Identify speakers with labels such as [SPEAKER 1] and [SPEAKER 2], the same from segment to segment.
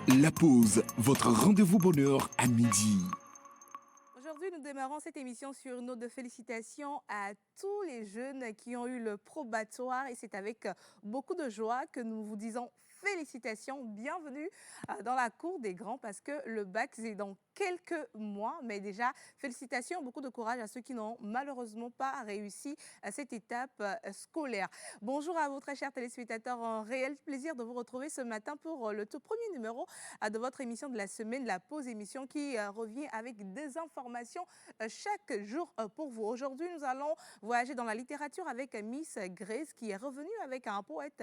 [SPEAKER 1] La pause, votre rendez-vous bonheur à midi.
[SPEAKER 2] Aujourd'hui, nous démarrons cette émission sur une note de félicitations à tous les jeunes qui ont eu le probatoire et c'est avec beaucoup de joie que nous vous disons félicitations, bienvenue dans la cour des grands parce que le bac c'est dans quelques mois, mais déjà félicitations, beaucoup de courage à ceux qui n'ont malheureusement pas réussi à cette étape scolaire. Bonjour à vous très chers téléspectateurs, un réel plaisir de vous retrouver ce matin pour le tout premier numéro de votre émission de la semaine, la pause émission qui revient avec des informations chaque jour pour vous. Aujourd'hui, nous allons voyager dans la littérature avec Miss Grace qui est revenue avec un poète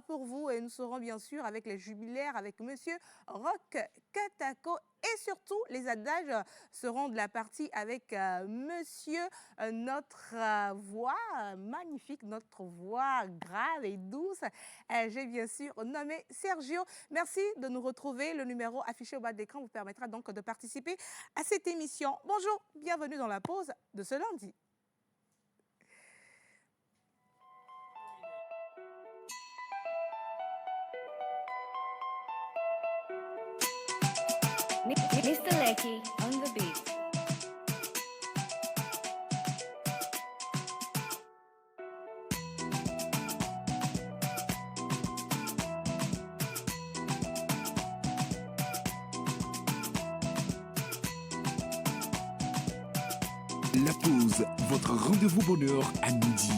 [SPEAKER 2] pour vous et nous serons bien sûr avec les jubilaires, avec Monsieur Roch Katako et surtout, les adages seront de la partie avec monsieur, notre voix magnifique, notre voix grave et douce. J'ai bien sûr nommé Sergio. Merci de nous retrouver. Le numéro affiché au bas de l'écran vous permettra donc de participer à cette émission. Bonjour, bienvenue dans la pause de ce lundi.
[SPEAKER 3] Mr. Lecky on the beat.
[SPEAKER 1] La pause, votre rendez-vous bonheur à midi.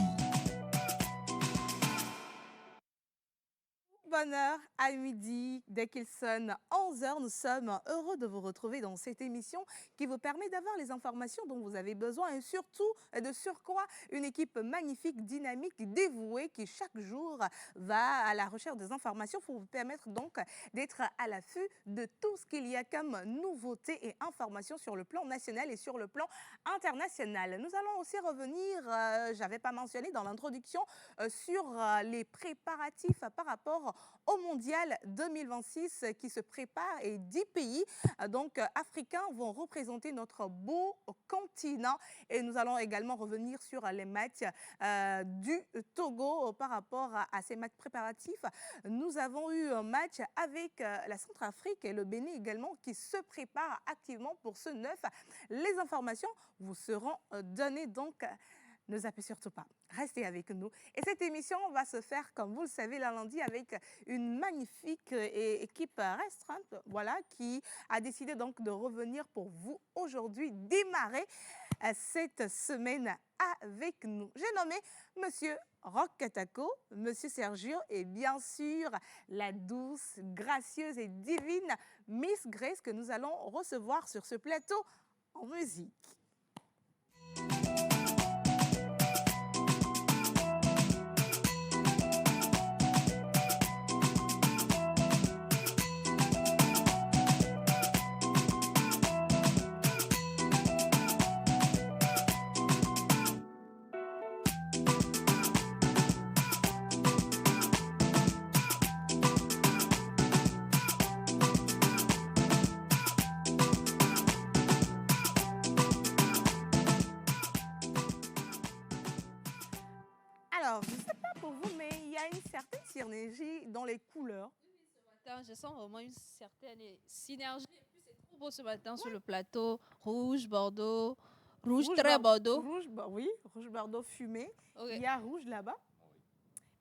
[SPEAKER 2] Bonheur à midi, dès qu'il sonne 11 heures, nous sommes heureux de vous retrouver dans cette émission qui vous permet d'avoir les informations dont vous avez besoin et surtout de surcroît une équipe magnifique, dynamique, dévouée qui chaque jour va à la recherche des informations pour vous permettre donc d'être à l'affût de tout ce qu'il y a comme nouveautés et informations sur le plan national et sur le plan international. Nous allons aussi revenir, j'avais pas mentionné dans l'introduction, sur les préparatifs par rapport au Mondial 2026 qui se prépare et 10 pays donc africains vont représenter notre beau continent et nous allons également revenir sur les matchs du Togo par rapport à ces matchs préparatifs. Nous avons eu un match avec la Centrafrique et le Bénin également qui se préparent activement pour ce 9. Les informations vous seront données donc. Ne zappez surtout pas, restez avec nous. Et cette émission va se faire, comme vous le savez, le lundi avec une magnifique équipe restreinte, voilà, qui a décidé donc de revenir pour vous aujourd'hui, démarrer cette semaine avec nous. J'ai nommé Monsieur Roch Katako, Monsieur Sergio et bien sûr la douce, gracieuse et divine Miss Grace que nous allons recevoir sur ce plateau en musique. Alors, je ne sais pas pour vous, mais il y a une certaine synergie dans les couleurs.
[SPEAKER 4] Je sens vraiment une certaine synergie. Et puis, c'est trop beau ce matin sur le plateau. Rouge, bordeaux, rouge très bordeaux.
[SPEAKER 2] Rouge, oui, rouge bordeaux fumé.
[SPEAKER 4] Okay.
[SPEAKER 2] Il y a rouge là-bas.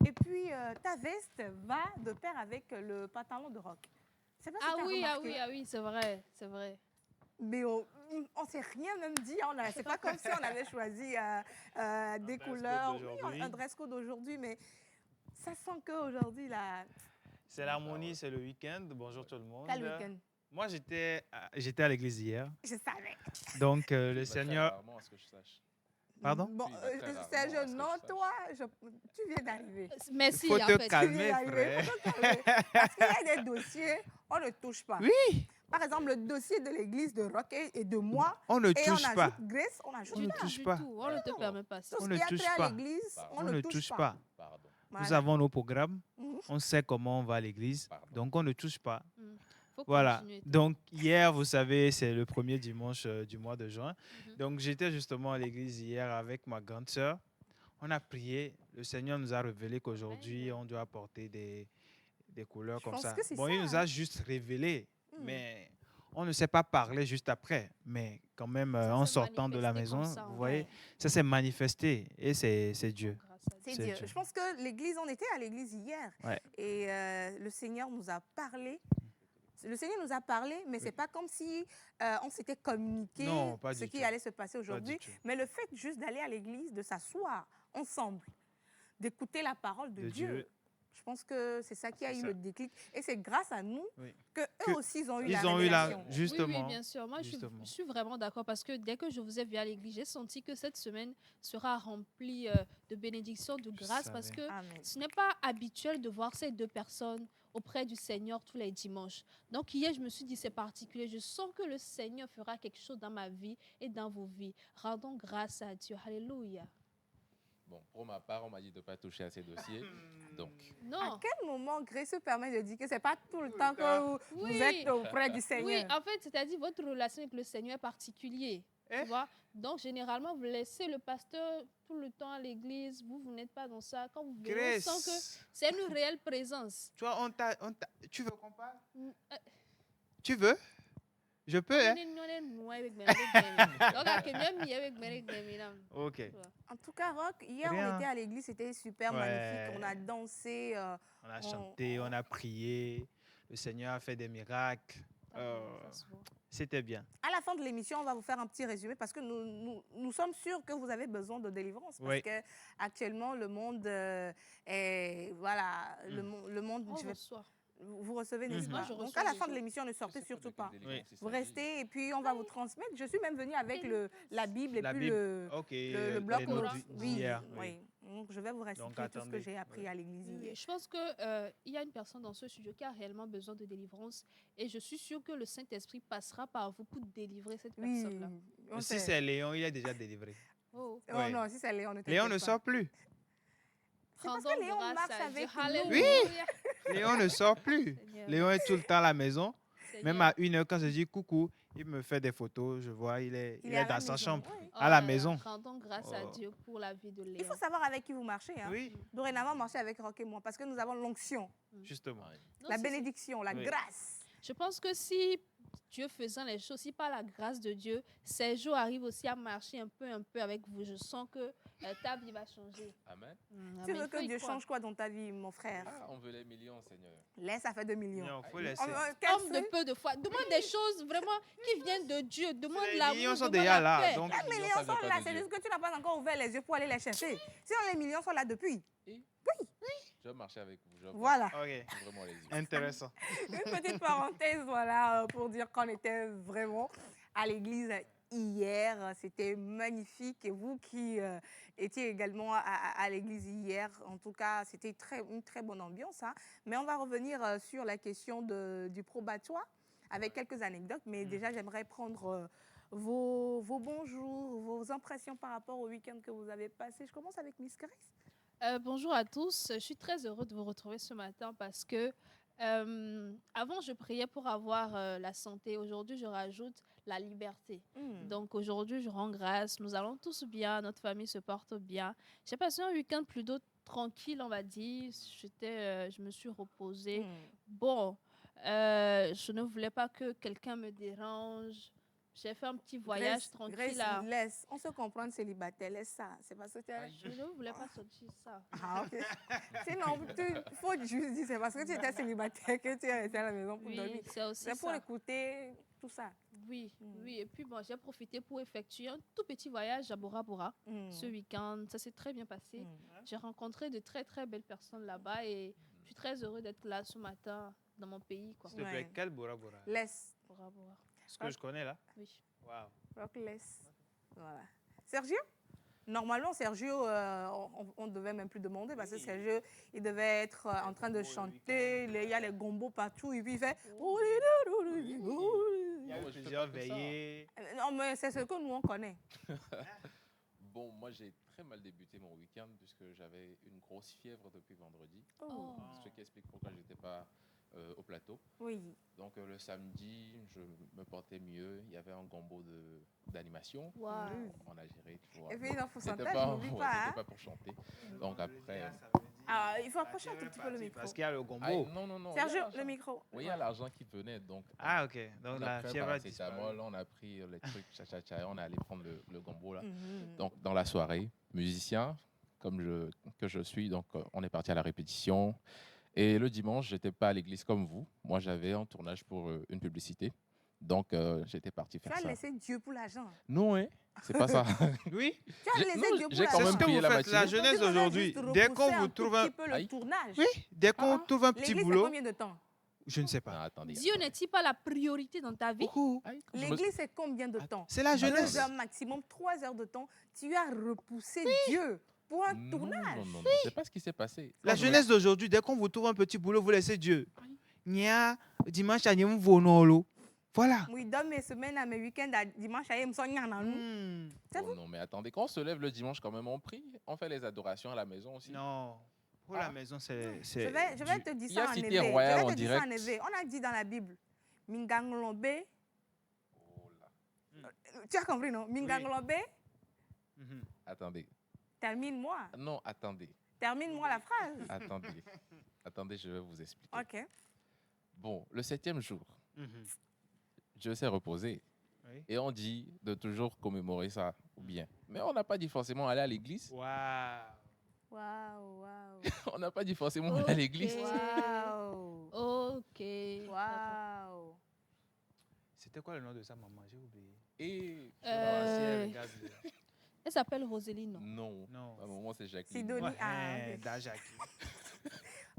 [SPEAKER 2] Et puis, ta veste va de pair avec le pantalon de rock.
[SPEAKER 4] Ah oui, c'est vrai, c'est vrai.
[SPEAKER 2] Mais on ne s'est rien même dit. C'est pas comme si on avait choisi des couleurs. Oui, un dress code aujourd'hui, mais ça sent qu'aujourd'hui, là...
[SPEAKER 5] C'est l'harmonie, c'est le week-end. Bonjour tout le monde.
[SPEAKER 2] Quel week-end?
[SPEAKER 5] Moi, j'étais à l'église hier.
[SPEAKER 2] Je savais.
[SPEAKER 5] Donc, le Seigneur...
[SPEAKER 6] Rarement, à ce que je sache.
[SPEAKER 5] Pardon?
[SPEAKER 2] Bon, Sergio, non, toi, tu viens d'arriver.
[SPEAKER 4] Merci,
[SPEAKER 5] il faut te calmer,
[SPEAKER 2] frère. Parce qu'il y a des dossiers, on ne touche pas.
[SPEAKER 5] Oui.
[SPEAKER 2] Par exemple, le dossier de l'église de Roch et de moi.
[SPEAKER 5] On ne touche
[SPEAKER 2] et on
[SPEAKER 5] pas.
[SPEAKER 2] ajoute Grace, on ajoute
[SPEAKER 5] On ne
[SPEAKER 2] pas.
[SPEAKER 5] touche pas.
[SPEAKER 4] On ne te permet pas.
[SPEAKER 2] Tout
[SPEAKER 5] On
[SPEAKER 2] ce
[SPEAKER 5] ne
[SPEAKER 2] qui a
[SPEAKER 5] touche
[SPEAKER 2] trait à
[SPEAKER 5] pas.
[SPEAKER 2] l'église,
[SPEAKER 5] On ne touche pas.
[SPEAKER 6] Pardon.
[SPEAKER 2] Voilà.
[SPEAKER 5] Nous avons nos programmes. On sait comment on va à l'église. Donc, on ne touche pas.
[SPEAKER 4] Faut
[SPEAKER 5] Voilà.
[SPEAKER 4] continuer.
[SPEAKER 5] Donc, hier, vous savez, c'est le premier dimanche du mois de juin. Donc, j'étais justement à l'église hier avec ma grande sœur. On a prié. Le Seigneur nous a révélé qu'aujourd'hui, on doit apporter des couleurs
[SPEAKER 2] Je
[SPEAKER 5] comme
[SPEAKER 2] pense
[SPEAKER 5] ça.
[SPEAKER 2] que c'est
[SPEAKER 5] Bon,
[SPEAKER 2] ça,
[SPEAKER 5] il nous
[SPEAKER 2] hein.
[SPEAKER 5] a juste révélé,
[SPEAKER 2] Hmm.
[SPEAKER 5] mais on ne sait pas parler juste après. Mais quand même,
[SPEAKER 4] Ça
[SPEAKER 5] en
[SPEAKER 4] s'est
[SPEAKER 5] sortant de la
[SPEAKER 4] manifesté comme
[SPEAKER 5] maison,
[SPEAKER 4] ça,
[SPEAKER 5] vous
[SPEAKER 4] en
[SPEAKER 5] voyez,
[SPEAKER 2] Ouais.
[SPEAKER 5] ça s'est manifesté et c'est Dieu.
[SPEAKER 4] grâce à
[SPEAKER 2] C'est
[SPEAKER 4] Dieu.
[SPEAKER 2] Dieu.
[SPEAKER 5] Dieu.
[SPEAKER 2] Je pense que l'église, on était à l'église hier
[SPEAKER 5] Ouais.
[SPEAKER 2] et le Seigneur nous a parlé. Le Seigneur nous a parlé, mais c'est pas comme si on s'était communiqué
[SPEAKER 5] Non, pas
[SPEAKER 2] ce
[SPEAKER 5] du
[SPEAKER 2] qui
[SPEAKER 5] tout.
[SPEAKER 2] allait se passer
[SPEAKER 5] Pas du
[SPEAKER 2] aujourd'hui.
[SPEAKER 5] tout.
[SPEAKER 2] Mais le fait juste d'aller à l'église, de s'asseoir ensemble, d'écouter la parole de
[SPEAKER 5] De
[SPEAKER 2] Dieu,
[SPEAKER 5] Dieu.
[SPEAKER 2] je pense que c'est ça qui a
[SPEAKER 5] C'est
[SPEAKER 2] eu
[SPEAKER 5] ça.
[SPEAKER 2] le déclic. Et c'est grâce à nous
[SPEAKER 5] Oui.
[SPEAKER 2] que
[SPEAKER 5] Que
[SPEAKER 2] eux aussi ils ont eu
[SPEAKER 5] Ils
[SPEAKER 2] la
[SPEAKER 5] ont eu la
[SPEAKER 2] révélation.
[SPEAKER 4] Oui,
[SPEAKER 5] justement.
[SPEAKER 4] bien sûr. Moi,
[SPEAKER 5] Justement.
[SPEAKER 4] je suis vraiment d'accord parce que dès que je vous ai vu à l'église, j'ai senti que cette semaine sera remplie de bénédictions, de grâce parce
[SPEAKER 5] savais.
[SPEAKER 4] que
[SPEAKER 2] Amen.
[SPEAKER 4] ce n'est pas habituel de voir ces deux personnes auprès du Seigneur tous les dimanches. Donc hier, je me suis dit, c'est particulier. Je sens que le Seigneur fera quelque chose dans ma vie et dans vos vies. Rendons grâce à Dieu. Alléluia.
[SPEAKER 6] Bon, pour ma part, on m'a dit de ne pas toucher à ces dossiers. Donc,
[SPEAKER 2] À
[SPEAKER 4] Non.
[SPEAKER 2] quel moment Grace se permet de dire que c'est pas tout le temps que
[SPEAKER 5] temps.
[SPEAKER 2] vous
[SPEAKER 4] Oui.
[SPEAKER 2] êtes auprès du
[SPEAKER 4] Oui,
[SPEAKER 2] Seigneur?
[SPEAKER 4] en fait, c'est-à-dire votre relation avec le Seigneur est particulier.
[SPEAKER 5] Eh?
[SPEAKER 4] Tu vois? Donc, généralement, vous laissez le pasteur tout le temps à l'église. Vous n'êtes pas dans ça. Quand vous venez, on sent que
[SPEAKER 5] Grace,
[SPEAKER 4] c'est une réelle présence.
[SPEAKER 5] tu vois, tu veux qu'on parle?
[SPEAKER 4] Mm,
[SPEAKER 5] Tu veux? Je peux, hein? Ok.
[SPEAKER 2] En tout cas, Rock, hier
[SPEAKER 5] Rien.
[SPEAKER 2] on était à l'église, c'était super
[SPEAKER 5] Ouais.
[SPEAKER 2] magnifique. On a dansé.
[SPEAKER 5] On a chanté, on a prié. Le Seigneur a fait des miracles. C'était bien.
[SPEAKER 2] À la fin de l'émission, on va vous faire un petit résumé parce que nous sommes sûrs que vous avez besoin de délivrance. Parce
[SPEAKER 5] Oui.
[SPEAKER 2] que actuellement, le monde est. Voilà, le monde.
[SPEAKER 4] On
[SPEAKER 2] je vais-
[SPEAKER 4] reçoit.
[SPEAKER 2] vous recevez, n'est-ce
[SPEAKER 5] Mhm.
[SPEAKER 2] pas?
[SPEAKER 4] Moi, je
[SPEAKER 2] Donc,
[SPEAKER 4] reçois
[SPEAKER 2] à la
[SPEAKER 4] des
[SPEAKER 2] fin de
[SPEAKER 4] choses.
[SPEAKER 2] l'émission, ne
[SPEAKER 6] je
[SPEAKER 2] sortez
[SPEAKER 6] sais
[SPEAKER 2] surtout
[SPEAKER 6] pas
[SPEAKER 2] pas.
[SPEAKER 6] de quelle délivrance il
[SPEAKER 2] Vous
[SPEAKER 6] s'agit.
[SPEAKER 2] restez et puis on va vous transmettre. Je suis même venue avec la Bible et
[SPEAKER 5] La
[SPEAKER 2] puis
[SPEAKER 5] Bible.
[SPEAKER 2] le,
[SPEAKER 5] Ok.
[SPEAKER 2] le
[SPEAKER 5] les
[SPEAKER 2] bloc
[SPEAKER 5] notes
[SPEAKER 2] notes. Oui,
[SPEAKER 5] d'hier,
[SPEAKER 2] oui. Donc, je vais vous restituer tout ce que
[SPEAKER 5] attendez.
[SPEAKER 2] j'ai appris
[SPEAKER 5] Oui.
[SPEAKER 2] à l'église hier.
[SPEAKER 4] Je pense qu'il y a une personne dans ce studio qui a réellement besoin de délivrance et je suis sûre que le Saint-Esprit passera par vous pour délivrer cette
[SPEAKER 2] Oui.
[SPEAKER 4] personne-là.
[SPEAKER 2] on
[SPEAKER 5] Si
[SPEAKER 2] sait.
[SPEAKER 5] c'est Léon, il est déjà délivré.
[SPEAKER 4] Oh.
[SPEAKER 2] Oh
[SPEAKER 5] Ouais.
[SPEAKER 2] non, si c'est Léon, ne
[SPEAKER 5] Léon ne
[SPEAKER 2] t'inquiète pas.
[SPEAKER 5] sort plus.
[SPEAKER 2] C'est parce
[SPEAKER 4] Rendons
[SPEAKER 2] que Léon
[SPEAKER 4] grâce
[SPEAKER 2] marche
[SPEAKER 4] à Dieu.
[SPEAKER 2] avec nous.
[SPEAKER 4] Alléluia.
[SPEAKER 5] Léon ne sort plus.
[SPEAKER 4] Seigneur,
[SPEAKER 5] Léon est tout le temps à la maison.
[SPEAKER 4] Seigneur.
[SPEAKER 5] Même à 1h, quand je dis coucou, il me fait des photos. Je vois, il est
[SPEAKER 2] à la
[SPEAKER 5] dans sa
[SPEAKER 2] maison,
[SPEAKER 5] chambre,
[SPEAKER 2] oui.
[SPEAKER 4] Oh
[SPEAKER 5] à la
[SPEAKER 4] là là,
[SPEAKER 5] maison.
[SPEAKER 4] Rendons grâce à
[SPEAKER 5] Oh.
[SPEAKER 4] Dieu pour la vie de
[SPEAKER 2] Il
[SPEAKER 4] Léon.
[SPEAKER 2] faut savoir avec qui vous marchez. Hein.
[SPEAKER 5] Oui,
[SPEAKER 2] Dorénavant, marchez avec Rock et moi parce que nous avons l'onction,
[SPEAKER 5] justement.
[SPEAKER 4] Non,
[SPEAKER 2] la
[SPEAKER 4] c'est-
[SPEAKER 2] bénédiction, la
[SPEAKER 5] Oui.
[SPEAKER 2] grâce.
[SPEAKER 4] Je pense que si Dieu faisant les choses, si par la grâce de Dieu, ces jours arrivent aussi à marcher un peu avec vous, je sens que ta vie va changer.
[SPEAKER 6] Amen.
[SPEAKER 2] Tu
[SPEAKER 4] Amen.
[SPEAKER 2] veux
[SPEAKER 4] Il faut
[SPEAKER 2] que
[SPEAKER 4] y
[SPEAKER 2] Dieu
[SPEAKER 4] croire.
[SPEAKER 2] change quoi dans ta vie, mon frère?
[SPEAKER 6] Ah, on veut les millions, Seigneur.
[SPEAKER 2] Laisse, ça fait 2 millions.
[SPEAKER 5] Non, faut
[SPEAKER 6] Aïe.
[SPEAKER 5] laisser.
[SPEAKER 2] Quel
[SPEAKER 4] Homme de
[SPEAKER 2] fruit?
[SPEAKER 4] peu de foi. Demande des choses vraiment qui viennent de Dieu. Demande
[SPEAKER 5] Les
[SPEAKER 4] l'amour,
[SPEAKER 5] millions sont
[SPEAKER 4] demande
[SPEAKER 5] déjà
[SPEAKER 4] la
[SPEAKER 5] là.
[SPEAKER 4] paix.
[SPEAKER 5] Donc,
[SPEAKER 2] Les
[SPEAKER 6] millions,
[SPEAKER 2] millions
[SPEAKER 6] ça vient
[SPEAKER 2] sont
[SPEAKER 6] pas
[SPEAKER 2] là,
[SPEAKER 6] de
[SPEAKER 2] c'est
[SPEAKER 6] Dieu.
[SPEAKER 2] juste que tu n'as pas encore ouvert les yeux pour aller les chercher. Sinon, les millions sont là depuis.
[SPEAKER 6] Je vais marcher avec vous. Je vais
[SPEAKER 2] Voilà.
[SPEAKER 5] ok,
[SPEAKER 6] vraiment les yeux.
[SPEAKER 5] intéressant.
[SPEAKER 2] Une petite parenthèse, voilà, pour dire qu'on était vraiment à l'église hier. C'était magnifique. Et vous qui étiez également à l'église hier, en tout cas, c'était une très bonne ambiance. Hein. Mais on va revenir sur la question du probatoire avec quelques anecdotes. Mais déjà, j'aimerais prendre vos bonjours, vos impressions par rapport au week-end que vous avez passé. Je commence avec Miss Grace.
[SPEAKER 4] Bonjour à tous. Je suis très heureuse de vous retrouver ce matin parce que avant, je priais pour avoir la santé. Aujourd'hui, je rajoute la liberté. Donc aujourd'hui, je rends grâce. Nous allons tous bien. Notre famille se porte bien. J'ai passé un week-end plutôt tranquille, on va dire. Je me suis reposée. Bon, je ne voulais pas que quelqu'un me dérange. J'ai fait un petit voyage tranquille.
[SPEAKER 2] Grace,
[SPEAKER 4] là.
[SPEAKER 2] laisse. On se comprend célibataire, laisse ça. C'est parce que tu es...
[SPEAKER 6] Aïe.
[SPEAKER 4] Je ne voulais pas sortir ça.
[SPEAKER 2] Ah, ok. Sinon, il faut juste dire c'est parce que tu étais célibataire que tu es resté à la maison pour dormir.
[SPEAKER 4] Oui, c'est aussi
[SPEAKER 2] C'est pour
[SPEAKER 4] ça.
[SPEAKER 2] écouter tout ça.
[SPEAKER 4] Oui, oui. Et puis, bon, j'ai profité pour effectuer un tout petit voyage à Bora Bora ce week-end. Ça s'est très bien passé. J'ai rencontré de très, très belles personnes là-bas et je suis très heureuse d'être là ce matin dans mon pays. Quoi.
[SPEAKER 5] S'il te plaît,
[SPEAKER 2] Ouais.
[SPEAKER 5] quel Bora Bora?
[SPEAKER 2] Laisse.
[SPEAKER 4] Bora Bora.
[SPEAKER 5] Ce que je connais là?
[SPEAKER 4] Oui.
[SPEAKER 5] Waouh.
[SPEAKER 2] Rock, laisse. Voilà. Sergio? Normalement, Sergio, on ne devait même plus demander parce que Sergio, il devait être en train de chanter. Il y a les gombos partout. Et puis il fait.
[SPEAKER 5] Il y a eu
[SPEAKER 6] Moi, je fais
[SPEAKER 5] plusieurs
[SPEAKER 6] pas que ça.
[SPEAKER 5] veillées.
[SPEAKER 2] Non, mais c'est ce que nous, on connaît.
[SPEAKER 6] Bon, moi, j'ai très mal débuté mon week-end puisque j'avais une grosse fièvre depuis vendredi.
[SPEAKER 4] Oh.
[SPEAKER 6] Ce qui explique pourquoi je n'étais pas au plateau.
[SPEAKER 2] Oui.
[SPEAKER 6] Donc, le samedi, je me portais mieux. Il y avait un gombo d'animation.
[SPEAKER 4] Wow.
[SPEAKER 6] On a géré, tu vois.
[SPEAKER 2] Et puis, dans le
[SPEAKER 6] C'était
[SPEAKER 2] pourcentage,
[SPEAKER 6] pas,
[SPEAKER 2] n'oublie
[SPEAKER 6] ouais,
[SPEAKER 2] pas.
[SPEAKER 6] c'était
[SPEAKER 2] hein.
[SPEAKER 6] pas pour chanter. Donc, après,
[SPEAKER 2] Ah, il faut approcher un tout petit peu le micro.
[SPEAKER 5] Parce qu'il y a le gombo.
[SPEAKER 6] Ah, non, non, non. il y a
[SPEAKER 2] Sergio,
[SPEAKER 6] l'argent.
[SPEAKER 2] le micro.
[SPEAKER 6] Oui, il y a l'argent qui venait. Donc,
[SPEAKER 5] Ah, ok. Donc
[SPEAKER 6] on a
[SPEAKER 5] la
[SPEAKER 6] pris un
[SPEAKER 5] fièvre a disparu.
[SPEAKER 6] paracétamol, on a pris les trucs, et on est allé prendre le gombo là.
[SPEAKER 2] Mhm.
[SPEAKER 6] Donc, dans la soirée, musicien, que je suis, donc on est parti à la répétition. Et le dimanche, j'étais pas à l'église comme vous. Moi, j'avais un tournage pour une publicité. Donc, j'étais parti
[SPEAKER 2] Tu
[SPEAKER 6] faire
[SPEAKER 2] as
[SPEAKER 6] ça.
[SPEAKER 2] laissé Dieu pour l'argent.
[SPEAKER 6] Non, hein, c'est pas ça.
[SPEAKER 5] Oui,
[SPEAKER 2] Tu as laissé
[SPEAKER 6] non,
[SPEAKER 2] Dieu pour
[SPEAKER 6] j'ai quand
[SPEAKER 5] c'est
[SPEAKER 2] l'argent.
[SPEAKER 5] ce
[SPEAKER 6] même
[SPEAKER 5] que
[SPEAKER 6] prié
[SPEAKER 5] vous
[SPEAKER 6] la
[SPEAKER 5] faites. La
[SPEAKER 6] matinée.
[SPEAKER 5] jeunesse
[SPEAKER 2] Tu devrais
[SPEAKER 5] d'aujourd'hui,
[SPEAKER 2] juste
[SPEAKER 5] dès qu'on
[SPEAKER 2] repousser
[SPEAKER 5] vous
[SPEAKER 2] un tout
[SPEAKER 5] trouve
[SPEAKER 2] petit
[SPEAKER 5] un...
[SPEAKER 2] peu le
[SPEAKER 6] Aïe.
[SPEAKER 2] tournage.
[SPEAKER 5] Oui, dès qu'on
[SPEAKER 2] Ah,
[SPEAKER 5] trouve un petit
[SPEAKER 2] L'église, c'est
[SPEAKER 5] boulot,
[SPEAKER 2] combien de temps?
[SPEAKER 5] je ne sais
[SPEAKER 6] Non,
[SPEAKER 5] pas.
[SPEAKER 6] attendez.
[SPEAKER 4] Dieu n'est-il pas la priorité dans ta vie?
[SPEAKER 5] Beaucoup.
[SPEAKER 6] Aïe, je me-
[SPEAKER 2] L'église, c'est combien de temps?
[SPEAKER 5] C'est la
[SPEAKER 2] 2
[SPEAKER 5] jeunesse.
[SPEAKER 2] heures maximum, 3 heures de temps. Tu as repoussé Dieu pour un
[SPEAKER 6] Non,
[SPEAKER 2] tournage.
[SPEAKER 6] non, non, non, c'est pas ce qui s'est passé.
[SPEAKER 5] La
[SPEAKER 6] Quand je me-
[SPEAKER 5] jeunesse d'aujourd'hui, dès qu'on vous trouve un petit boulot, vous laissez Dieu. Nya, dimanche, à Nyem Vonolo. Voilà.
[SPEAKER 2] Oui, dans mes semaines, à mes week-ends, à dimanche, je me sens dans nous. C'est
[SPEAKER 6] Oh non, mais attendez, quand on se lève le dimanche, quand même, on prie. On fait les adorations à la maison aussi.
[SPEAKER 5] Non. Pour
[SPEAKER 6] Ah.
[SPEAKER 5] la maison, c'est...
[SPEAKER 2] Je vais te dire
[SPEAKER 6] Il y a
[SPEAKER 2] ça en
[SPEAKER 6] Cité
[SPEAKER 2] éveil. Je
[SPEAKER 6] Royale
[SPEAKER 2] vais
[SPEAKER 6] en
[SPEAKER 2] te dire ça en
[SPEAKER 6] direct.
[SPEAKER 2] éveil. On a dit dans la Bible, Minganglombe.
[SPEAKER 6] Oh là.
[SPEAKER 2] Tu as compris, non? Minganglombe,
[SPEAKER 5] Mhm.
[SPEAKER 6] Attendez.
[SPEAKER 2] termine-moi.
[SPEAKER 6] Non, attendez.
[SPEAKER 2] Termine-moi la phrase.
[SPEAKER 6] Attendez. Attendez, je vais vous expliquer.
[SPEAKER 2] Ok.
[SPEAKER 6] Bon, le 7e jour,
[SPEAKER 5] Mhm.
[SPEAKER 6] Dieu s'est reposé.
[SPEAKER 5] Oui.
[SPEAKER 6] Et on dit de toujours commémorer ça, ou bien. Mais on n'a pas dit forcément aller à l'église.
[SPEAKER 5] Waouh.
[SPEAKER 2] Waouh, waouh.
[SPEAKER 6] On n'a pas dit forcément aller à l'église.
[SPEAKER 4] Ok.
[SPEAKER 2] Waouh.
[SPEAKER 4] Ok.
[SPEAKER 2] Waouh.
[SPEAKER 5] C'était quoi le nom de sa maman? J'ai oublié.
[SPEAKER 6] Et
[SPEAKER 5] Non, si elle
[SPEAKER 4] Euh,
[SPEAKER 5] regarde
[SPEAKER 4] Elle s'appelle Roséline.
[SPEAKER 6] non,
[SPEAKER 5] Non.
[SPEAKER 6] à un moment c'est Jacqueline.
[SPEAKER 2] Sidonie.
[SPEAKER 5] Ouais,
[SPEAKER 2] Ah, ok.
[SPEAKER 5] Dajaki.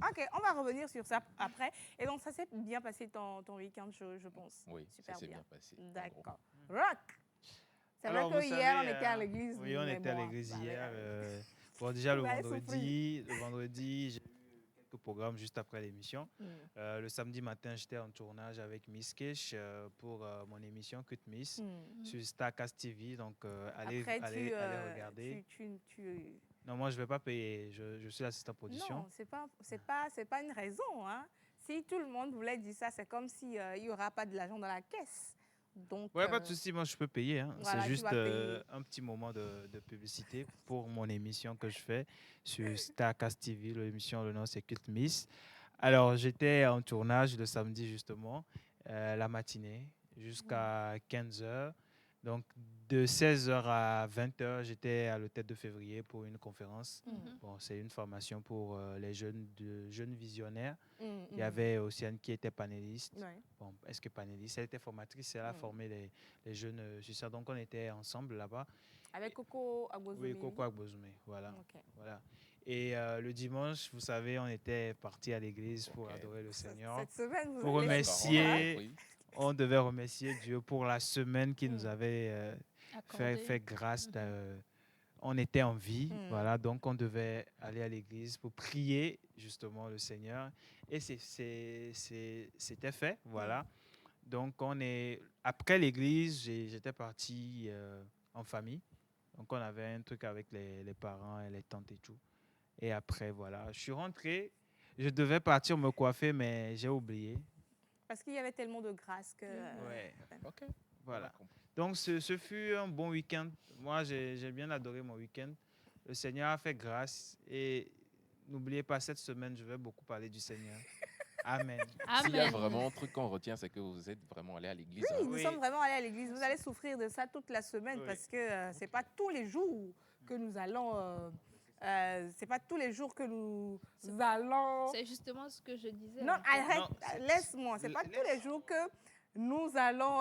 [SPEAKER 2] Ok, on va revenir sur ça après. Et donc, ça s'est bien passé ton week-end, je pense.
[SPEAKER 6] Oui,
[SPEAKER 2] Super
[SPEAKER 6] ça s'est
[SPEAKER 2] bien.
[SPEAKER 6] bien passé. en gros.
[SPEAKER 2] D'accord. Rock. C'est vrai
[SPEAKER 5] Alors,
[SPEAKER 2] que
[SPEAKER 5] vous
[SPEAKER 2] hier,
[SPEAKER 5] savez,
[SPEAKER 2] on était à l'église.
[SPEAKER 5] Oui, on
[SPEAKER 2] mais
[SPEAKER 5] était à
[SPEAKER 2] bon,
[SPEAKER 5] l'église
[SPEAKER 2] bah,
[SPEAKER 5] hier.
[SPEAKER 2] ouais.
[SPEAKER 5] Bon, déjà
[SPEAKER 2] Vous avez souffert.
[SPEAKER 5] le vendredi, j'ai eu quelques programmes juste après l'émission.
[SPEAKER 2] Mm.
[SPEAKER 5] Le samedi matin, j'étais en tournage avec Miss Kesh pour mon émission Cut Miss
[SPEAKER 2] Mm.
[SPEAKER 5] sur Starcast TV. Donc, allez
[SPEAKER 2] Après,
[SPEAKER 5] allez regarder.
[SPEAKER 2] tu...
[SPEAKER 5] Non, moi, je ne vais pas payer. Je suis assistant production.
[SPEAKER 2] Non, c'est pas une raison. Hein. Si tout le monde voulait dire ça, c'est comme s'il n'y aura pas de l'argent dans la caisse. Donc,
[SPEAKER 5] Ouais, pas de souci, moi je peux payer. Hein.
[SPEAKER 2] voilà,
[SPEAKER 5] C'est
[SPEAKER 2] tu
[SPEAKER 5] juste
[SPEAKER 2] vas payer.
[SPEAKER 5] un petit moment de publicité pour mon émission que je fais sur Starcast TV. L'émission, le nom c'est Cult Miss. Alors, j'étais en tournage le samedi justement, la matinée, jusqu'à 15h. Donc, de 16h à 20h, j'étais à l'hôtel de février pour une conférence.
[SPEAKER 2] Mm.
[SPEAKER 5] Bon, c'est une formation pour les jeunes visionnaires.
[SPEAKER 2] Mm,
[SPEAKER 5] Il y
[SPEAKER 2] mm.
[SPEAKER 5] avait Océane qui était panéliste.
[SPEAKER 2] Ouais.
[SPEAKER 5] Bon, est-ce que panéliste? Elle était formatrice, elle a
[SPEAKER 2] Mm.
[SPEAKER 5] formé les jeunes sur ça. Donc, on était ensemble là-bas.
[SPEAKER 2] Avec Coco Agbozoumi.
[SPEAKER 5] Oui, Coco Agbozoumé, voilà.
[SPEAKER 2] Ok.
[SPEAKER 5] Voilà. Et le dimanche, vous savez, on était parti à l'église pour
[SPEAKER 6] Ok.
[SPEAKER 5] adorer le Seigneur.
[SPEAKER 2] Cette semaine, vous
[SPEAKER 5] Pour
[SPEAKER 2] allez-
[SPEAKER 5] remercier-
[SPEAKER 6] Oui.
[SPEAKER 5] On devait remercier Dieu pour la semaine qui nous avait
[SPEAKER 4] Accordé.
[SPEAKER 5] fait grâce.
[SPEAKER 4] Mhm.
[SPEAKER 5] On était en vie,
[SPEAKER 2] Mm.
[SPEAKER 5] voilà. Donc, on devait aller à l'église pour prier justement le Seigneur. Et c'était fait, voilà. Donc, après l'église, j'étais parti en famille. Donc, on avait un truc avec les parents et les tantes et tout. Et après, voilà, je suis rentré. Je devais partir me coiffer, mais j'ai oublié.
[SPEAKER 2] Parce qu'il y avait tellement de grâce que...
[SPEAKER 5] Ouais.
[SPEAKER 6] Ok.
[SPEAKER 5] Voilà.
[SPEAKER 6] On a compris.
[SPEAKER 5] Donc, ce fut un bon week-end. Moi, j'ai bien adoré mon week-end. Le Seigneur a fait grâce. Et n'oubliez pas, cette semaine, je vais beaucoup parler du Seigneur. Amen.
[SPEAKER 6] S'il y a
[SPEAKER 4] Amen.
[SPEAKER 6] vraiment un truc qu'on retient, c'est que vous êtes vraiment allé à l'église.
[SPEAKER 2] Oui,
[SPEAKER 6] hein.
[SPEAKER 2] nous
[SPEAKER 5] Oui.
[SPEAKER 2] sommes vraiment allés à l'église. Vous allez souffrir de ça toute la semaine
[SPEAKER 5] Oui.
[SPEAKER 2] parce que c'est pas tous les jours que nous allons... c'est pas tous les jours que nous allons...
[SPEAKER 4] C'est justement ce que je disais.
[SPEAKER 2] Non,
[SPEAKER 4] en fait.
[SPEAKER 2] arrête,
[SPEAKER 5] Non,
[SPEAKER 2] laisse-moi. C'est pas tous les jours que nous allons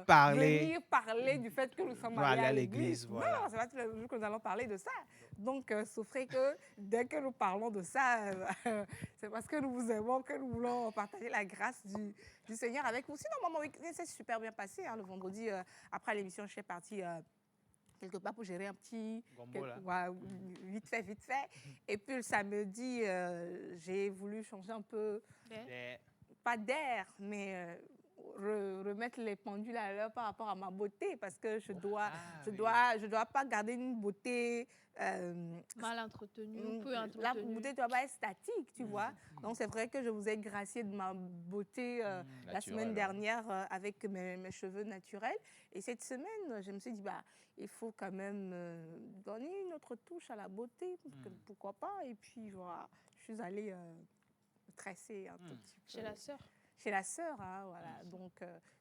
[SPEAKER 5] Parler.
[SPEAKER 2] venir parler du fait que nous sommes
[SPEAKER 5] Nous
[SPEAKER 2] allés
[SPEAKER 5] aller
[SPEAKER 2] à
[SPEAKER 5] à
[SPEAKER 2] l'église.
[SPEAKER 5] l'église, voilà.
[SPEAKER 2] Non, c'est pas tous les jours que nous allons parler de ça. Donc, souffrez que dès que nous parlons de ça, c'est parce que nous vous aimons, que nous voulons partager la grâce du Seigneur avec vous. Sinon, mon week-end s'est super bien passé. Hein. Le vendredi, après l'émission, je suis partie quelque part pour gérer un petit...
[SPEAKER 5] Gombo, là.
[SPEAKER 2] Ouais, vite fait. Et puis le samedi, j'ai voulu changer un peu,
[SPEAKER 4] Ouais.
[SPEAKER 5] Mais
[SPEAKER 2] pas d'air, mais remettre les pendules à l'heure par rapport à ma beauté parce que je dois,
[SPEAKER 5] oui.
[SPEAKER 2] je dois pas garder une beauté
[SPEAKER 4] Mal entretenu, peu
[SPEAKER 2] la
[SPEAKER 4] entretenu.
[SPEAKER 2] beauté ne doit pas être statique, tu vois. Donc, c'est vrai que je vous ai gracié de ma beauté la semaine
[SPEAKER 6] Naturel,
[SPEAKER 2] dernière avec mes cheveux naturels. Et cette semaine, je me suis dit, bah, il faut quand même donner une autre touche à la beauté. Pourquoi pas? Et puis, voilà, je suis allée tresser un tout petit peu.
[SPEAKER 4] Chez la sœur.
[SPEAKER 2] Chez la sœur, hein, voilà. Donc,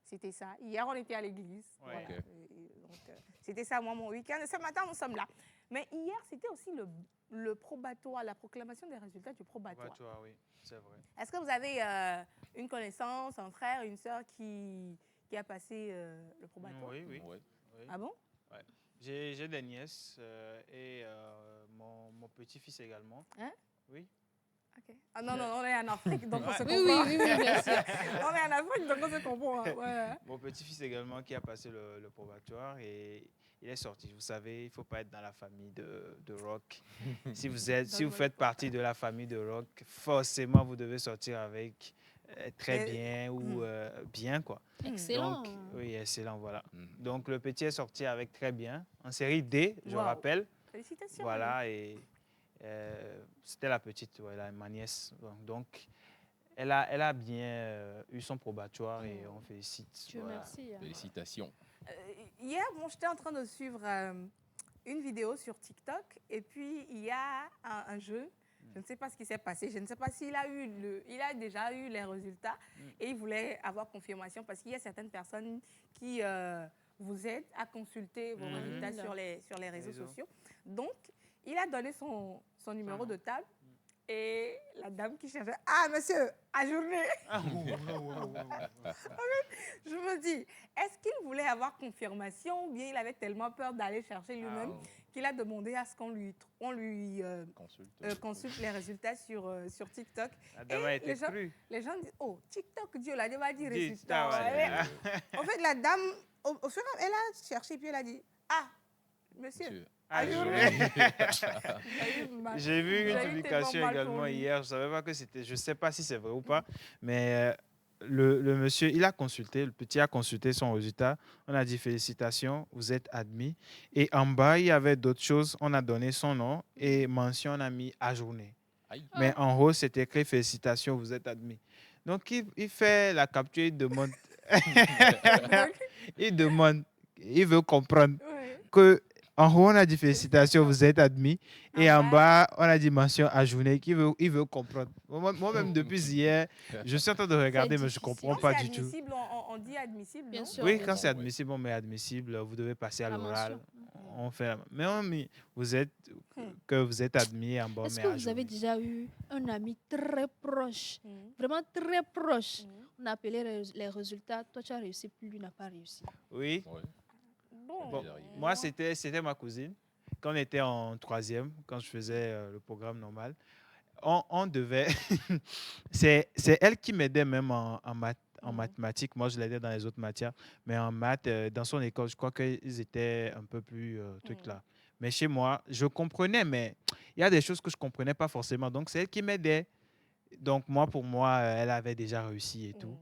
[SPEAKER 2] c'était ça. Hier, on était à l'église.
[SPEAKER 5] Ouais.
[SPEAKER 2] Voilà.
[SPEAKER 6] Ok.
[SPEAKER 2] Et donc, c'était ça, moi, mon week-end. Et ce matin, nous sommes là. Mais hier, c'était aussi le probatoire, la proclamation des résultats du probatoire.
[SPEAKER 5] Probatoire, oui, c'est vrai.
[SPEAKER 2] Est-ce que vous avez une connaissance, un frère, une sœur qui a passé le probatoire?
[SPEAKER 5] Oui, oui.
[SPEAKER 6] Ouais.
[SPEAKER 5] oui.
[SPEAKER 2] Ah bon?
[SPEAKER 5] Ouais. J'ai des nièces et mon petit-fils également.
[SPEAKER 2] Hein?
[SPEAKER 5] Oui.
[SPEAKER 2] Ok. Ah non, non, on est en Afrique, donc on se
[SPEAKER 4] Oui,
[SPEAKER 2] comprend.
[SPEAKER 4] oui, oui, bien sûr.
[SPEAKER 2] On est en Afrique, donc on se comprend. Hein. Ouais.
[SPEAKER 5] Mon petit-fils également qui a passé le probatoire et il est sorti. Vous savez, il ne faut pas être dans la famille de rock. Si vous faites partie de la famille de rock, forcément, vous devez sortir avec très bien ou bien, quoi.
[SPEAKER 4] Excellent.
[SPEAKER 5] Donc, oui, excellent, voilà.
[SPEAKER 6] Mhm.
[SPEAKER 5] Donc, le petit est sorti avec très bien, en série D, je
[SPEAKER 2] Wow.
[SPEAKER 5] rappelle.
[SPEAKER 2] Félicitations.
[SPEAKER 5] Voilà, et c'était la petite, voilà, ma nièce. Donc, elle a bien eu son probatoire et on félicite.
[SPEAKER 4] Dieu
[SPEAKER 5] voilà.
[SPEAKER 4] merci. hein.
[SPEAKER 6] Félicitations.
[SPEAKER 2] Hier, bon, j'étais en train de suivre une vidéo sur TikTok et puis il y a un jeu. Je ne sais pas ce qui s'est passé. Je ne sais pas s'il a il a déjà eu les résultats et il voulait avoir confirmation parce qu'il y a certaines personnes qui vous aident à consulter vos résultats sur les réseaux sociaux. Donc, il a donné son numéro de table et la dame qui cherchait, ah monsieur, ajournez. Je me dis, est-ce qu'il voulait avoir confirmation ou bien il avait tellement peur d'aller chercher lui-même qu'il a demandé à ce qu'on lui consulte les résultats sur TikTok.
[SPEAKER 5] La dame a été
[SPEAKER 2] les gens,
[SPEAKER 5] crue.
[SPEAKER 2] les gens disent, oh, TikTok, Dieu l'a dit, va dire
[SPEAKER 5] Dis,
[SPEAKER 2] résultats.
[SPEAKER 5] voilà.
[SPEAKER 2] En fait, la dame, au fur et à mesure, elle a cherché puis elle a dit, ah, monsieur.
[SPEAKER 5] J'ai vu une
[SPEAKER 2] J'ai eu
[SPEAKER 5] publication
[SPEAKER 2] tellement mal pour
[SPEAKER 5] également
[SPEAKER 2] lui.
[SPEAKER 5] hier. Je savais pas que c'était. Je sais pas si c'est vrai ou pas, mais le monsieur, il a consulté. Le petit a consulté son résultat. On a dit félicitations, vous êtes admis. Et en bas, il y avait d'autres choses. On a donné son nom et mention. On a mis à journée.
[SPEAKER 6] Aïe.
[SPEAKER 5] Mais en haut, c'était écrit félicitations, vous êtes admis. Donc il fait la capture, il demande, il veut comprendre
[SPEAKER 2] Ouais.
[SPEAKER 5] que en haut, on a dit félicitations, vous êtes admis. Et en bas, on a dit mention à journée. Il veut comprendre. Moi-même, depuis hier, je suis en train de regarder, mais je ne comprends
[SPEAKER 2] Quand
[SPEAKER 5] pas
[SPEAKER 2] c'est
[SPEAKER 5] du tout.
[SPEAKER 2] admissible, on dit admissible,
[SPEAKER 4] Bien
[SPEAKER 2] non?
[SPEAKER 4] sûr.
[SPEAKER 5] Oui,
[SPEAKER 4] bien
[SPEAKER 5] quand
[SPEAKER 4] sûr.
[SPEAKER 5] c'est admissible, on met admissible. Vous devez passer à
[SPEAKER 4] La
[SPEAKER 5] l'oral.
[SPEAKER 4] mention.
[SPEAKER 5] On fait, mais on met, vous êtes admis en bas,
[SPEAKER 4] Est-ce
[SPEAKER 5] mais
[SPEAKER 4] que
[SPEAKER 5] à
[SPEAKER 4] vous avez
[SPEAKER 5] journée.
[SPEAKER 4] déjà eu un ami très proche,
[SPEAKER 2] Mhm.
[SPEAKER 4] vraiment très proche?
[SPEAKER 2] Mhm.
[SPEAKER 4] On a appelé les résultats, toi tu as réussi, puis lui n'a pas réussi.
[SPEAKER 5] Oui.
[SPEAKER 6] Ouais.
[SPEAKER 2] Bon,
[SPEAKER 6] Déjà arrivé.
[SPEAKER 5] Moi, c'était ma cousine. Quand on était en troisième, quand je faisais le programme normal, on devait... c'est elle qui m'aidait même en mathématiques. Moi, je l'aidais dans les autres matières. Mais en maths, dans son école, je crois qu'ils étaient un peu plus trucs là. Mais chez moi, je comprenais, mais il y a des choses que je ne comprenais pas forcément. Donc, c'est elle qui m'aidait. Donc, pour moi, elle avait déjà réussi et tout.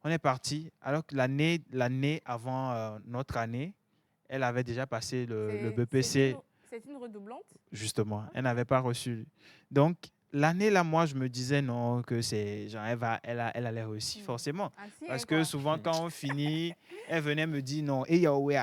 [SPEAKER 5] On est parti. Alors que l'année avant notre année, elle avait déjà passé le BPC.
[SPEAKER 2] C'est une redoublante?
[SPEAKER 5] Justement, elle n'avait pas reçu. Donc, l'année là, moi, je me disais non, que c'est genre, elle allait réussir forcément.
[SPEAKER 2] Ancien,
[SPEAKER 5] Parce
[SPEAKER 2] quoi.
[SPEAKER 5] que souvent, quand on finit, elle venait me dire non. Et Yahweh,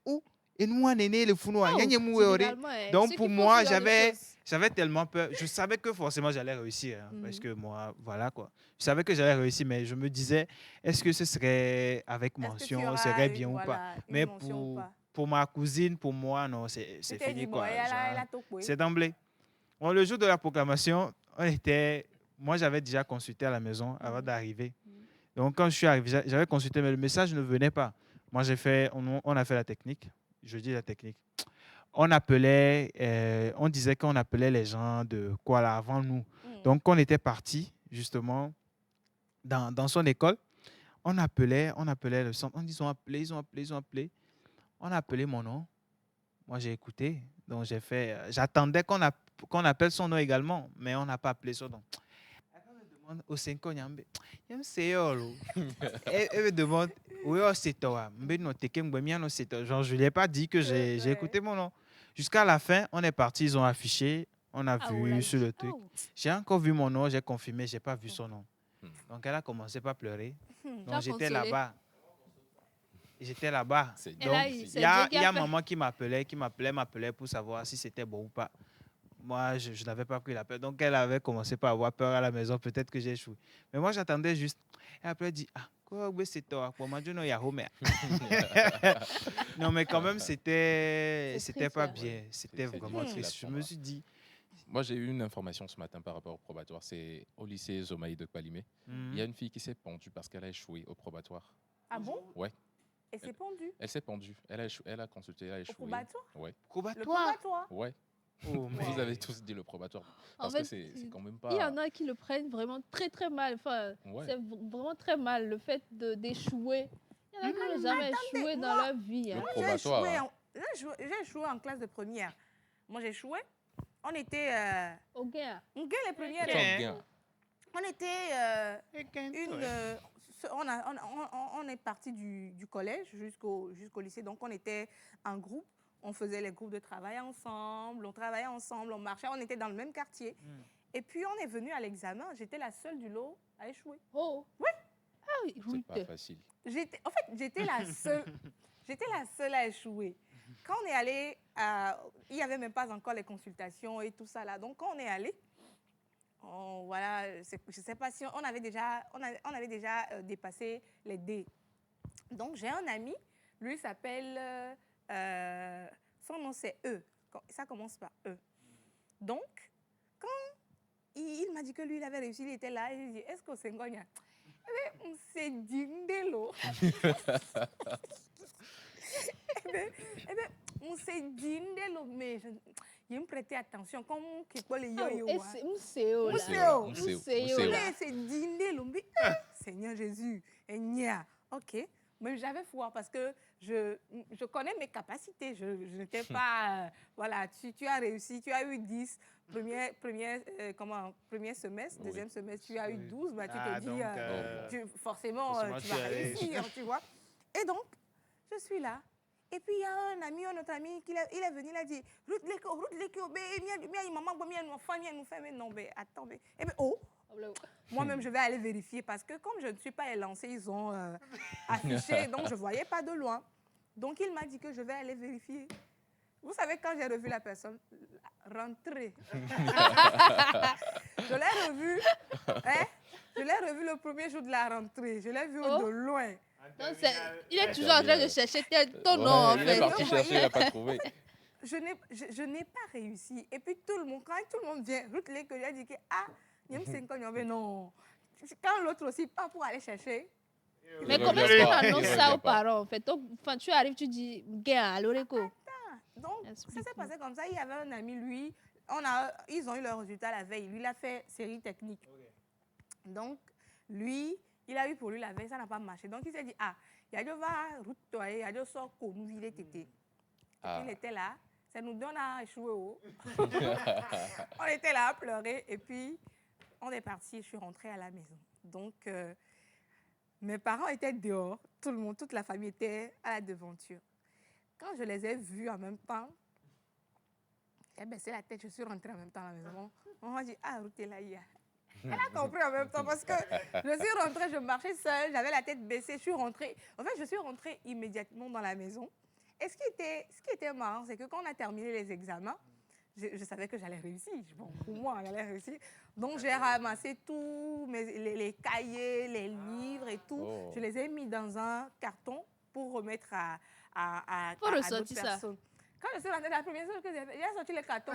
[SPEAKER 5] oh, et nous, on est né le fou noir.
[SPEAKER 4] Généralement,
[SPEAKER 5] Donc,
[SPEAKER 4] ceux
[SPEAKER 5] pour
[SPEAKER 4] qui font
[SPEAKER 5] moi,
[SPEAKER 4] ce genre de choses.
[SPEAKER 5] j'avais tellement peur. Je savais que forcément, j'allais réussir. Hein, parce que moi, voilà quoi. Je savais que j'allais réussir, mais je me disais, est-ce que ce serait avec
[SPEAKER 2] Est-ce que tu
[SPEAKER 5] mention,
[SPEAKER 2] auras
[SPEAKER 5] serait bien ou pas?
[SPEAKER 2] voilà, une
[SPEAKER 5] Mais
[SPEAKER 2] mention ou pas?
[SPEAKER 5] pour ma cousine, pour moi, non, c'est
[SPEAKER 2] C'était
[SPEAKER 5] fini
[SPEAKER 2] dit, bon,
[SPEAKER 5] quoi.
[SPEAKER 2] elle a
[SPEAKER 5] Genre,
[SPEAKER 2] tout coué.
[SPEAKER 5] c'est d'emblée. Bon, le jour de la proclamation, moi, j'avais déjà consulté à la maison avant d'arriver. Donc, quand je suis arrivé, j'avais consulté, mais le message ne venait pas. Moi, on a fait la technique. Je dis la technique. On disait qu'on appelait les gens de quoi là, avant nous. Donc, on était parti, justement, dans son école. On appelait le centre. Ils ont appelé. On a appelé mon nom. Moi, j'ai écouté. Donc, j'attendais qu'on appelle son nom également, mais on n'a pas appelé son nom. Elle va me au 5 ans, il me elle me demande, oui, c'est toi. Genre, je ne lui ai pas dit que j'ai écouté mon nom. Jusqu'à la fin, on est parti, ils ont affiché, on a
[SPEAKER 4] Ah, on
[SPEAKER 5] vu
[SPEAKER 4] l'a
[SPEAKER 5] sur
[SPEAKER 4] dit.
[SPEAKER 5] le truc.
[SPEAKER 4] Oh.
[SPEAKER 5] J'ai encore vu mon nom, j'ai confirmé, je n'ai pas vu son nom. Donc, elle a commencé par pleurer.
[SPEAKER 4] Tu as
[SPEAKER 5] Donc, j'étais
[SPEAKER 4] consolé.
[SPEAKER 5] là-bas. J'étais là-bas.
[SPEAKER 6] C'est
[SPEAKER 4] Et là,
[SPEAKER 5] Donc,
[SPEAKER 4] c'est
[SPEAKER 5] il
[SPEAKER 4] Dieu
[SPEAKER 5] y a,
[SPEAKER 4] qui
[SPEAKER 5] il y
[SPEAKER 4] a
[SPEAKER 5] a
[SPEAKER 4] fait.
[SPEAKER 5] maman qui m'appelait pour savoir si c'était bon ou pas. Moi, je n'avais pas pris l'appel. Donc, elle avait commencé par avoir peur à la maison. Peut-être que j'ai échoué. Mais moi, j'attendais juste. Et après, elle dit, ah, quoi, c'est toi. Pour moi, je n'ai pas. Non, mais quand même, c'était
[SPEAKER 4] triste,
[SPEAKER 5] pas
[SPEAKER 4] hein.
[SPEAKER 5] bien. C'était
[SPEAKER 6] C'est
[SPEAKER 5] vraiment
[SPEAKER 6] difficile à
[SPEAKER 5] triste. Je
[SPEAKER 6] prendre,
[SPEAKER 5] me
[SPEAKER 6] hein.
[SPEAKER 5] suis dit,
[SPEAKER 6] Moi, j'ai eu une information ce matin par rapport au probatoire. C'est au lycée Zomaï de Kwalimé. Il y a une fille qui s'est pendue parce qu'elle a échoué au probatoire.
[SPEAKER 2] Ah bon?
[SPEAKER 6] Ouais,
[SPEAKER 2] Et c'est pendu
[SPEAKER 6] elle s'est pendue. Elle a consulté, elle a
[SPEAKER 2] au
[SPEAKER 6] échoué.
[SPEAKER 2] probatoire?
[SPEAKER 6] Ouais,
[SPEAKER 2] Le
[SPEAKER 5] probatoire.
[SPEAKER 2] probatoire?
[SPEAKER 6] ouais.
[SPEAKER 5] Oh, mais
[SPEAKER 6] Vous avez tous dit le probatoire.
[SPEAKER 4] En
[SPEAKER 6] Parce
[SPEAKER 4] fait,
[SPEAKER 6] que c'est quand même
[SPEAKER 4] il y
[SPEAKER 6] pas.
[SPEAKER 4] en a qui le prennent vraiment très très mal. Enfin,
[SPEAKER 6] Ouais.
[SPEAKER 4] c'est vraiment très mal le fait d'échouer. Il y en a qui n'ont jamais échoué dans
[SPEAKER 2] moi-
[SPEAKER 4] leur vie. Hein.
[SPEAKER 6] Le
[SPEAKER 2] J'ai
[SPEAKER 6] probatoire.
[SPEAKER 2] échoué,
[SPEAKER 6] Hein.
[SPEAKER 2] j'ai échoué en classe de première. Moi, j'ai échoué. On était.
[SPEAKER 4] Au gain.
[SPEAKER 2] On gagne les premières.
[SPEAKER 6] Toi,
[SPEAKER 5] Hein?
[SPEAKER 6] bien.
[SPEAKER 2] On était on est parti du collège jusqu'au lycée. Donc, on était en groupe. On faisait les groupes de travail ensemble. On travaillait ensemble. On marchait. On était dans le même quartier. Et puis, on est venu à l'examen. J'étais la seule du lot à échouer.
[SPEAKER 4] Oh.
[SPEAKER 2] Oui.
[SPEAKER 4] Ah oui,
[SPEAKER 6] C'est pas
[SPEAKER 4] Ruth.
[SPEAKER 6] facile.
[SPEAKER 2] J'étais la seule. J'étais la seule à échouer. Quand on est allé, il n'y avait même pas encore les consultations et tout ça là. Donc, quand on est allé, voilà, je ne sais pas si on avait déjà dépassé les D. Donc, j'ai un ami, lui s'appelle, son nom c'est E. Ça commence par E. Donc, quand il m'a dit que lui, il avait réussi, il était là, il dit, est-ce que c'est Ngonia? On s'est dit, Ndelo. On s'est dit, Ndelo, mais il me prêtait attention, comme qui peut les yo-yo.
[SPEAKER 4] Et c'est Mousseo, là.
[SPEAKER 2] Mousseo.
[SPEAKER 4] Mousseo, là.
[SPEAKER 2] Mais c'est dîner, Seigneur Jésus, ok. Mais j'avais foi parce que je connais mes capacités. Je n'étais pas. Voilà, tu as réussi, tu as eu 10. Premier semestre,
[SPEAKER 6] Oui.
[SPEAKER 2] deuxième semestre, tu as eu 12. Bah, tu
[SPEAKER 5] Ah,
[SPEAKER 2] te dis,
[SPEAKER 5] donc,
[SPEAKER 2] forcément,
[SPEAKER 5] forcément,
[SPEAKER 2] tu
[SPEAKER 5] tu
[SPEAKER 2] vas
[SPEAKER 5] as
[SPEAKER 2] réussir, tu vois. Et donc, je suis là. Et puis, il y a un autre ami, il est venu, il a dit, Ruth Leko, maman, nous fait, mais non, mais attends, mais. Et bien, moi-même, je vais aller vérifier parce que comme je ne suis pas élancée, ils ont affiché, donc je ne voyais pas de loin. Donc, il m'a dit que je vais aller vérifier. Vous savez, quand j'ai revu la personne, rentrer. Je l'ai revu, je l'ai revu le premier jour de la rentrée. Je l'ai vu de loin.
[SPEAKER 4] Donc, il est toujours en train de chercher ton nom, en
[SPEAKER 6] Il
[SPEAKER 4] fait.
[SPEAKER 6] est parti chercher, il n'a pas trouvé.
[SPEAKER 2] Je n'ai pas réussi. Et puis, quand tout le monde vient, Ruth Leko, il a dit que, il y a 5 ans, mais non. Quand l'autre aussi part pour aller chercher.
[SPEAKER 4] Mais
[SPEAKER 6] Il
[SPEAKER 4] comment
[SPEAKER 6] revient
[SPEAKER 4] est-ce qu'on
[SPEAKER 6] pas,
[SPEAKER 4] annonce
[SPEAKER 6] il
[SPEAKER 4] ça
[SPEAKER 6] revient
[SPEAKER 4] aux
[SPEAKER 6] pas.
[SPEAKER 4] parents, en fait? Donc, enfin, tu arrives, tu dis, gain, à l'oreco.
[SPEAKER 2] Donc, ça s'est
[SPEAKER 4] Explique-moi.
[SPEAKER 2] passé comme ça. Il y avait un ami, lui, ils ont eu leur résultat la veille. Lui, il a fait série technique. Donc, lui, il a eu pour lui la veille, ça n'a pas marché. Donc, il s'est dit, il y a des route, il y a des sorts qu'on nous il était. Il était là. Ça nous donne à échouer. On était là à pleurer. Et puis, on est parti. Je suis rentrée à la maison. Donc, mes parents étaient dehors. Tout le monde, toute la famille était à la devanture. Quand je les ai vus en même temps, j'ai baissé la tête. Je suis rentrée en même temps à la maison. On m'a dit, Ruth est là, hier. Elle a compris en même temps parce que je suis rentrée, je marchais seule, j'avais la tête baissée. Je suis rentrée. En fait, je suis rentrée immédiatement dans la maison. Et ce qui était marrant, c'est que quand on a terminé les examens, je savais que j'allais réussir. Bon, pour moi, j'allais réussir. Donc, j'ai ramassé tous les cahiers, les livres et tout.
[SPEAKER 6] Oh.
[SPEAKER 2] Je les ai mis dans un carton pour remettre à
[SPEAKER 4] Pour
[SPEAKER 2] d'autres
[SPEAKER 4] ressortir ça.
[SPEAKER 2] personnes. Quand je suis rentrée, la première chose que j'ai fait, j'ai sorti le carton.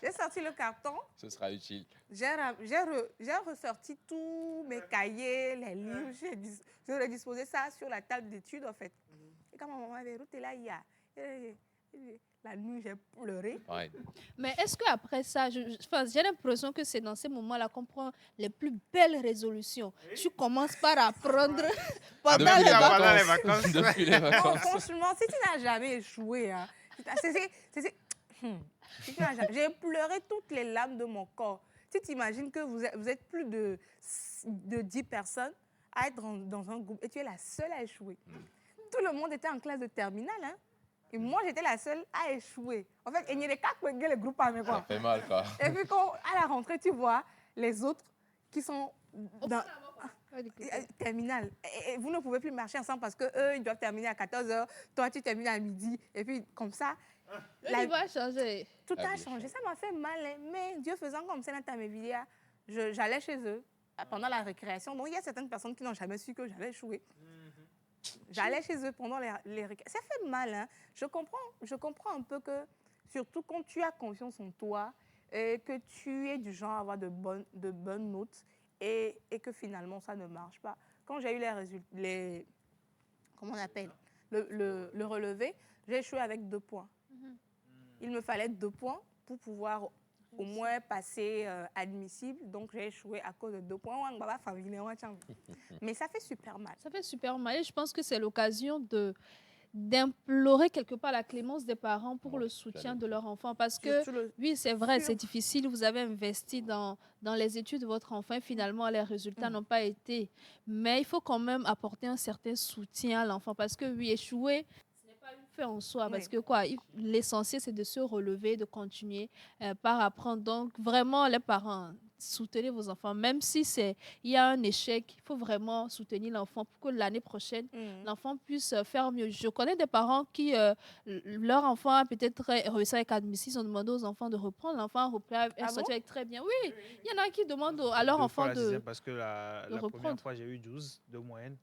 [SPEAKER 2] J'ai sorti le carton.
[SPEAKER 6] Ce sera utile.
[SPEAKER 2] J'ai ressorti tous mes cahiers, les livres. J'ai redisposé ça sur la table d'études, en fait. Et quand ma maman avait Ruth, là, il y a... La nuit, j'ai pleuré.
[SPEAKER 6] Ouais.
[SPEAKER 4] Mais est-ce qu'après ça, j'ai l'impression que c'est dans ces moments-là qu'on prend les plus belles résolutions. Tu commences par apprendre pendant
[SPEAKER 6] Depuis
[SPEAKER 4] les
[SPEAKER 6] les
[SPEAKER 4] vacances.
[SPEAKER 6] vacances. Depuis les
[SPEAKER 2] Non,
[SPEAKER 6] vacances.
[SPEAKER 2] franchement, si tu n'as jamais échoué, si tu n'as jamais- j'ai pleuré toutes les larmes de mon corps. tu t'imagines que vous êtes plus de 10 personnes à être dans un groupe et tu es la seule à échouer. Tout le monde était en classe de terminale, hein. Et moi, j'étais la seule à échouer. En fait, il n'y a que le groupe à mes
[SPEAKER 6] Ça
[SPEAKER 2] quoi.
[SPEAKER 6] fait mal, quoi.
[SPEAKER 2] Et puis, à la rentrée, tu vois les autres qui sont dans terminale. Et vous ne pouvez plus marcher ensemble parce qu'eux, ils doivent terminer à 14h. Toi, tu termines à midi. Et puis, comme ça,
[SPEAKER 4] Le niveau a changé.
[SPEAKER 2] tout
[SPEAKER 6] La
[SPEAKER 2] a
[SPEAKER 6] vie
[SPEAKER 2] changé.
[SPEAKER 6] change.
[SPEAKER 2] Ça m'a fait mal. Hein. Mais Dieu faisant comme ça, j'allais chez eux pendant la récréation. Donc, il y a certaines personnes qui n'ont jamais su que j'allais échouer. J'allais chez eux pendant les récréations. Ça fait mal. Hein. Je comprends un peu que, surtout quand tu as confiance en toi, et que tu es du genre à avoir de bonnes notes et que finalement, ça ne marche pas. Quand j'ai eu les résultats, comment on appelle, le relevé, j'ai échoué avec 2 points. Il me fallait 2 points pour pouvoir au moins passer admissible. Donc, j'ai échoué à cause de 2 points. Mais ça fait super mal.
[SPEAKER 4] Ça fait super mal. Et je pense que c'est l'occasion d'implorer quelque part la clémence des parents pour le soutien de leur enfant. Parce que, oui, c'est vrai, c'est difficile. Vous avez investi dans les études de votre enfant et finalement, les résultats n'ont pas été. Mais il faut quand même apporter un certain soutien à l'enfant. Parce que, oui, échouer, ce n'est pas une fin en soi. Parce que, quoi, l'essentiel, c'est de se relever, de continuer par apprendre. Donc, vraiment, les parents, soutenez vos enfants. Même si il y a un échec, il faut vraiment soutenir l'enfant pour que l'année prochaine, l'enfant puisse faire mieux. Je connais des parents qui, leur enfant a peut-être réussi avec admissible, ils ont demandé aux enfants de reprendre. L'enfant a repris, est sorti avec très bien. Oui, il y en a qui demandent à leur enfant de
[SPEAKER 5] Parce que la première
[SPEAKER 4] reprendre.
[SPEAKER 5] fois, j'ai eu 12 de moyenne.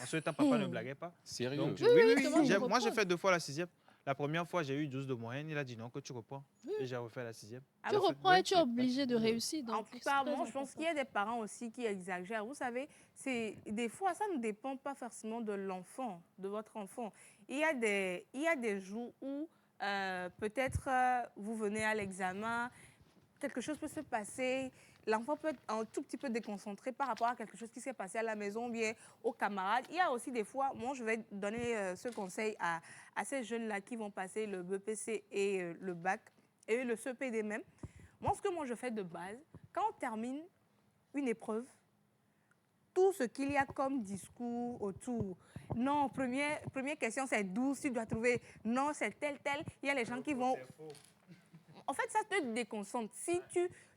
[SPEAKER 5] En ce temps, papa ne blaguait pas.
[SPEAKER 6] Sérieux?
[SPEAKER 5] Donc,
[SPEAKER 4] oui, demande de
[SPEAKER 5] moi, j'ai
[SPEAKER 4] reprendre.
[SPEAKER 5] fait 2 fois la 6e. La première fois, j'ai eu 12 de moyenne. Il a dit non, que tu reprends. Et j'ai refait la 6e.
[SPEAKER 4] Tu reprends et tu es obligé de réussir.
[SPEAKER 2] En
[SPEAKER 4] Donc,
[SPEAKER 2] tout cas,
[SPEAKER 4] c'est très
[SPEAKER 2] moi, je pense qu'il y a des parents aussi qui exagèrent. Vous savez, des fois, ça ne dépend pas forcément de l'enfant, de votre enfant. Il y a des jours où peut-être vous venez à l'examen, quelque chose peut se passer, l'enfant peut être un tout petit peu déconcentré par rapport à quelque chose qui s'est passé à la maison, bien aux camarades. Il y a aussi des fois, moi je vais donner ce conseil à ces jeunes-là qui vont passer le BPC et le bac et le CPD même. Moi, ce que je fais de base, quand on termine une épreuve, tout ce qu'il y a comme discours autour. Non, première question, c'est 12, tu dois trouver. Non, c'est tel. Il y a les gens qui vont... En fait, ça te déconcentre. Si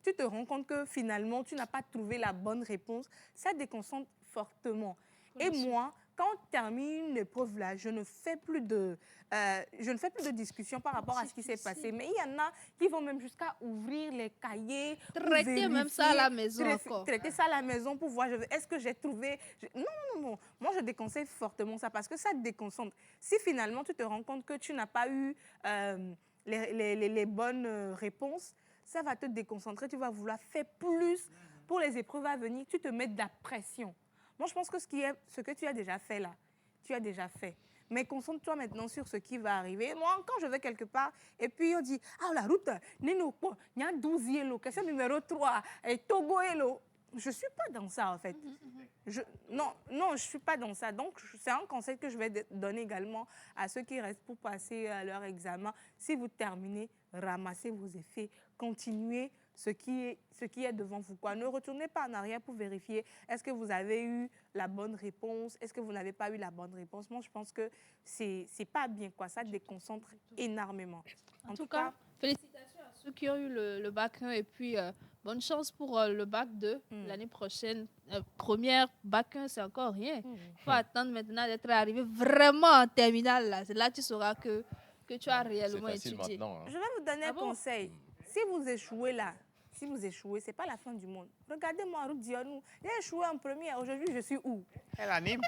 [SPEAKER 2] tu te rends compte que finalement, tu n'as pas trouvé la bonne réponse, ça déconcentre fortement. Et moi, quand on termine une épreuve là, je ne fais plus de discussion par rapport à ce qui s'est passé. Mais il y en a qui vont même jusqu'à ouvrir les cahiers.
[SPEAKER 4] traiter même ça à la maison encore.
[SPEAKER 2] Traiter ça à la maison pour voir, est-ce que j'ai trouvé... Non. Moi, je déconseille fortement ça parce que ça te déconcentre. Si finalement, tu te rends compte que tu n'as pas eu les bonnes réponses, ça va te déconcentrer. Tu vas vouloir faire plus pour les épreuves à venir. Tu te mets de la pression. Moi, je pense que ce que tu as déjà fait là, tu as déjà fait. Mais concentre-toi maintenant sur ce qui va arriver. Moi, quand je vais quelque part, et puis on dit, ah, la route, il y a 12 yellow, question numéro 3, et Togo yellow. Je ne suis pas dans ça, en fait. Non, je ne suis pas dans ça. Donc, c'est un conseil que je vais donner également à ceux qui restent pour passer leur examen. Si vous terminez, ramassez vos effets, continuez ce qui est devant vous. Ne retournez pas en arrière pour vérifier est-ce que vous avez eu la bonne réponse, est-ce que vous n'avez pas eu la bonne réponse. Moi, je pense que c'est pas bien, quoi. Ça déconcentre énormément.
[SPEAKER 4] En tout cas, félicitations à ceux qui ont eu le bac 1 et puis bonne chance pour le bac 2 l'année prochaine. Première, bac 1, c'est encore rien. Il faut attendre maintenant d'être arrivé vraiment en terminale. Là. C'est là que tu sauras que tu as réellement étudié.
[SPEAKER 6] Maintenant, hein.
[SPEAKER 2] Je vais vous donner un conseil. Si vous échouez là, ce n'est pas la fin du monde. Regardez-moi, Ruth Dionou. J'ai échoué en première. Aujourd'hui, je suis où?
[SPEAKER 5] Elle anime.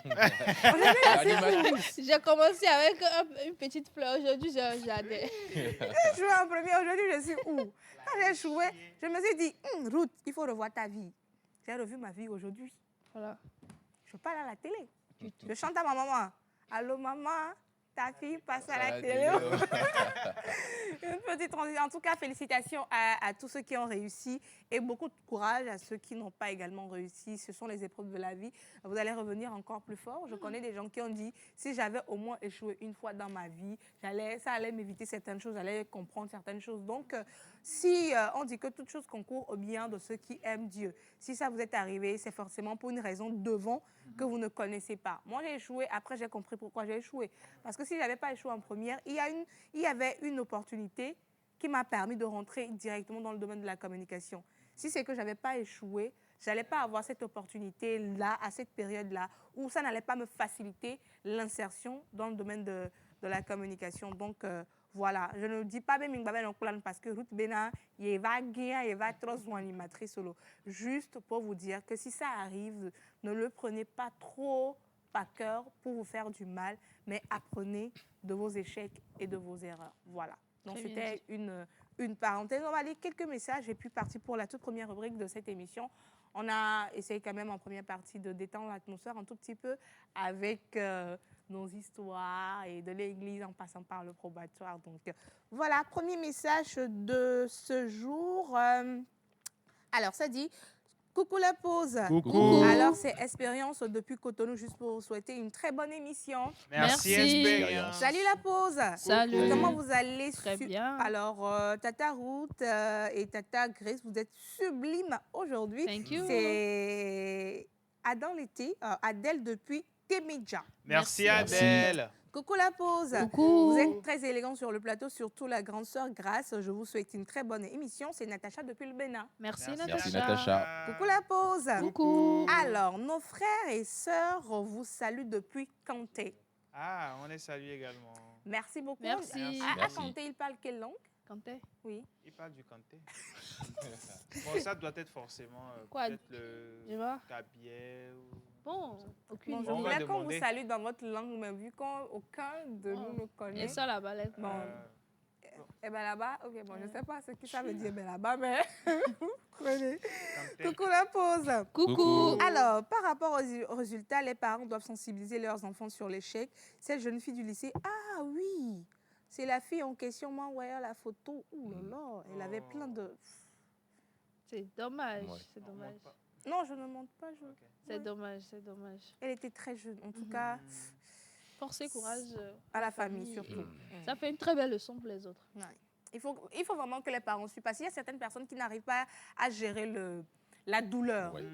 [SPEAKER 4] J'ai commencé avec une petite fleur. Aujourd'hui, j'adhère.
[SPEAKER 2] J'ai échoué en première. Aujourd'hui, je suis où? Quand j'ai échoué, je me suis dit, Ruth, il faut revoir ta vie. J'ai revu ma vie aujourd'hui.
[SPEAKER 4] Voilà.
[SPEAKER 2] Je parle à la télé. Je chante à ma maman. Allô, maman, Ta fille passe à
[SPEAKER 6] À
[SPEAKER 2] la
[SPEAKER 6] la
[SPEAKER 2] télé.
[SPEAKER 6] télé,
[SPEAKER 2] Une petite transition. En tout cas, félicitations à tous ceux qui ont réussi et beaucoup de courage à ceux qui n'ont pas également réussi. Ce sont les épreuves de la vie. Vous allez revenir encore plus fort. Je connais des gens qui ont dit, si j'avais au moins échoué une fois dans ma vie, ça allait m'éviter certaines choses, j'allais comprendre certaines choses. Donc, si on dit que toute chose concourt au bien de ceux qui aiment Dieu, si ça vous est arrivé, c'est forcément pour une raison devant que vous ne connaissez pas. Moi, j'ai échoué, après j'ai compris pourquoi j'ai échoué. Parce que si je n'avais pas échoué en première, il y avait une opportunité qui m'a permis de rentrer directement dans le domaine de la communication. Si c'est que je n'avais pas échoué, je n'allais pas avoir cette opportunité-là, à cette période-là, où ça n'allait pas me faciliter l'insertion dans le domaine de la communication. Donc, voilà, je ne dis pas même parce que Ruth Bena, il va gagner, il va trop son animatrice solo. Juste pour vous dire que si ça arrive, ne le prenez pas trop par cœur pour vous faire du mal, mais apprenez de vos échecs et de vos erreurs. Voilà. Donc,
[SPEAKER 4] Très bien
[SPEAKER 2] c'était une parenthèse. On va lire quelques messages et puis partir pour la toute première rubrique de cette émission. On a essayé quand même en première partie de détendre l'atmosphère un tout petit peu avec nos histoires et de l'église en passant par le probatoire. Donc, voilà, premier message de ce jour. Alors, ça dit... Coucou la pause.
[SPEAKER 5] Coucou.
[SPEAKER 2] Alors, c'est Expérience depuis Cotonou, juste pour vous souhaiter une très bonne émission.
[SPEAKER 5] Merci,
[SPEAKER 4] Merci.
[SPEAKER 5] Expérience.
[SPEAKER 2] Salut la pause.
[SPEAKER 4] Salut.
[SPEAKER 2] Comment vous allez?
[SPEAKER 4] Très bien.
[SPEAKER 2] Alors, Tata Ruth et Tata Grace, vous êtes sublimes aujourd'hui.
[SPEAKER 4] Thank you.
[SPEAKER 2] C'est Adam l'été, Adèle depuis Temidja.
[SPEAKER 5] Merci,
[SPEAKER 6] Merci.
[SPEAKER 5] Adèle.
[SPEAKER 2] Coucou la pause.
[SPEAKER 4] Coucou.
[SPEAKER 2] Vous êtes très élégants sur le plateau, surtout la grande sœur Grace. Je vous souhaite une très bonne émission. C'est Natacha depuis le Bénin.
[SPEAKER 4] Merci,
[SPEAKER 6] Merci,
[SPEAKER 4] Natacha.
[SPEAKER 6] Natacha.
[SPEAKER 2] Coucou la pause.
[SPEAKER 4] Coucou.
[SPEAKER 2] Alors, nos frères et sœurs vous saluent depuis Kanté.
[SPEAKER 5] Ah, on les salue également.
[SPEAKER 2] Merci beaucoup.
[SPEAKER 4] Merci.
[SPEAKER 2] À
[SPEAKER 6] Merci.
[SPEAKER 2] Kanté, il parle quelle langue?
[SPEAKER 4] Kanté.
[SPEAKER 2] Oui.
[SPEAKER 5] Il parle du Kanté. Bon, ça doit être forcément
[SPEAKER 4] Quoi?
[SPEAKER 5] peut-être
[SPEAKER 4] Je
[SPEAKER 5] le
[SPEAKER 4] vois.
[SPEAKER 5] cabier ou...
[SPEAKER 4] Bon, aucune
[SPEAKER 2] Bon, je
[SPEAKER 5] On
[SPEAKER 4] idée.
[SPEAKER 5] va
[SPEAKER 2] voulais qu'on vous
[SPEAKER 5] demander.
[SPEAKER 2] salue dans votre langue, mais vu qu'aucun de nous ne connaît.
[SPEAKER 4] Et ça, la balette.
[SPEAKER 2] Bon. Eh bien là-bas, ok, bon, je ne sais pas ce que ça veut dire, mais là-bas, mais vous connaissez.
[SPEAKER 5] Kanté.
[SPEAKER 2] Coucou la pause.
[SPEAKER 4] Coucou.
[SPEAKER 2] Alors, par rapport aux résultats, les parents doivent sensibiliser leurs enfants sur l'échec. Cette jeune fille du lycée, ah oui, c'est la fille en question, moi, ouais, la photo, ouh là là, elle avait plein de...
[SPEAKER 4] C'est dommage.
[SPEAKER 6] Ouais.
[SPEAKER 4] C'est
[SPEAKER 5] On
[SPEAKER 4] dommage.
[SPEAKER 5] monte pas.
[SPEAKER 2] Non, je ne monte pas,
[SPEAKER 5] Ok.
[SPEAKER 4] C'est
[SPEAKER 2] Ouais.
[SPEAKER 4] dommage. C'est dommage.
[SPEAKER 2] Elle était très jeune, en tout cas,
[SPEAKER 4] Force et courage.
[SPEAKER 2] à la famille surtout.
[SPEAKER 4] Ça fait une très belle leçon pour les autres.
[SPEAKER 2] Ouais. Il faut vraiment que les parents suivent. Parce qu'il y a certaines personnes qui n'arrivent pas à gérer la douleur.
[SPEAKER 6] Ouais.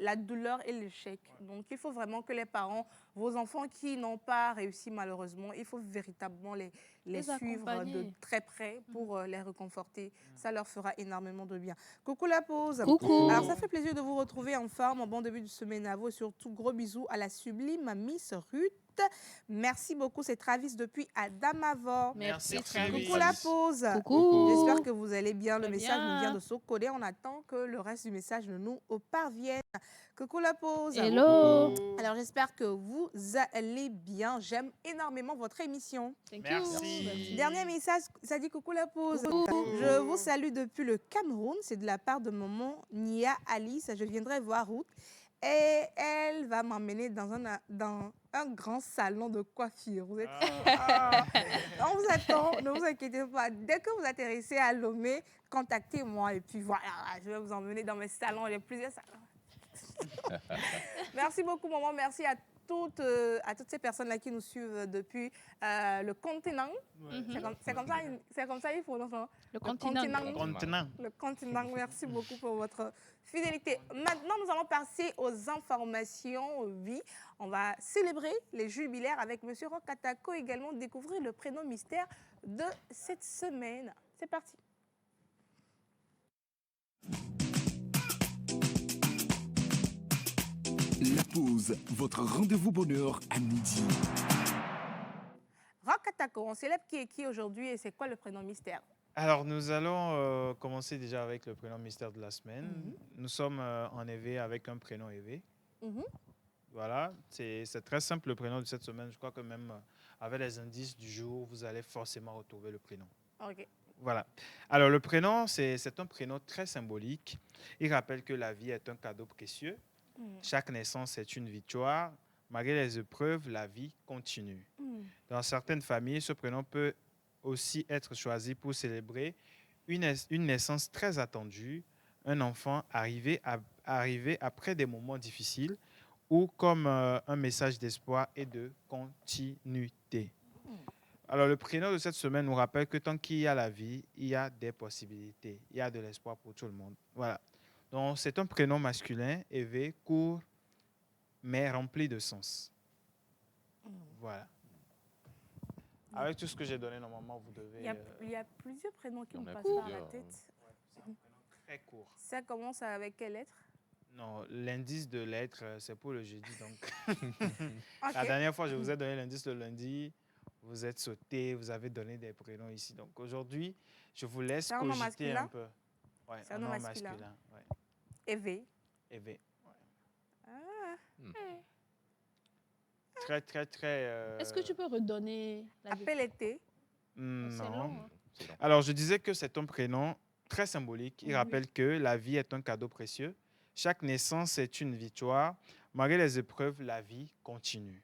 [SPEAKER 2] La douleur et l'échec. Donc, il faut vraiment que les parents, vos enfants qui n'ont pas réussi malheureusement, il faut véritablement les suivre de
[SPEAKER 4] accompagner.
[SPEAKER 2] très près pour les réconforter. Ça leur fera énormément de bien. Coucou la pause.
[SPEAKER 4] Coucou.
[SPEAKER 2] Alors, ça fait plaisir de vous retrouver en forme, en bon début de semaine à vous. Et surtout, gros bisous à la sublime Miss Ruth. Merci beaucoup. C'est Travis depuis Adamavor.
[SPEAKER 5] Merci,
[SPEAKER 4] Merci.
[SPEAKER 5] Travis.
[SPEAKER 2] Coucou la pause.
[SPEAKER 4] Coucou.
[SPEAKER 2] J'espère que vous allez bien. Le
[SPEAKER 4] Très
[SPEAKER 2] message
[SPEAKER 4] bien.
[SPEAKER 2] nous vient de Sokodé. On attend que le reste du message ne nous parvienne. Coucou la pause.
[SPEAKER 4] Hello.
[SPEAKER 2] Alors j'espère que vous allez bien. J'aime énormément votre émission.
[SPEAKER 4] Thank
[SPEAKER 5] Merci.
[SPEAKER 4] you.
[SPEAKER 2] Dernier message, ça dit coucou la pause. Je vous salue depuis le Cameroun. C'est de la part de maman Nia Alice. Je viendrai voir Ruth. Et elle va m'emmener dans un grand salon de coiffure. Vous êtes...
[SPEAKER 5] Ah.
[SPEAKER 2] On vous attend, ne vous inquiétez pas. Dès que vous atterrissez à Lomé, contactez-moi et puis voilà, je vais vous emmener dans mes salons. Il y a plusieurs salons. Merci beaucoup, maman. Merci à toutes ces personnes-là qui nous suivent depuis le continent.
[SPEAKER 5] Ouais.
[SPEAKER 2] C'est comme ça, il faut non,
[SPEAKER 4] Le continent.
[SPEAKER 5] Continent.
[SPEAKER 2] le continent. Merci beaucoup pour votre fidélité. Maintenant, nous allons passer aux informations vie. On va célébrer les jubilaires avec M. Rokatako, également découvrir le prénom mystère de cette semaine. C'est parti.
[SPEAKER 1] La pause, votre rendez-vous bonheur à midi.
[SPEAKER 2] Rokatako, on célèbre qui est qui aujourd'hui et c'est quoi le prénom mystère?
[SPEAKER 5] Alors, nous allons commencer déjà avec le prénom mystère de la semaine. Nous sommes en éveil avec un prénom éveil.
[SPEAKER 2] Mhm.
[SPEAKER 5] Voilà, c'est très simple le prénom de cette semaine. Je crois que même avec les indices du jour, vous allez forcément retrouver le prénom.
[SPEAKER 2] Ok.
[SPEAKER 5] Voilà. Alors, le prénom, c'est un prénom très symbolique. Il rappelle que la vie est un cadeau précieux. Chaque naissance est une victoire. Malgré les épreuves, la vie continue. Dans certaines familles, ce prénom peut aussi être choisi pour célébrer une naissance très attendue, un enfant arrivé après des moments difficiles ou comme un message d'espoir et de continuité. Alors, le prénom de cette semaine nous rappelle que tant qu'il y a la vie, il y a des possibilités, il y a de l'espoir pour tout le monde. Voilà. Donc, c'est un prénom masculin, élevé, court, mais rempli de sens. Voilà. Avec tout ce que j'ai donné, normalement, vous devez...
[SPEAKER 2] Il y a plusieurs prénoms qui
[SPEAKER 6] Il y
[SPEAKER 2] me
[SPEAKER 6] en a
[SPEAKER 2] passent par la
[SPEAKER 6] plusieurs,
[SPEAKER 2] tête.
[SPEAKER 5] Très court.
[SPEAKER 2] Ça commence avec quelle lettre?
[SPEAKER 5] Non, l'indice de lettres, c'est pour le jeudi. Donc,
[SPEAKER 2] Ok.
[SPEAKER 5] la dernière fois, je vous ai donné l'indice le lundi. Vous êtes sauté, vous avez donné des prénoms ici. Donc, aujourd'hui, je vous laisse
[SPEAKER 2] C'est un nom
[SPEAKER 5] cogiter
[SPEAKER 2] masculin?
[SPEAKER 5] un peu. Ouais,
[SPEAKER 2] C'est un nom masculin.
[SPEAKER 5] Ouais.
[SPEAKER 2] Éve.
[SPEAKER 5] Éve. Ouais.
[SPEAKER 2] Ah.
[SPEAKER 5] Très, très, très...
[SPEAKER 4] Est-ce que tu peux redonner la
[SPEAKER 2] Appelle-été.
[SPEAKER 4] C'est
[SPEAKER 5] Non.
[SPEAKER 4] long, hein.
[SPEAKER 6] C'est long.
[SPEAKER 5] Alors, je disais que c'est un prénom très symbolique. Il
[SPEAKER 4] Oui.
[SPEAKER 5] rappelle que la vie est un cadeau précieux. Chaque naissance est une victoire. Malgré les épreuves, la vie continue.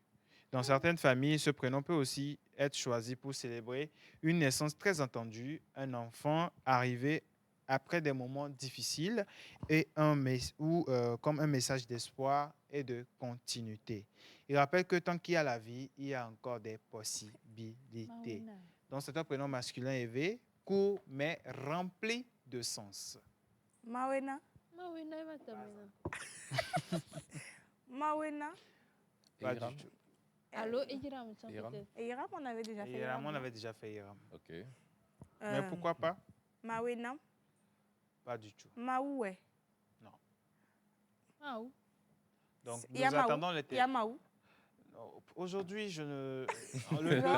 [SPEAKER 5] Dans certaines familles, ce prénom peut aussi être choisi pour célébrer une naissance très attendue, un enfant arrivé après des moments difficiles et comme un message d'espoir et de continuité. Il rappelle que tant qu'il y a la vie, il y a encore des possibilités.
[SPEAKER 4] Mawina.
[SPEAKER 5] Donc, c'est un prénom masculin élevé, court, mais rempli de sens.
[SPEAKER 2] Mawena.
[SPEAKER 4] Mawina, il va terminer.
[SPEAKER 2] Mawena.
[SPEAKER 5] Pas
[SPEAKER 6] Hiram?
[SPEAKER 5] du tout.
[SPEAKER 4] Allô, Hiram, tiens,
[SPEAKER 6] Hiram.
[SPEAKER 4] peut-être.
[SPEAKER 2] Et Hiram, on avait déjà fait.
[SPEAKER 5] Et
[SPEAKER 2] Hiram,
[SPEAKER 5] Hiram, on
[SPEAKER 2] non?
[SPEAKER 5] avait déjà fait Hiram.
[SPEAKER 6] Ok.
[SPEAKER 5] Mais pourquoi pas?
[SPEAKER 2] Mawena.
[SPEAKER 5] Pas du tout.
[SPEAKER 2] Maoué.
[SPEAKER 4] Ah, où?
[SPEAKER 5] Donc,
[SPEAKER 2] Il y a
[SPEAKER 5] nous
[SPEAKER 2] Maou.
[SPEAKER 5] attendons les
[SPEAKER 2] Il y a Maou.
[SPEAKER 5] Aujourd'hui, je ne.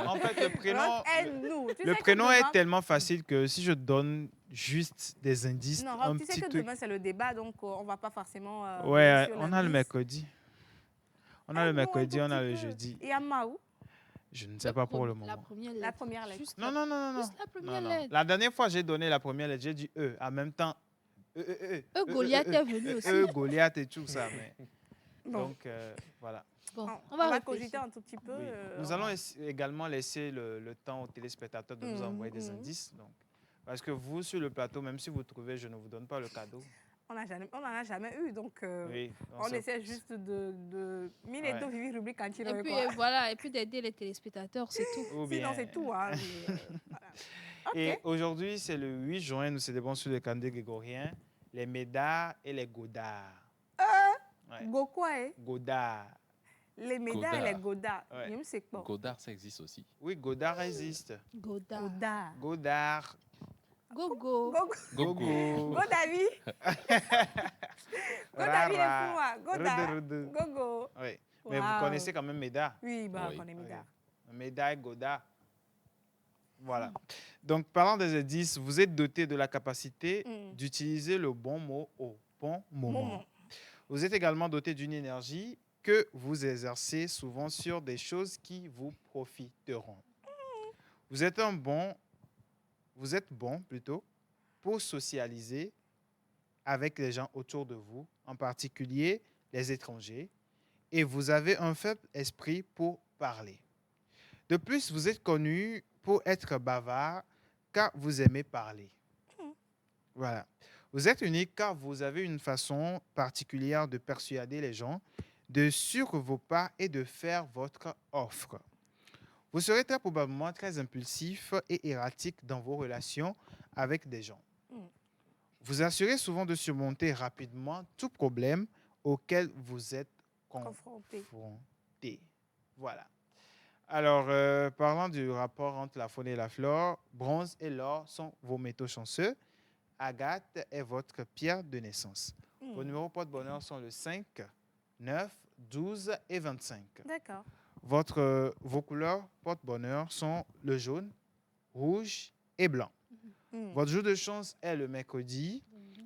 [SPEAKER 5] En fait, le prénom.
[SPEAKER 2] Aide-nous. Tu
[SPEAKER 5] Le
[SPEAKER 2] sais que
[SPEAKER 5] prénom
[SPEAKER 2] demain-
[SPEAKER 5] est tellement facile que si je donne juste des indices,
[SPEAKER 2] Non,
[SPEAKER 5] un
[SPEAKER 2] Rob, tu sais
[SPEAKER 5] petit
[SPEAKER 2] que
[SPEAKER 5] truc.
[SPEAKER 2] demain c'est le débat, donc on va pas forcément.
[SPEAKER 5] Ouais,
[SPEAKER 2] aller sur
[SPEAKER 5] on a le
[SPEAKER 2] l'indice.
[SPEAKER 5] mercredi. On a le
[SPEAKER 2] Aide-nous un
[SPEAKER 5] mercredi,
[SPEAKER 2] tout
[SPEAKER 5] on a
[SPEAKER 2] petit
[SPEAKER 5] le
[SPEAKER 2] peu.
[SPEAKER 5] jeudi.
[SPEAKER 2] Il y a Maou.
[SPEAKER 5] Je ne sais pas pour le moment.
[SPEAKER 4] La première lettre.
[SPEAKER 2] La première lettre.
[SPEAKER 4] Juste
[SPEAKER 5] Non, non, non, non, non.
[SPEAKER 4] Juste la première
[SPEAKER 5] Non, non.
[SPEAKER 4] lettre.
[SPEAKER 5] La dernière fois, j'ai donné la première lettre, j'ai dit E. En même temps,
[SPEAKER 4] Goliath est venu aussi.
[SPEAKER 5] Goliath et tout ça. Mais...
[SPEAKER 2] Bon.
[SPEAKER 5] Donc, voilà.
[SPEAKER 4] Bon,
[SPEAKER 2] On
[SPEAKER 4] va
[SPEAKER 2] va
[SPEAKER 4] réfléchir.
[SPEAKER 2] cogiter un tout petit peu.
[SPEAKER 5] Oui. Nous
[SPEAKER 2] on
[SPEAKER 5] allons
[SPEAKER 2] va-
[SPEAKER 5] également laisser le temps aux téléspectateurs de nous envoyer des indices. Donc, parce que vous, sur le plateau, même si vous trouvez, je ne vous donne pas le cadeau.
[SPEAKER 2] On n'en a jamais eu, donc
[SPEAKER 5] Oui, donc
[SPEAKER 2] on
[SPEAKER 5] c'est-
[SPEAKER 2] essaie juste de mille
[SPEAKER 5] Ouais.
[SPEAKER 2] vivi rubrique quand il
[SPEAKER 4] Et puis
[SPEAKER 2] quoi.
[SPEAKER 4] voilà, et puis d'aider les téléspectateurs, c'est tout.
[SPEAKER 5] Ou
[SPEAKER 2] Sinon
[SPEAKER 5] bien-
[SPEAKER 2] c'est tout. Hein, mais, voilà.
[SPEAKER 5] Et
[SPEAKER 2] Ok.
[SPEAKER 5] aujourd'hui, c'est le 8 juin, nous célébrons sur le calendrier grégorien les Médards et les Godards. Ouais.
[SPEAKER 2] Gokwa, eh?
[SPEAKER 5] Godard.
[SPEAKER 2] Les médailles et les
[SPEAKER 6] Godard.
[SPEAKER 2] godas.
[SPEAKER 5] Ouais.
[SPEAKER 2] Même c'est quoi?
[SPEAKER 6] Godard, ça existe aussi.
[SPEAKER 5] Oui, Godard existe.
[SPEAKER 4] Goda.
[SPEAKER 2] Goda.
[SPEAKER 5] Godard.
[SPEAKER 4] Gogo.
[SPEAKER 5] Gogo.
[SPEAKER 2] Godavi. Godavi les
[SPEAKER 5] Rara.
[SPEAKER 2] fous. hein. Goda.
[SPEAKER 5] Rudu.
[SPEAKER 2] Gogo.
[SPEAKER 5] Oui. Mais vous
[SPEAKER 2] Wow.
[SPEAKER 5] connaissez quand même Médard.
[SPEAKER 2] Oui, bah,
[SPEAKER 6] Oui.
[SPEAKER 2] on est médaille.
[SPEAKER 5] Médaille Godard. Voilà. Donc, parlant des indices, vous êtes doté de la capacité d'utiliser le bon mot au bon moment.
[SPEAKER 2] Moment.
[SPEAKER 5] Vous êtes également doté d'une énergie que vous exercez souvent sur des choses qui vous profiteront. Vous êtes bon plutôt pour socialiser avec les gens autour de vous, en particulier les étrangers, et vous avez un faible esprit pour parler. De plus, vous êtes connu pour être bavard car vous aimez parler. Voilà. Vous êtes unique car vous avez une façon particulière de persuader les gens de suivre vos pas et de faire votre offre. Vous serez très probablement très impulsif et erratique dans vos relations avec des gens. Vous assurez souvent de surmonter rapidement tout problème auquel vous êtes
[SPEAKER 2] Confronté.
[SPEAKER 5] confronté. Voilà. Alors, parlant du rapport entre la faune et la flore, bronze et l'or sont vos métaux chanceux. Agathe est votre pierre de naissance. Vos numéros porte-bonheur sont le 5, 9, 12 et 25.
[SPEAKER 2] D'accord.
[SPEAKER 5] Vos couleurs porte-bonheur sont le jaune, rouge et blanc. Votre jour de chance est le mercredi.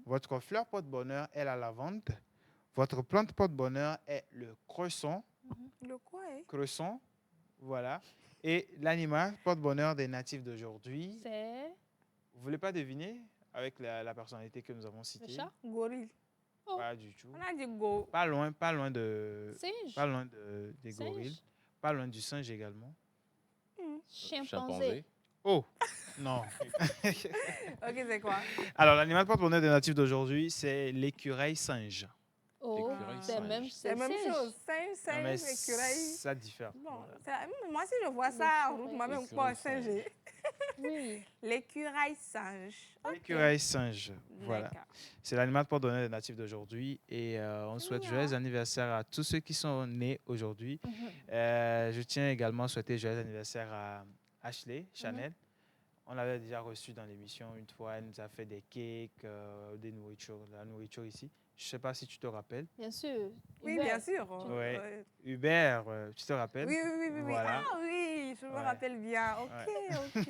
[SPEAKER 5] Votre fleur porte-bonheur est la lavande. Votre plante porte-bonheur est le cresson.
[SPEAKER 2] Le quoi, eh?
[SPEAKER 5] Cresson, voilà. Et l'animal porte-bonheur des natifs d'aujourd'hui.
[SPEAKER 4] C'est
[SPEAKER 5] Vous voulez pas deviner avec la personnalité que nous avons
[SPEAKER 4] le
[SPEAKER 5] citée?
[SPEAKER 4] chat.
[SPEAKER 2] Gorille.
[SPEAKER 5] Pas du tout.
[SPEAKER 2] On a dit go.
[SPEAKER 5] Pas loin
[SPEAKER 4] Singe.
[SPEAKER 5] des
[SPEAKER 4] Singe.
[SPEAKER 5] gorilles. Pas loin du singe également.
[SPEAKER 4] Chimpanzé.
[SPEAKER 5] Oh, non.
[SPEAKER 2] Ok, c'est quoi?
[SPEAKER 5] Alors, l'animal porte-bonheur des natifs d'aujourd'hui, c'est l'écureuil singe.
[SPEAKER 4] Oh,
[SPEAKER 6] Écureuil
[SPEAKER 4] c'est
[SPEAKER 6] singe.
[SPEAKER 4] même,
[SPEAKER 2] C'est la même
[SPEAKER 4] singe.
[SPEAKER 2] chose. Singe,
[SPEAKER 5] Non, mais
[SPEAKER 2] écureuil.
[SPEAKER 5] ça diffère.
[SPEAKER 2] Bon,
[SPEAKER 5] Voilà.
[SPEAKER 2] moi, si je vois ça en route, moi-même,
[SPEAKER 6] L'écureuil
[SPEAKER 2] quoi, singe.
[SPEAKER 4] Oui.
[SPEAKER 2] L'écureuil singe. Ok.
[SPEAKER 5] L'écureuil singe, voilà.
[SPEAKER 2] D'accord.
[SPEAKER 5] C'est l'animal porte-bonheur des natifs d'aujourd'hui. Et on souhaite
[SPEAKER 2] mignon.
[SPEAKER 5] joyeux anniversaire à tous ceux qui sont nés aujourd'hui.
[SPEAKER 4] Mhm.
[SPEAKER 5] Je tiens également à souhaiter joyeux anniversaire à Ashley Chanel. On l'avait déjà reçu dans l'émission une fois. Elle nous a fait des cakes, des nourritures, de la nourriture ici. Je ne sais pas si tu te rappelles.
[SPEAKER 4] Bien sûr.
[SPEAKER 2] Oui,
[SPEAKER 4] Hubert.
[SPEAKER 2] bien sûr.
[SPEAKER 5] Ouais. Hubert, tu te rappelles?
[SPEAKER 2] Oui, oui, oui, oui, oui.
[SPEAKER 5] Voilà.
[SPEAKER 2] Ah oui, je me
[SPEAKER 5] Ouais.
[SPEAKER 2] rappelle bien. Ok, ok.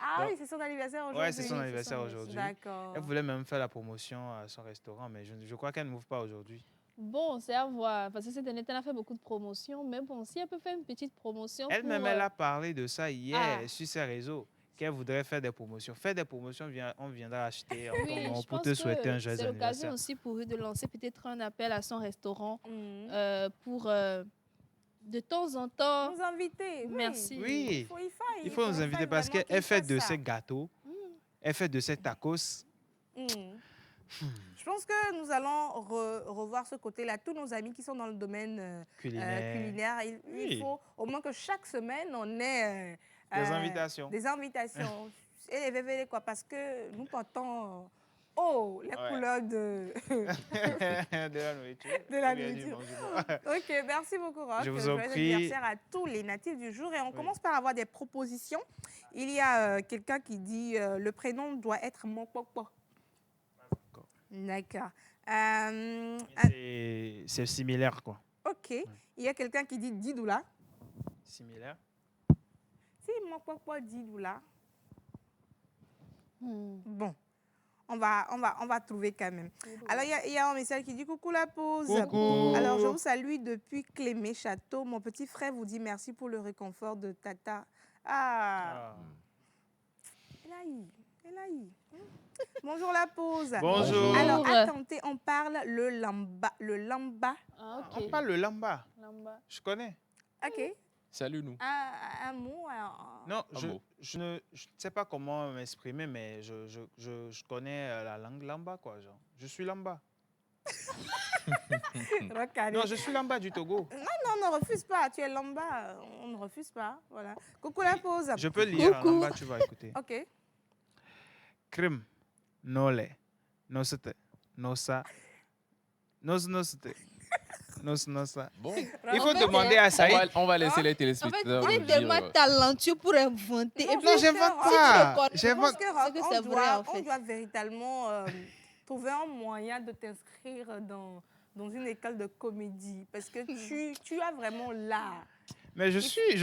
[SPEAKER 2] Ah
[SPEAKER 5] Donc-
[SPEAKER 2] oui, c'est son anniversaire aujourd'hui.
[SPEAKER 5] Ouais, c'est son anniversaire aujourd'hui.
[SPEAKER 2] D'accord.
[SPEAKER 5] Elle voulait même faire la promotion à son restaurant, mais je crois qu'elle ne m'ouvre pas aujourd'hui.
[SPEAKER 4] Bon, c'est à voir. Parce que cette année, elle a fait beaucoup de promotions. Mais bon, si elle peut faire une petite promotion
[SPEAKER 5] Elle-même,
[SPEAKER 4] pour,
[SPEAKER 5] elle a parlé de ça hier
[SPEAKER 4] Ah.
[SPEAKER 5] sur ses réseaux, qu'elle voudrait faire des promotions. Faire des promotions, on viendra acheter en ton
[SPEAKER 4] Oui,
[SPEAKER 5] nom
[SPEAKER 4] je
[SPEAKER 5] pour
[SPEAKER 4] pense
[SPEAKER 5] te
[SPEAKER 4] que
[SPEAKER 5] souhaiter un joyeux
[SPEAKER 4] c'est l'occasion
[SPEAKER 5] anniversaire.
[SPEAKER 4] aussi pour eux de lancer peut-être un appel à son restaurant
[SPEAKER 2] Mhm.
[SPEAKER 4] pour de temps en temps.
[SPEAKER 2] Nous inviter. Oui.
[SPEAKER 4] Merci.
[SPEAKER 5] Oui,
[SPEAKER 2] Il
[SPEAKER 5] il faut nous inviter parce qu'elle fait de
[SPEAKER 2] ça.
[SPEAKER 5] ses gâteaux, elle fait de ses tacos.
[SPEAKER 2] Je pense que nous allons revoir ce côté-là. Tous nos amis qui sont dans le domaine culinaire, il
[SPEAKER 5] Oui.
[SPEAKER 2] faut au moins que chaque semaine, on ait
[SPEAKER 5] Des invitations.
[SPEAKER 2] Des invitations. Et les VVD, quoi, parce que nous portons les
[SPEAKER 5] Ouais.
[SPEAKER 2] couleurs de,
[SPEAKER 5] De la nourriture.
[SPEAKER 2] de la
[SPEAKER 5] Ou bien du
[SPEAKER 2] nourriture.
[SPEAKER 5] mangement.
[SPEAKER 2] Ok, merci beaucoup, Roch.
[SPEAKER 5] Je vous en
[SPEAKER 2] Joyeux
[SPEAKER 5] prie.
[SPEAKER 2] anniversaire à tous les natifs du jour. Et on
[SPEAKER 5] Oui.
[SPEAKER 2] commence par avoir des propositions. Il y a quelqu'un qui dit le prénom doit être Mokpokpo. D'accord.
[SPEAKER 5] C'est similaire, quoi.
[SPEAKER 2] Ok. Il y a quelqu'un qui dit Didoula.
[SPEAKER 5] Similaire.
[SPEAKER 2] Si, Mokpokpo Didoula.
[SPEAKER 4] Hmm.
[SPEAKER 2] Bon. On va trouver quand même. Alors, il y a un message qui dit coucou la pause.
[SPEAKER 5] Coucou.
[SPEAKER 2] Alors, je vous salue depuis Clémé Château. Mon petit frère vous dit merci pour le réconfort de Tata. Ah,
[SPEAKER 5] Ah.
[SPEAKER 2] elle a eu. Elle a eu. Bonjour la pause.
[SPEAKER 5] Bonjour.
[SPEAKER 2] Alors, attendez, on parle le lamba. Le lamba.
[SPEAKER 4] Ah,
[SPEAKER 5] On
[SPEAKER 4] ok.
[SPEAKER 5] parle le lamba.
[SPEAKER 4] Lamba.
[SPEAKER 5] Je connais.
[SPEAKER 2] Ok.
[SPEAKER 6] Salut-nous.
[SPEAKER 2] Un mot.
[SPEAKER 5] Non,
[SPEAKER 6] Un mot.
[SPEAKER 5] je ne sais pas comment m'exprimer, mais je connais la langue lamba, quoi. Genre. Je suis lamba.
[SPEAKER 2] Recalé.
[SPEAKER 5] Non, je suis lamba du Togo.
[SPEAKER 2] Non, ne refuse pas. Tu es lamba. On ne refuse pas. Voilà. Coucou la pause.
[SPEAKER 5] Je peux lire en
[SPEAKER 4] Coucou.
[SPEAKER 5] lamba, tu vas écouter.
[SPEAKER 2] Ok.
[SPEAKER 5] Krim, nole, nosete, nosa, nosete, nosa.
[SPEAKER 6] Bon,
[SPEAKER 5] Il faut
[SPEAKER 4] fait,
[SPEAKER 5] demander à Saïd.
[SPEAKER 6] on va laisser les
[SPEAKER 4] En fait,
[SPEAKER 6] téléspectateurs
[SPEAKER 4] il est
[SPEAKER 6] nous dire,
[SPEAKER 4] tellement talentueux pour inventer. Et
[SPEAKER 2] Non,
[SPEAKER 4] puis,
[SPEAKER 5] Non, j'invente
[SPEAKER 2] Si tu
[SPEAKER 5] pas.
[SPEAKER 4] le connais,
[SPEAKER 2] Je
[SPEAKER 5] J'invente.
[SPEAKER 2] pense que,
[SPEAKER 4] que
[SPEAKER 2] Roch,
[SPEAKER 4] c'est vrai, en
[SPEAKER 2] on
[SPEAKER 4] fait.
[SPEAKER 2] doit véritablement trouver un moyen de t'inscrire dans une école de comédie. Parce que tu as vraiment l'art.
[SPEAKER 5] Mais je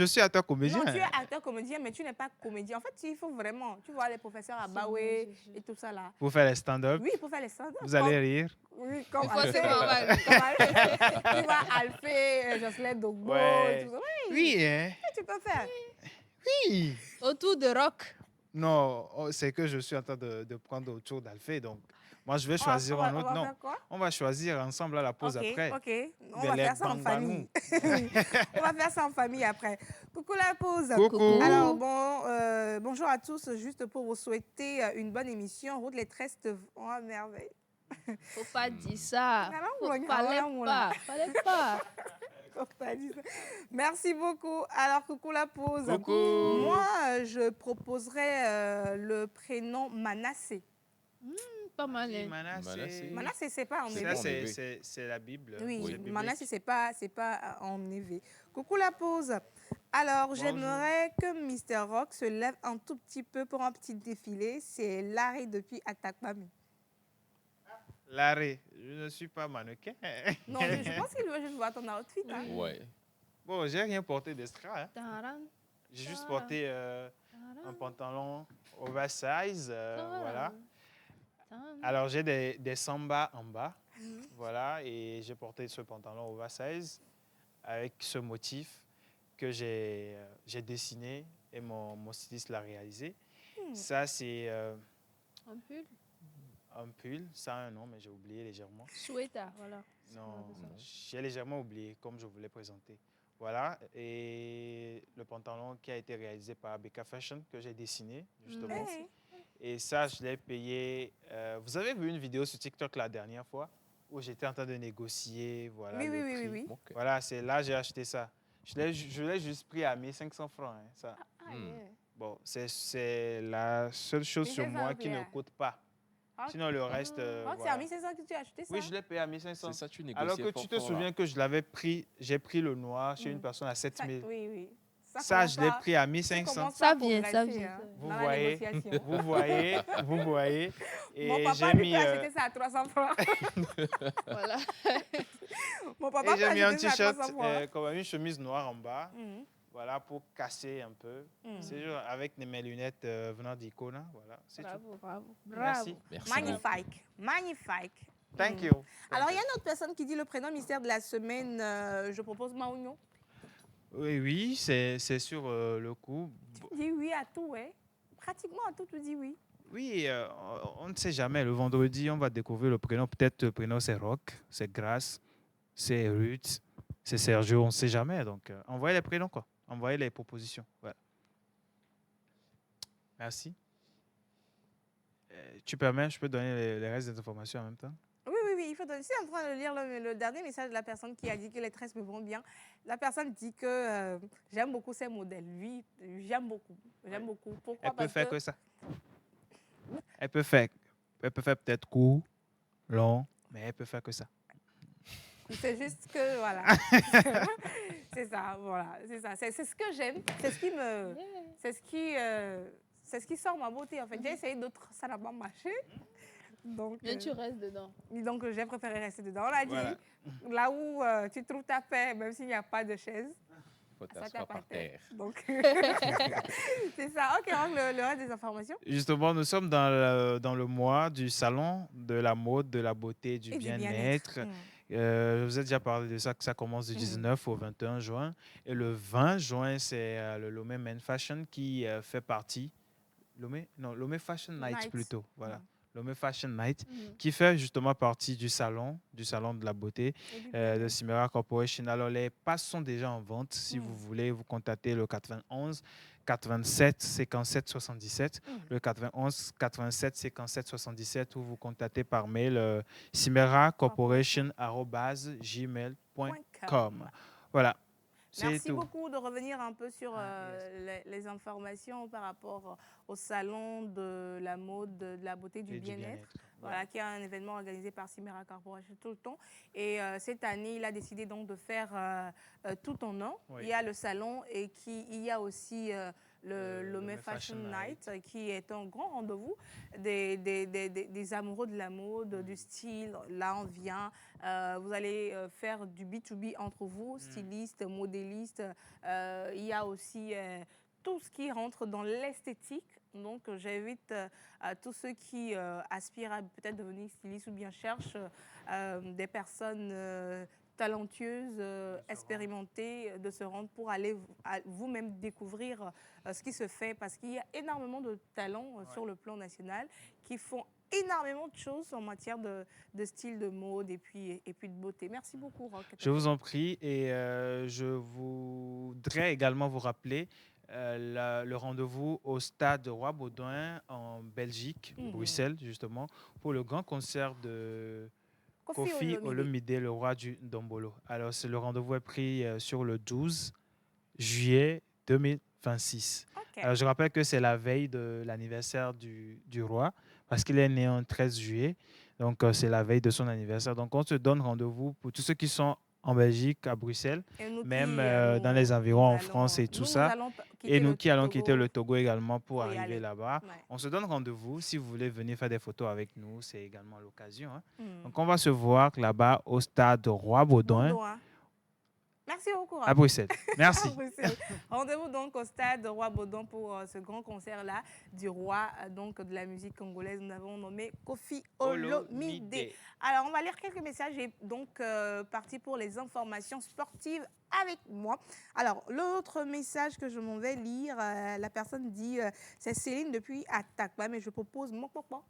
[SPEAKER 5] suis acteur comédien.
[SPEAKER 2] Non, tu es acteur comédien, mais tu n'es pas comédien. En fait, il faut vraiment, tu vois, les professeurs à Baoué et tout ça là.
[SPEAKER 5] Pour faire les stand-up,
[SPEAKER 2] Oui, pour faire les stand
[SPEAKER 5] vous allez rire.
[SPEAKER 2] Oui, comme
[SPEAKER 4] Une fois,
[SPEAKER 2] Alphée.
[SPEAKER 4] c'est normal.
[SPEAKER 2] Comme Alphée. Tu vois, Alphée, Jocelyn Dogbo,
[SPEAKER 5] Ouais.
[SPEAKER 2] et tout ça. Oui,
[SPEAKER 5] Oui, hein?
[SPEAKER 2] tu peux faire.
[SPEAKER 5] Oui.
[SPEAKER 4] autour de rock.
[SPEAKER 5] Non, c'est que je suis en train de prendre autour d'Alphée, donc moi je vais choisir
[SPEAKER 2] On va-
[SPEAKER 5] un autre.
[SPEAKER 2] On va
[SPEAKER 5] Non,
[SPEAKER 2] faire quoi?
[SPEAKER 5] on va choisir ensemble à la pause
[SPEAKER 2] Ok,
[SPEAKER 5] après.
[SPEAKER 2] ok. On
[SPEAKER 5] De
[SPEAKER 2] va
[SPEAKER 5] les
[SPEAKER 2] faire ça en famille. On va faire ça en famille après. Coucou la pause.
[SPEAKER 5] Coucou.
[SPEAKER 2] Alors, bonjour à tous. Juste pour vous souhaiter une bonne émission. Route les trestes. Oh, merveille.
[SPEAKER 4] Faut pas dire ça.
[SPEAKER 2] Fallait
[SPEAKER 4] Fallait pas.
[SPEAKER 2] Faut pas dire ça. Merci beaucoup. Alors, coucou la pause.
[SPEAKER 5] Coucou.
[SPEAKER 2] Moi, je proposerais le prénom Manassé.
[SPEAKER 4] Pas mal.
[SPEAKER 5] Oui,
[SPEAKER 4] hein.
[SPEAKER 5] Manassé.
[SPEAKER 2] Manassé, c'est pas en
[SPEAKER 6] C'est
[SPEAKER 2] éveil.
[SPEAKER 5] Ça,
[SPEAKER 6] bon, bébé.
[SPEAKER 5] c'est la Bible.
[SPEAKER 2] Oui,
[SPEAKER 5] c'est biblique.
[SPEAKER 2] Manassé, c'est pas en éveil. Coucou la pause. Alors,
[SPEAKER 5] Bonjour.
[SPEAKER 2] j'aimerais que Mr. Rock se lève un tout petit peu pour un petit défilé. C'est Larry depuis Atakpami.
[SPEAKER 5] Larry, je ne suis pas mannequin.
[SPEAKER 2] Non, je pense qu'il veut juste voir ton outfit. Hein.
[SPEAKER 6] ouais.
[SPEAKER 5] Bon, j'ai rien porté d'extra. Hein.
[SPEAKER 4] Taran,
[SPEAKER 5] J'ai juste
[SPEAKER 4] Ah.
[SPEAKER 5] porté
[SPEAKER 4] taran,
[SPEAKER 5] un pantalon oversize.
[SPEAKER 4] taran,
[SPEAKER 5] Voilà.
[SPEAKER 4] taran.
[SPEAKER 5] Alors, j'ai des sambas en bas.
[SPEAKER 4] Mhm.
[SPEAKER 5] Voilà. Et j'ai porté ce pantalon oversize avec ce motif que j'ai dessiné et mon styliste l'a réalisé. Ça, c'est
[SPEAKER 4] Un pull.
[SPEAKER 5] un pull. Ça a un nom, mais j'ai oublié légèrement.
[SPEAKER 4] Sweater, voilà.
[SPEAKER 5] Non, j'ai légèrement oublié, comme je voulais présenter. Voilà. Et le pantalon qui a été réalisé par BK Fashion, que j'ai dessiné, justement.
[SPEAKER 2] Hey.
[SPEAKER 5] Et ça, je l'ai payé. Vous avez vu une vidéo sur TikTok la dernière fois où j'étais en train de négocier, voilà,
[SPEAKER 2] Oui,
[SPEAKER 5] le
[SPEAKER 2] oui, oui,
[SPEAKER 5] prix.
[SPEAKER 2] oui, oui.
[SPEAKER 6] Ok.
[SPEAKER 5] Voilà, c'est là que j'ai acheté ça. Je l'ai juste pris à 1500 francs. Hein, ça.
[SPEAKER 2] Ah,
[SPEAKER 6] Hmm.
[SPEAKER 2] yeah.
[SPEAKER 5] Bon, c'est la seule chose sur
[SPEAKER 2] 1500
[SPEAKER 5] moi qui ne
[SPEAKER 2] rupiah.
[SPEAKER 5] coûte pas.
[SPEAKER 2] Ok.
[SPEAKER 5] Sinon, le reste,
[SPEAKER 2] Donc, c'est à
[SPEAKER 5] voilà.
[SPEAKER 2] 1500 que tu as acheté ça?
[SPEAKER 5] Oui, je l'ai payé à
[SPEAKER 6] C'est
[SPEAKER 5] 1500.
[SPEAKER 6] ça, tu
[SPEAKER 5] Alors
[SPEAKER 6] négociais
[SPEAKER 5] que tu te
[SPEAKER 6] fort là.
[SPEAKER 5] souviens que je l'avais pris, j'ai pris le noir chez une
[SPEAKER 2] Mm.
[SPEAKER 5] personne à 7000.
[SPEAKER 2] Oui, oui.
[SPEAKER 5] Ça,
[SPEAKER 2] commence
[SPEAKER 5] je l'ai
[SPEAKER 2] pas-
[SPEAKER 5] pris à
[SPEAKER 2] ça
[SPEAKER 5] 1500.
[SPEAKER 2] commence
[SPEAKER 4] Ça
[SPEAKER 2] pas à
[SPEAKER 4] vient, ça
[SPEAKER 2] progresser,
[SPEAKER 4] vient,
[SPEAKER 2] hein,
[SPEAKER 4] ça vient.
[SPEAKER 5] Vous
[SPEAKER 2] dans
[SPEAKER 5] voyez,
[SPEAKER 2] la négociation.
[SPEAKER 5] vous voyez, vous voyez.
[SPEAKER 2] Mon
[SPEAKER 5] Et
[SPEAKER 2] papa,
[SPEAKER 5] j'ai
[SPEAKER 2] lui,
[SPEAKER 5] mis,
[SPEAKER 2] peut acheter ça à 300 francs.
[SPEAKER 4] Voilà.
[SPEAKER 2] Mon papa
[SPEAKER 5] et j'ai
[SPEAKER 2] peut
[SPEAKER 5] mis un
[SPEAKER 2] acheter ça à
[SPEAKER 5] t-shirt,
[SPEAKER 2] 300 francs.
[SPEAKER 5] comme une chemise noire en bas,
[SPEAKER 2] Mhm.
[SPEAKER 5] voilà, pour casser un peu.
[SPEAKER 2] Mhm.
[SPEAKER 5] C'est juste avec mes lunettes venant d'Icona, voilà, c'est tout.
[SPEAKER 4] Bravo, bravo.
[SPEAKER 5] Merci.
[SPEAKER 6] Merci beaucoup.
[SPEAKER 2] Magnifique. Magnifique.
[SPEAKER 5] Thank
[SPEAKER 2] Mhm.
[SPEAKER 5] you.
[SPEAKER 2] Alors, il y a une autre personne qui dit le prénom mystère de la semaine. Je propose Maougno.
[SPEAKER 5] Oui, oui, c'est sur le coup.
[SPEAKER 2] Tu dis oui à tout, ouais. Pratiquement à tout, tu dis oui.
[SPEAKER 5] Oui, on ne sait jamais. Le vendredi, on va découvrir le prénom. Peut-être le prénom, c'est Rock, c'est Grace, c'est Ruth, c'est Sergio, on ne sait jamais. Donc, envoyez les prénoms, quoi. Envoyez les propositions. Voilà. Merci. Tu permets, je peux donner les restes des informations en même temps?
[SPEAKER 2] Oui, oui, oui, il faut donner. Je suis en train de lire le dernier message de la personne qui a dit que les tresses me vont bien. La personne dit que j'aime beaucoup ces modèles. Oui, j'aime beaucoup. J'aime beaucoup. Pourquoi?
[SPEAKER 5] Elle peut
[SPEAKER 2] Parce
[SPEAKER 5] faire
[SPEAKER 2] que
[SPEAKER 5] que ça. Elle peut faire peut-être court, long, mais elle peut faire que ça.
[SPEAKER 2] c'est juste que, voilà. C'est ça, voilà. C'est ça. C'est ce que j'aime. C'est ce qui me.
[SPEAKER 4] Yeah.
[SPEAKER 2] C'est ce qui sort ma beauté, en fait. J'ai essayé d'autres, ça n'a pas marché. Donc,
[SPEAKER 4] Mais tu restes dedans.
[SPEAKER 2] j'ai préféré rester dedans. On a dit,
[SPEAKER 5] Voilà.
[SPEAKER 2] là où tu trouves ta paix, même s'il n'y a pas de chaise,
[SPEAKER 6] Faut
[SPEAKER 2] ça
[SPEAKER 6] t'asseoir par terre.
[SPEAKER 2] Donc, c'est ça. Ok, donc le reste des informations.
[SPEAKER 5] Justement, nous sommes dans le mois du salon de la mode, de la beauté, du
[SPEAKER 2] Et
[SPEAKER 5] bien-être.
[SPEAKER 2] Mm.
[SPEAKER 5] Je vous ai déjà parlé de ça, que ça commence du 19 au 21 juin. Et le 20 juin, c'est le Lomé Men Fashion qui fait partie. Lomé Fashion Night
[SPEAKER 2] Night.
[SPEAKER 5] plutôt. Voilà.
[SPEAKER 2] Mm.
[SPEAKER 5] Lomé Fashion Night,
[SPEAKER 4] Mhm.
[SPEAKER 5] qui fait justement partie du salon de la beauté
[SPEAKER 2] Et du
[SPEAKER 5] de
[SPEAKER 2] bien-être.
[SPEAKER 5] Simera Corporation. Alors, les passes sont déjà en vente. Si
[SPEAKER 2] Mm.
[SPEAKER 5] vous voulez, vous contactez le 91 87 57 77,
[SPEAKER 2] Mm.
[SPEAKER 5] le 91 87 57 77, ou vous contactez par mail simeracorporation@gmail.com. Voilà. C'est
[SPEAKER 2] Merci
[SPEAKER 5] tout.
[SPEAKER 2] beaucoup de revenir un peu sur
[SPEAKER 5] Ah,
[SPEAKER 2] les informations par rapport au salon de la mode, de la beauté, du
[SPEAKER 5] Et du
[SPEAKER 2] bien-être.
[SPEAKER 5] bien-être.
[SPEAKER 2] Voilà, qui est un événement organisé par Simera Corporation tout le temps. Et cette année, il a décidé donc de faire tout en un.
[SPEAKER 5] Oui.
[SPEAKER 2] Il y a le salon et il y a aussi le Lomé
[SPEAKER 5] Lomé
[SPEAKER 2] Fashion
[SPEAKER 5] Fashion
[SPEAKER 2] Night, qui est un grand rendez-vous des amoureux de la mode, du style. Là, on vient. Vous allez faire du B2B entre vous, stylistes, modélistes. Il y a aussi tout ce qui rentre dans l'esthétique. Donc, j'invite à tous ceux qui aspirent à peut-être devenir stylistes ou bien cherchent des personnes talentueuses, expérimentées, de se rendre pour aller vous-même découvrir ce qui se fait, parce qu'il y a énormément de talents sur le plan national qui font énormément de choses en matière de style, de mode et puis de beauté. Merci beaucoup, Roch.
[SPEAKER 5] Je vous en prie, et je voudrais également vous rappeler le rendez-vous au stade Roi Baudouin en Belgique, Bruxelles justement, pour le grand concert de Kofi Olomide, le roi du Ndombolo. Alors, le rendez-vous est pris sur le 12 juillet 2026.
[SPEAKER 2] Ok.
[SPEAKER 5] Alors, je rappelle que c'est la veille de l'anniversaire du roi, parce qu'il est né en 13 juillet. Donc, c'est la veille de son anniversaire. Donc, on se donne rendez-vous pour tous ceux qui sont en Belgique, à Bruxelles,
[SPEAKER 2] Et nous
[SPEAKER 5] même
[SPEAKER 2] qui,
[SPEAKER 5] dans les environs en
[SPEAKER 2] allons-
[SPEAKER 5] France et tout
[SPEAKER 2] nous
[SPEAKER 5] ça.
[SPEAKER 2] allons
[SPEAKER 5] Et nous qui allons
[SPEAKER 2] Togo
[SPEAKER 5] quitter le Togo également pour
[SPEAKER 2] pour y
[SPEAKER 5] arriver
[SPEAKER 2] aller.
[SPEAKER 5] là-bas.
[SPEAKER 2] Ouais.
[SPEAKER 5] On se donne rendez-vous. Si vous voulez venir faire des photos avec nous, c'est également l'occasion. Hein.
[SPEAKER 2] Mm.
[SPEAKER 5] Donc, on va se voir là-bas au stade Roi Baudouin
[SPEAKER 2] Baudouin. Merci beaucoup, Roch.
[SPEAKER 5] à Bruxelles. Merci.
[SPEAKER 2] À Bruxelles. Rendez-vous donc au stade Roi Baudouin pour ce grand concert-là du roi donc de la musique congolaise. Nous avons nommé Kofi Olomide. Alors, on va lire quelques messages et donc parti pour les informations sportives avec moi. Alors, l'autre message que je m'en vais lire, la personne dit c'est Céline depuis Atakpa, mais je propose Mokpokpo.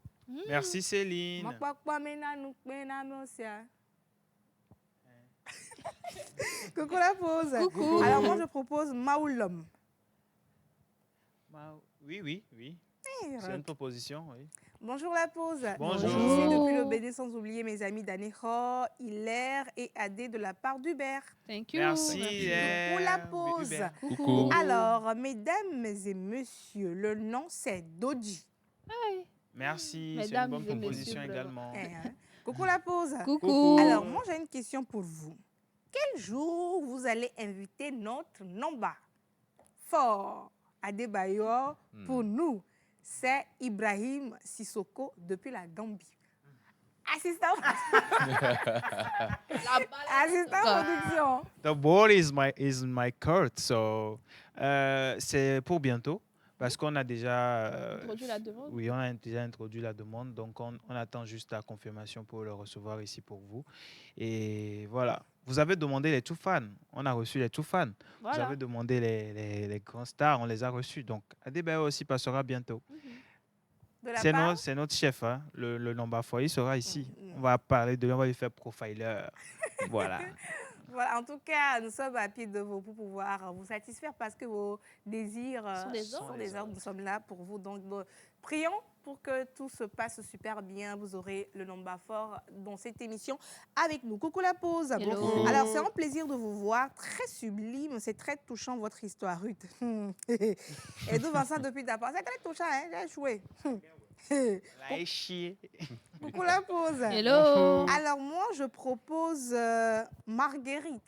[SPEAKER 5] Merci Céline.
[SPEAKER 2] Mokpokpo, menanou, menanou, sia. Coucou la pause.
[SPEAKER 4] Coucou.
[SPEAKER 2] Alors moi, je propose Maoulom.
[SPEAKER 5] Oui, oui, oui. C'est une proposition, oui.
[SPEAKER 2] Bonjour la pause.
[SPEAKER 5] Bonjour.
[SPEAKER 2] Je suis depuis le BD sans oublier mes amis Danejo, Hilaire et Adé de la part d'Hubert.
[SPEAKER 4] Thank you.
[SPEAKER 5] Merci.
[SPEAKER 2] Pour la pause.
[SPEAKER 5] Hubert.
[SPEAKER 6] Coucou.
[SPEAKER 2] Alors, mesdames et messieurs, le nom c'est Doji.
[SPEAKER 5] Merci, c'est une
[SPEAKER 4] Mesdames
[SPEAKER 5] bonne
[SPEAKER 4] et messieurs,
[SPEAKER 5] proposition
[SPEAKER 4] vraiment.
[SPEAKER 5] également.
[SPEAKER 2] Coucou la pause.
[SPEAKER 4] Coucou.
[SPEAKER 2] Alors, moi j'ai une question pour vous. Quel jour vous allez inviter notre Nomba fort Adebayor pour nous? C'est Ibrahim Sissoko depuis la Gambie. Assistant, assistant production.
[SPEAKER 5] The ball is my court, so c'est pour bientôt parce qu'on a déjà
[SPEAKER 4] Introduit la demande.
[SPEAKER 5] oui, on a déjà introduit la demande, donc on attend juste la confirmation pour le recevoir ici pour vous. Et voilà, vous avez demandé les tout fans, on a reçu les tout fans. Vous
[SPEAKER 4] Voilà.
[SPEAKER 5] avez demandé les grands stars, on les a reçus. Donc Adebayo aussi passera bientôt.
[SPEAKER 2] De la
[SPEAKER 5] C'est
[SPEAKER 2] part
[SPEAKER 5] notre chef, hein, le Nomba Foy, il sera ici.
[SPEAKER 2] Mm.
[SPEAKER 5] On va parler de lui, on va lui faire profiler. Voilà.
[SPEAKER 2] Voilà, en tout cas, nous sommes à pied de vous pour pouvoir vous satisfaire parce que vos désirs
[SPEAKER 4] Sont des
[SPEAKER 2] sont
[SPEAKER 4] ordres.
[SPEAKER 2] des ordres. Nous sommes là pour vous. Donc, prions pour que tout se passe super bien. Vous aurez le Nomba fort dans cette émission avec nous. Coucou la pause.
[SPEAKER 4] Hello.
[SPEAKER 6] Coucou.
[SPEAKER 2] Alors, c'est un plaisir de vous voir. Très sublime. C'est très touchant, votre histoire, Ruth. Et d'où Vincent depuis d'abord. C'est très touchant, hein? J'ai joué.
[SPEAKER 5] La échier.
[SPEAKER 2] Coucou la pause.
[SPEAKER 4] Hello.
[SPEAKER 2] Alors, moi, je propose Marguerite.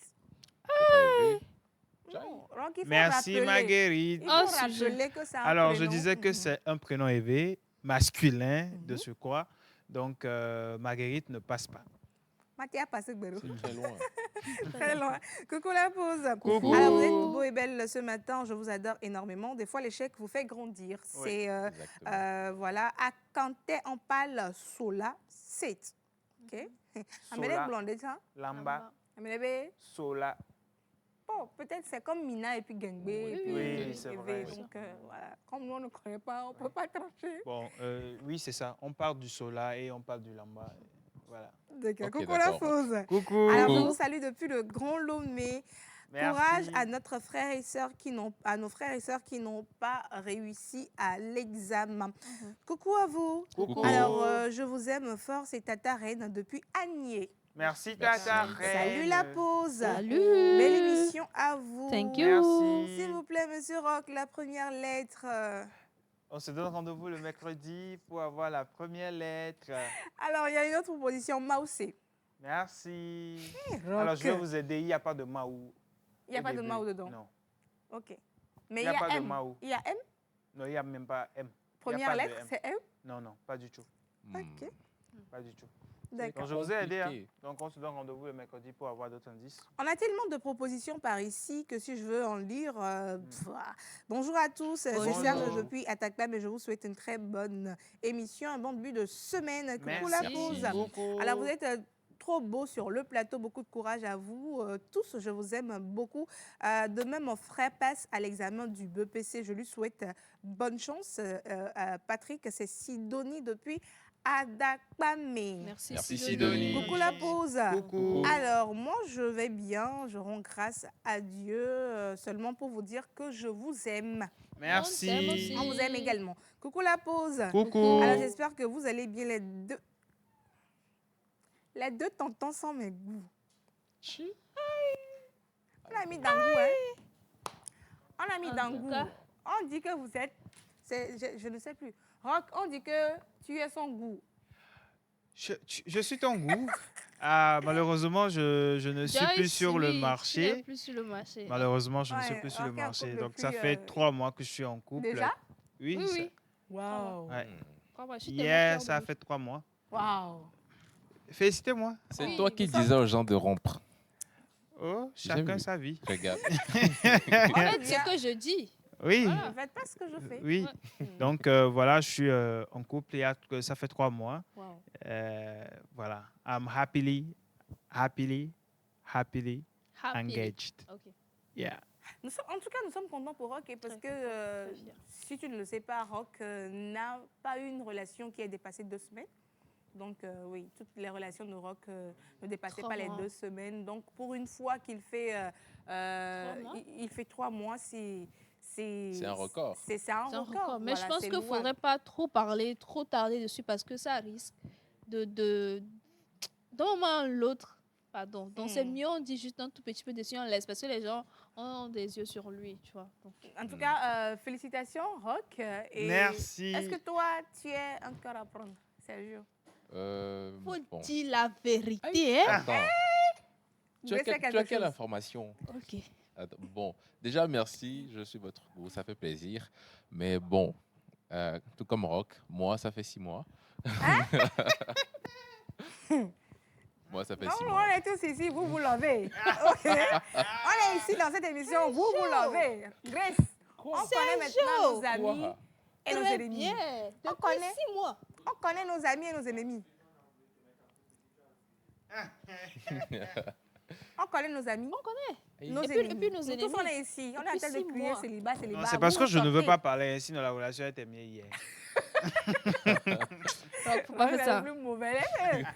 [SPEAKER 2] Non, donc il faut
[SPEAKER 5] Merci
[SPEAKER 2] rappeler.
[SPEAKER 5] Marguerite.
[SPEAKER 2] Il
[SPEAKER 4] Oh,
[SPEAKER 2] faut
[SPEAKER 4] sujet.
[SPEAKER 2] rappeler que c'est un
[SPEAKER 5] Alors, je
[SPEAKER 2] prénom.
[SPEAKER 5] disais que c'est un prénom élevé, masculin, de
[SPEAKER 2] Mhm.
[SPEAKER 5] surcroît. Donc, Marguerite ne passe pas.
[SPEAKER 2] Mathieu a passé Gbero.
[SPEAKER 6] C'est très loin.
[SPEAKER 2] Très loin. Coucou la pause.
[SPEAKER 5] Coucou.
[SPEAKER 2] Alors, vous êtes beau et belle ce matin. Je vous adore énormément. Des fois, l'échec vous fait grandir.
[SPEAKER 5] Oui.
[SPEAKER 2] C'est,
[SPEAKER 6] Exactement.
[SPEAKER 2] voilà, à Kanté, on parle Sola, c'est. OK? Amélé
[SPEAKER 5] Sola,
[SPEAKER 2] Blondet, ça?
[SPEAKER 5] Lamba,
[SPEAKER 2] Amélé
[SPEAKER 5] Sola.
[SPEAKER 2] Bon, peut-être c'est comme Mina et puis Gengbe. et puis
[SPEAKER 5] Oui, c'est vrai.
[SPEAKER 2] Donc, voilà. Comme nous, on ne connaît pas, on ne peut pas trancher.
[SPEAKER 5] Bon, oui, c'est ça. On parle du Sola et on parle du Lamba. Voilà.
[SPEAKER 2] D'accord.
[SPEAKER 6] Ok,
[SPEAKER 2] Coucou la
[SPEAKER 6] d'accord.
[SPEAKER 2] pause.
[SPEAKER 5] Coucou.
[SPEAKER 2] Alors, je
[SPEAKER 6] Coucou.
[SPEAKER 2] vous salue depuis le Grand Lomé.
[SPEAKER 5] Merci.
[SPEAKER 2] Courage à notre frères et sœurs à nos frères et sœurs qui n'ont pas réussi à l'examen. Coucou à vous.
[SPEAKER 5] Coucou.
[SPEAKER 2] Alors, je vous aime fort, c'est Tata Reine depuis Agnier.
[SPEAKER 5] Merci,
[SPEAKER 6] Merci.
[SPEAKER 5] Tata Reine.
[SPEAKER 2] Salut la pause.
[SPEAKER 4] Salut.
[SPEAKER 2] Belle émission à vous.
[SPEAKER 4] Thank you.
[SPEAKER 5] Merci.
[SPEAKER 2] S'il vous plaît, Monsieur Rock, la première lettre.
[SPEAKER 5] On se donne rendez-vous le mercredi pour avoir la première lettre.
[SPEAKER 2] Alors, il y a une autre proposition, Maoussé.
[SPEAKER 5] Merci.
[SPEAKER 2] Rock.
[SPEAKER 5] Alors, je vais vous aider. Il n'y a pas de Maou.
[SPEAKER 2] Il n'y a
[SPEAKER 5] au
[SPEAKER 2] pas de
[SPEAKER 5] début.
[SPEAKER 2] Mao dedans.
[SPEAKER 5] Non.
[SPEAKER 2] Ok. Mais
[SPEAKER 5] Il
[SPEAKER 2] il
[SPEAKER 5] y
[SPEAKER 2] y
[SPEAKER 5] a pas
[SPEAKER 2] a
[SPEAKER 5] de
[SPEAKER 2] M.
[SPEAKER 5] Mao.
[SPEAKER 2] Il y a M.
[SPEAKER 5] Non, il n'y a même pas M. Il y a
[SPEAKER 2] Première
[SPEAKER 5] pas de
[SPEAKER 2] lettre,
[SPEAKER 5] M.
[SPEAKER 2] c'est M.
[SPEAKER 5] Non, non, pas du tout.
[SPEAKER 2] Ok.
[SPEAKER 5] Pas du tout.
[SPEAKER 2] D'accord.
[SPEAKER 5] Donc, je vous ai aidé. Hein.
[SPEAKER 6] Compliqué.
[SPEAKER 5] Donc, on se donne rendez-vous le mercredi pour avoir d'autres indices.
[SPEAKER 2] On a tellement de propositions par ici que si je veux en lire. Bonjour à tous, c'est
[SPEAKER 4] Bonjour.
[SPEAKER 2] Serge depuis Attaque-Pam et je vous souhaite une très bonne émission, un bon début de semaine. Coucou la
[SPEAKER 5] Merci.
[SPEAKER 2] pause.
[SPEAKER 5] Beaucoup.
[SPEAKER 2] Alors vous êtes trop beau sur le plateau, beaucoup de courage à vous. Tous, je vous aime beaucoup. De même, mon frère passe à l'examen du BPC. Je lui souhaite bonne chance. Patrick, c'est Sidonie depuis Adakpame.
[SPEAKER 4] Merci,
[SPEAKER 6] Merci,
[SPEAKER 4] Sidonie.
[SPEAKER 6] Sidonie.
[SPEAKER 2] Coucou la pause.
[SPEAKER 5] Coucou.
[SPEAKER 2] Alors, moi, je vais bien. Je rends grâce à Dieu seulement pour vous dire que je vous aime.
[SPEAKER 5] Merci.
[SPEAKER 4] On t'aime aussi.
[SPEAKER 2] On vous aime également. Coucou la pause.
[SPEAKER 5] Coucou.
[SPEAKER 2] Alors, j'espère que vous allez bien les deux. Les deux tontons sont mes goûts. On a mis dans le goût, hein? On a mis
[SPEAKER 4] En
[SPEAKER 2] dans le
[SPEAKER 4] tout
[SPEAKER 2] goût.
[SPEAKER 4] cas.
[SPEAKER 2] On dit que vous êtes... je ne sais plus. Rock, on dit que tu es son goût.
[SPEAKER 5] Je suis ton goût. Ah, malheureusement, je ne suis plus
[SPEAKER 4] Joyce,
[SPEAKER 5] sur le
[SPEAKER 4] oui, tu n'es
[SPEAKER 5] marché.
[SPEAKER 4] plus sur le marché.
[SPEAKER 5] Malheureusement, je ne
[SPEAKER 2] Ouais,
[SPEAKER 5] suis plus sur le
[SPEAKER 2] ok, un
[SPEAKER 5] marché.
[SPEAKER 2] couple
[SPEAKER 5] Donc, ça
[SPEAKER 2] depuis,
[SPEAKER 5] fait 3 mois que je suis en couple.
[SPEAKER 2] Déjà?
[SPEAKER 5] Oui.
[SPEAKER 4] Oui,
[SPEAKER 5] ça-
[SPEAKER 4] oui.
[SPEAKER 2] Waouh.
[SPEAKER 5] Ouais.
[SPEAKER 4] Crois-moi, je suis tellement
[SPEAKER 5] Hier,
[SPEAKER 4] fière de
[SPEAKER 5] ça
[SPEAKER 4] vous.
[SPEAKER 5] fait 3 mois.
[SPEAKER 2] Waouh.
[SPEAKER 5] Félicitez-moi.
[SPEAKER 6] C'est
[SPEAKER 4] Oui,
[SPEAKER 6] toi qui
[SPEAKER 4] nous sommes-
[SPEAKER 6] disais aux gens de rompre.
[SPEAKER 5] Oh,
[SPEAKER 6] J'ai
[SPEAKER 5] chacun
[SPEAKER 6] vu.
[SPEAKER 5] sa vie.
[SPEAKER 6] Regarde.
[SPEAKER 4] En fait, ce que je dis.
[SPEAKER 5] Oui.
[SPEAKER 4] Voilà.
[SPEAKER 2] Ne faites pas ce que je fais.
[SPEAKER 5] Oui. Donc, voilà, je suis en couple. Ça fait 3 mois.
[SPEAKER 2] Wow.
[SPEAKER 5] Voilà. I'm happily
[SPEAKER 4] Happy.
[SPEAKER 5] engaged.
[SPEAKER 4] Ok.
[SPEAKER 5] Yeah.
[SPEAKER 2] En tout cas, nous sommes contents pour Rock parce
[SPEAKER 4] Très
[SPEAKER 2] que
[SPEAKER 4] content, très fière.
[SPEAKER 2] si tu ne le sais pas, Rock n'a pas eu une relation qui a dépassé 2 semaines. Donc, oui, toutes les relations de Rock ne dépassaient
[SPEAKER 4] 3
[SPEAKER 2] pas les
[SPEAKER 4] mois.
[SPEAKER 2] 2 semaines. Donc, pour une fois qu'il fait,
[SPEAKER 4] 3 mois?
[SPEAKER 2] il fait 3 mois, c'est
[SPEAKER 6] C'est un record.
[SPEAKER 2] C'est un
[SPEAKER 4] C'est un
[SPEAKER 2] record.
[SPEAKER 4] record. Mais je
[SPEAKER 2] Voilà,
[SPEAKER 4] pense
[SPEAKER 2] c'est
[SPEAKER 4] qu'il ne
[SPEAKER 2] louable.
[SPEAKER 4] faudrait pas trop parler, trop tarder dessus parce que ça risque d'un moment à l'autre, pardon. Donc c'est mieux, on dit juste un tout petit peu dessus, on laisse parce que les gens ont des yeux sur lui, tu vois. Donc,
[SPEAKER 2] En tout cas, félicitations, Rock. Et
[SPEAKER 5] Merci.
[SPEAKER 2] Est-ce que toi, tu es encore à apprendre, Sergio?
[SPEAKER 4] faut
[SPEAKER 6] Bon.
[SPEAKER 4] dire la vérité, hein?
[SPEAKER 6] Attends. Tu as,
[SPEAKER 2] Vous savez
[SPEAKER 6] tu as
[SPEAKER 2] quelque
[SPEAKER 6] quelle
[SPEAKER 2] chose?
[SPEAKER 6] information?
[SPEAKER 4] Ok.
[SPEAKER 6] Attends, bon, déjà, merci. Je suis votre goût. Ça fait plaisir. Mais bon, tout comme Rock, moi, ça fait 6 mois. Moi, ça fait
[SPEAKER 2] Non,
[SPEAKER 6] 6
[SPEAKER 2] on
[SPEAKER 6] mois.
[SPEAKER 2] est tous ici, vous l'avez. OK. On est ici dans cette émission, vous l'avez. Grace, on connaît maintenant nos amis
[SPEAKER 6] Quoi?
[SPEAKER 2] et nos
[SPEAKER 4] Très
[SPEAKER 2] ennemis.
[SPEAKER 4] bien.
[SPEAKER 2] On
[SPEAKER 4] Depuis
[SPEAKER 2] connaît.
[SPEAKER 4] 6 mois.
[SPEAKER 2] On connaît nos amis et nos ennemis. On connaît nos amis,
[SPEAKER 4] On connaît.
[SPEAKER 2] nos
[SPEAKER 4] Et puis
[SPEAKER 2] ennemis.
[SPEAKER 4] nos
[SPEAKER 2] Nous tous,
[SPEAKER 4] ennemis.
[SPEAKER 2] on est ici. On est en
[SPEAKER 4] Depuis
[SPEAKER 2] train de
[SPEAKER 4] 6
[SPEAKER 2] crier
[SPEAKER 4] mois.
[SPEAKER 2] célibat, célibat.
[SPEAKER 5] Non, c'est parce
[SPEAKER 2] Vous
[SPEAKER 5] que je ne veux
[SPEAKER 2] sortez.
[SPEAKER 5] pas parler ainsi, sinon la relation était mieux hier.
[SPEAKER 4] Donc, faut pas
[SPEAKER 2] Vous
[SPEAKER 4] faire
[SPEAKER 2] êtes
[SPEAKER 4] ça.
[SPEAKER 2] plus mauvais.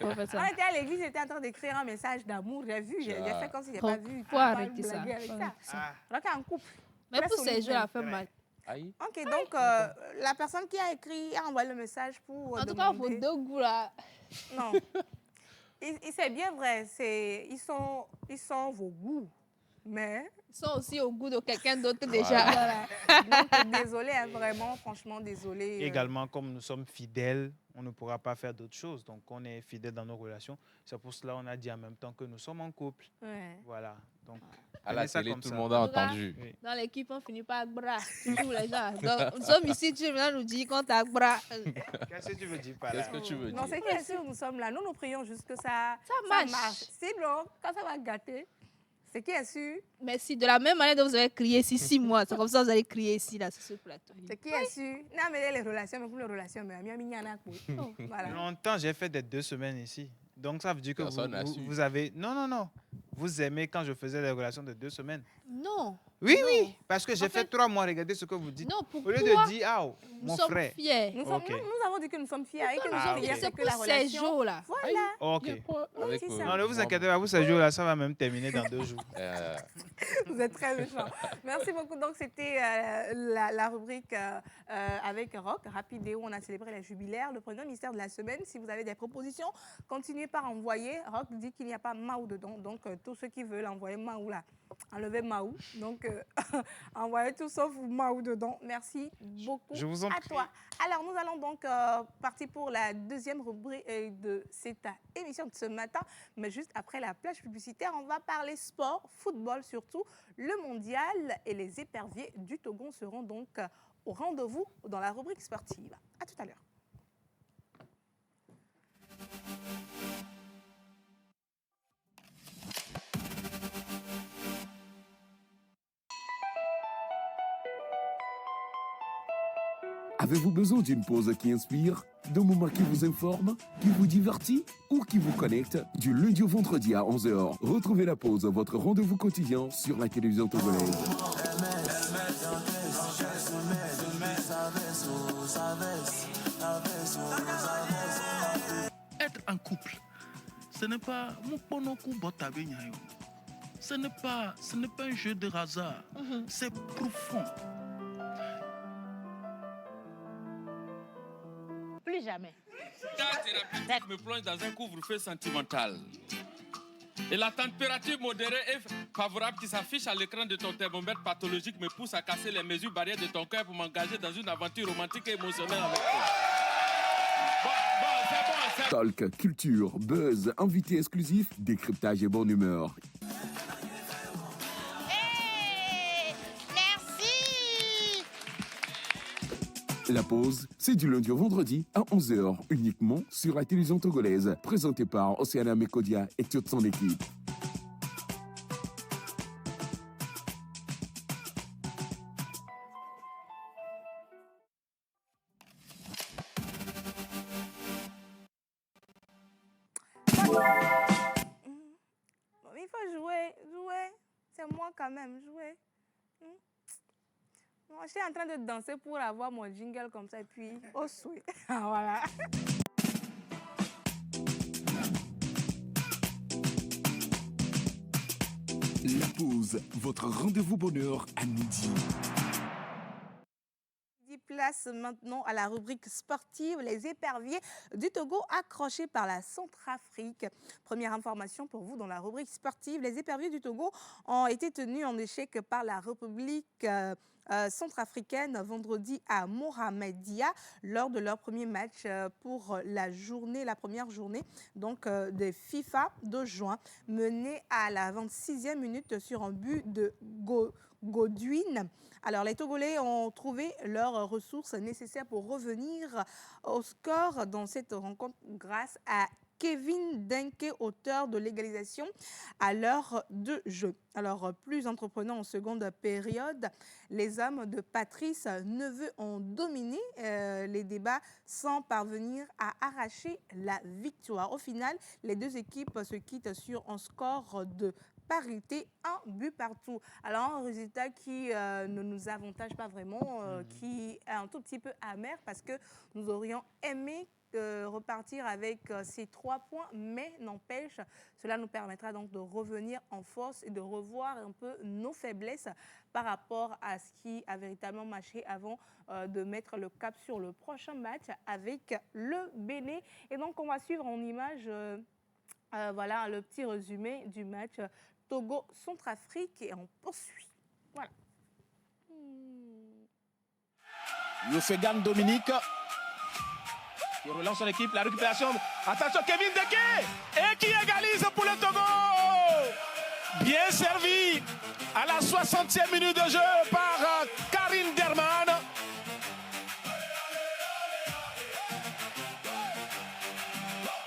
[SPEAKER 4] Faut pas faire
[SPEAKER 2] On
[SPEAKER 4] ça.
[SPEAKER 2] était à l'église, j'étais en train d'écrire un message d'amour. J'ai vu, j'ai fait comme si je n'ai pas vu.
[SPEAKER 4] Faut arrêter ça.
[SPEAKER 2] Blaguer avec
[SPEAKER 4] Faut
[SPEAKER 2] ça.
[SPEAKER 4] arrêter ça.
[SPEAKER 2] Rock est en couple.
[SPEAKER 4] Mais
[SPEAKER 2] Très
[SPEAKER 4] pour
[SPEAKER 2] solide,
[SPEAKER 4] ces jeux, la
[SPEAKER 2] même.
[SPEAKER 4] fait mal.
[SPEAKER 6] Aïe.
[SPEAKER 2] Ok, donc la personne qui a écrit a envoyé le message pour
[SPEAKER 4] En tout cas, vos
[SPEAKER 2] demander...
[SPEAKER 4] deux goûts là.
[SPEAKER 2] Non. C'est bien vrai, ils sont vos goûts. Mais,
[SPEAKER 4] Ils sont aussi au goût de quelqu'un d'autre déjà.
[SPEAKER 2] voilà. Donc, désolé, hein, vraiment, franchement, désolé.
[SPEAKER 5] Également, comme nous sommes fidèles, on ne pourra pas faire d'autres choses. Donc, on est fidèles dans nos relations. C'est pour cela qu'on a dit en même temps que nous sommes en couple.
[SPEAKER 2] Ouais.
[SPEAKER 5] Voilà. Donc,
[SPEAKER 6] À la
[SPEAKER 5] prenez ça
[SPEAKER 6] télé,
[SPEAKER 5] comme
[SPEAKER 6] tout
[SPEAKER 5] ça.
[SPEAKER 6] le monde a
[SPEAKER 4] En tout cas,
[SPEAKER 6] entendu.
[SPEAKER 5] Oui.
[SPEAKER 4] Dans l'équipe, on finit par bras. Toujours les gens. Donc, nous sommes ici, tu viens nous dire qu'on t'a bras.
[SPEAKER 5] Qu'est-ce que tu veux dire par là?
[SPEAKER 6] Qu'est-ce que tu veux
[SPEAKER 2] Non,
[SPEAKER 6] dire?
[SPEAKER 2] c'est bien sûr, nous sommes là. Nous prions juste que ça
[SPEAKER 4] marche.
[SPEAKER 2] Sinon, quand ça va gâter, c'est qui est sûr,
[SPEAKER 4] Mais si de la même manière dont vous avez crié ici 6 mois, c'est comme ça que vous allez crier ici, là, sur ce plateau.
[SPEAKER 2] c'est qui est sûr. Non, mais les relations, mais pour les relations, mais voilà.
[SPEAKER 5] Longtemps, j'ai fait des 2 semaines ici. Donc, ça veut dire que
[SPEAKER 6] Personne n'a su.
[SPEAKER 5] vous avez... Non. Vous aimez quand je faisais des relations de 2 semaines?
[SPEAKER 4] Non.
[SPEAKER 5] Oui,
[SPEAKER 4] Non.
[SPEAKER 5] oui. Parce que j'ai
[SPEAKER 4] En
[SPEAKER 5] fait
[SPEAKER 4] fait-
[SPEAKER 5] 3 mois. Regardez ce que vous dites.
[SPEAKER 4] Non, pour
[SPEAKER 5] Au lieu
[SPEAKER 4] toi,
[SPEAKER 5] de dire, ah,
[SPEAKER 4] nous
[SPEAKER 5] mon
[SPEAKER 4] sommes
[SPEAKER 5] frère.
[SPEAKER 4] fiers.
[SPEAKER 2] Nous,
[SPEAKER 5] Ok.
[SPEAKER 2] nous avons dit que nous sommes fiers et que nous
[SPEAKER 4] Nous
[SPEAKER 5] Ah,
[SPEAKER 2] sommes
[SPEAKER 4] sommes
[SPEAKER 5] ok.
[SPEAKER 2] fiers,
[SPEAKER 4] fiers.
[SPEAKER 2] c'est
[SPEAKER 4] C'est
[SPEAKER 2] que
[SPEAKER 4] pour
[SPEAKER 2] la
[SPEAKER 4] ces
[SPEAKER 2] relation...
[SPEAKER 4] jours-là.
[SPEAKER 2] Voilà.
[SPEAKER 5] Ok.
[SPEAKER 6] Il y a quoi avec,
[SPEAKER 2] c'est ça.
[SPEAKER 5] Non, ne vous
[SPEAKER 6] moi,
[SPEAKER 5] inquiétez pas, vous, ce jour-là, ça va même terminer dans 2 jours.
[SPEAKER 2] Vous êtes très méchants. Merci beaucoup. Donc, c'était la rubrique avec Rock, Rapidéo. On a célébré les jubilaires. Le premier mystère de la semaine. Si vous avez des propositions, continuez par envoyer. Rock dit qu'il n'y a pas Maou dedans. Donc, tous ceux qui veulent envoyer Maou là, enlevez Maou. Donc, envoyez tout sauf Maou dedans. Merci beaucoup
[SPEAKER 5] Je vous en
[SPEAKER 2] à
[SPEAKER 5] prie.
[SPEAKER 2] toi. Alors, nous allons donc partir pour la deuxième rubrique de cette émission de ce matin. Mais juste après la plage publicitaire, on va parler sport, football surtout. Le mondial et les éperviers du Togo seront donc au rendez-vous dans la rubrique sportive. À tout à l'heure.
[SPEAKER 1] Avez-vous besoin d'une pause qui inspire, d'un moment qui vous informe, qui vous divertit ou qui vous connecte? Du lundi au vendredi à 11h, retrouvez la pause, votre rendez-vous quotidien sur la télévision togolaise.
[SPEAKER 7] Être en couple, ce n'est pas ce n'est pas un jeu de hasard, c'est profond.
[SPEAKER 2] Plus jamais.
[SPEAKER 8] Ta thérapeutique me plonge dans un couvre-feu sentimental. Et la température modérée et favorable qui s'affiche à l'écran de ton thermomètre pathologique me pousse à casser les mesures barrières de ton cœur pour m'engager dans une aventure romantique et émotionnelle avec toi. C'est bon.
[SPEAKER 1] Talk, culture, buzz, invité exclusif, décryptage et bonne humeur.
[SPEAKER 2] Merci.
[SPEAKER 1] La pause, c'est du lundi au vendredi à 11h, uniquement sur la télévision togolaise, présentée par Océana Mekodia et toute son équipe.
[SPEAKER 2] Bon, il faut jouer. C'est moi quand même, jouer. Moi, j'étais en train de danser pour avoir mon jingle comme ça et puis au souhait. Voilà.
[SPEAKER 1] La pause, votre rendez-vous bonheur à midi.
[SPEAKER 2] Place maintenant à la rubrique sportive, les éperviers du Togo accrochés par la Centrafrique. Première information pour vous dans la rubrique sportive, les éperviers du Togo ont été tenus en échec par la République centrafricaine vendredi à Mohamedia lors de leur premier match pour la première journée donc des FIFA de juin, mené à la 26e minute sur un but de Godwin. Alors, les Togolais ont trouvé leurs ressources nécessaires pour revenir au score dans cette rencontre grâce à Kevin Denke, auteur de l'égalisation à l'heure de jeu. Alors, plus entreprenant en seconde période, les hommes de Patrice Neveu ont dominé les débats sans parvenir à arracher la victoire. Au final, les deux équipes se quittent sur un score de parité, un but partout. Alors, un résultat qui ne nous avantage pas vraiment, qui est un tout petit peu amer parce que nous aurions aimé repartir avec ces 3 points, mais n'empêche, cela nous permettra donc de revenir en force et de revoir un peu nos faiblesses par rapport à ce qui a véritablement marché avant de mettre le cap sur le prochain match avec le Bénin. Et donc, on va suivre en image voilà le petit résumé du match Togo-Centrafrique et on poursuit. Voilà.
[SPEAKER 9] Yosegan Dominique qui relance son équipe, la récupération. Attention, Kevin Deke et qui égalise pour le Togo. Bien servi à la 60e minute de jeu par Karim Derman.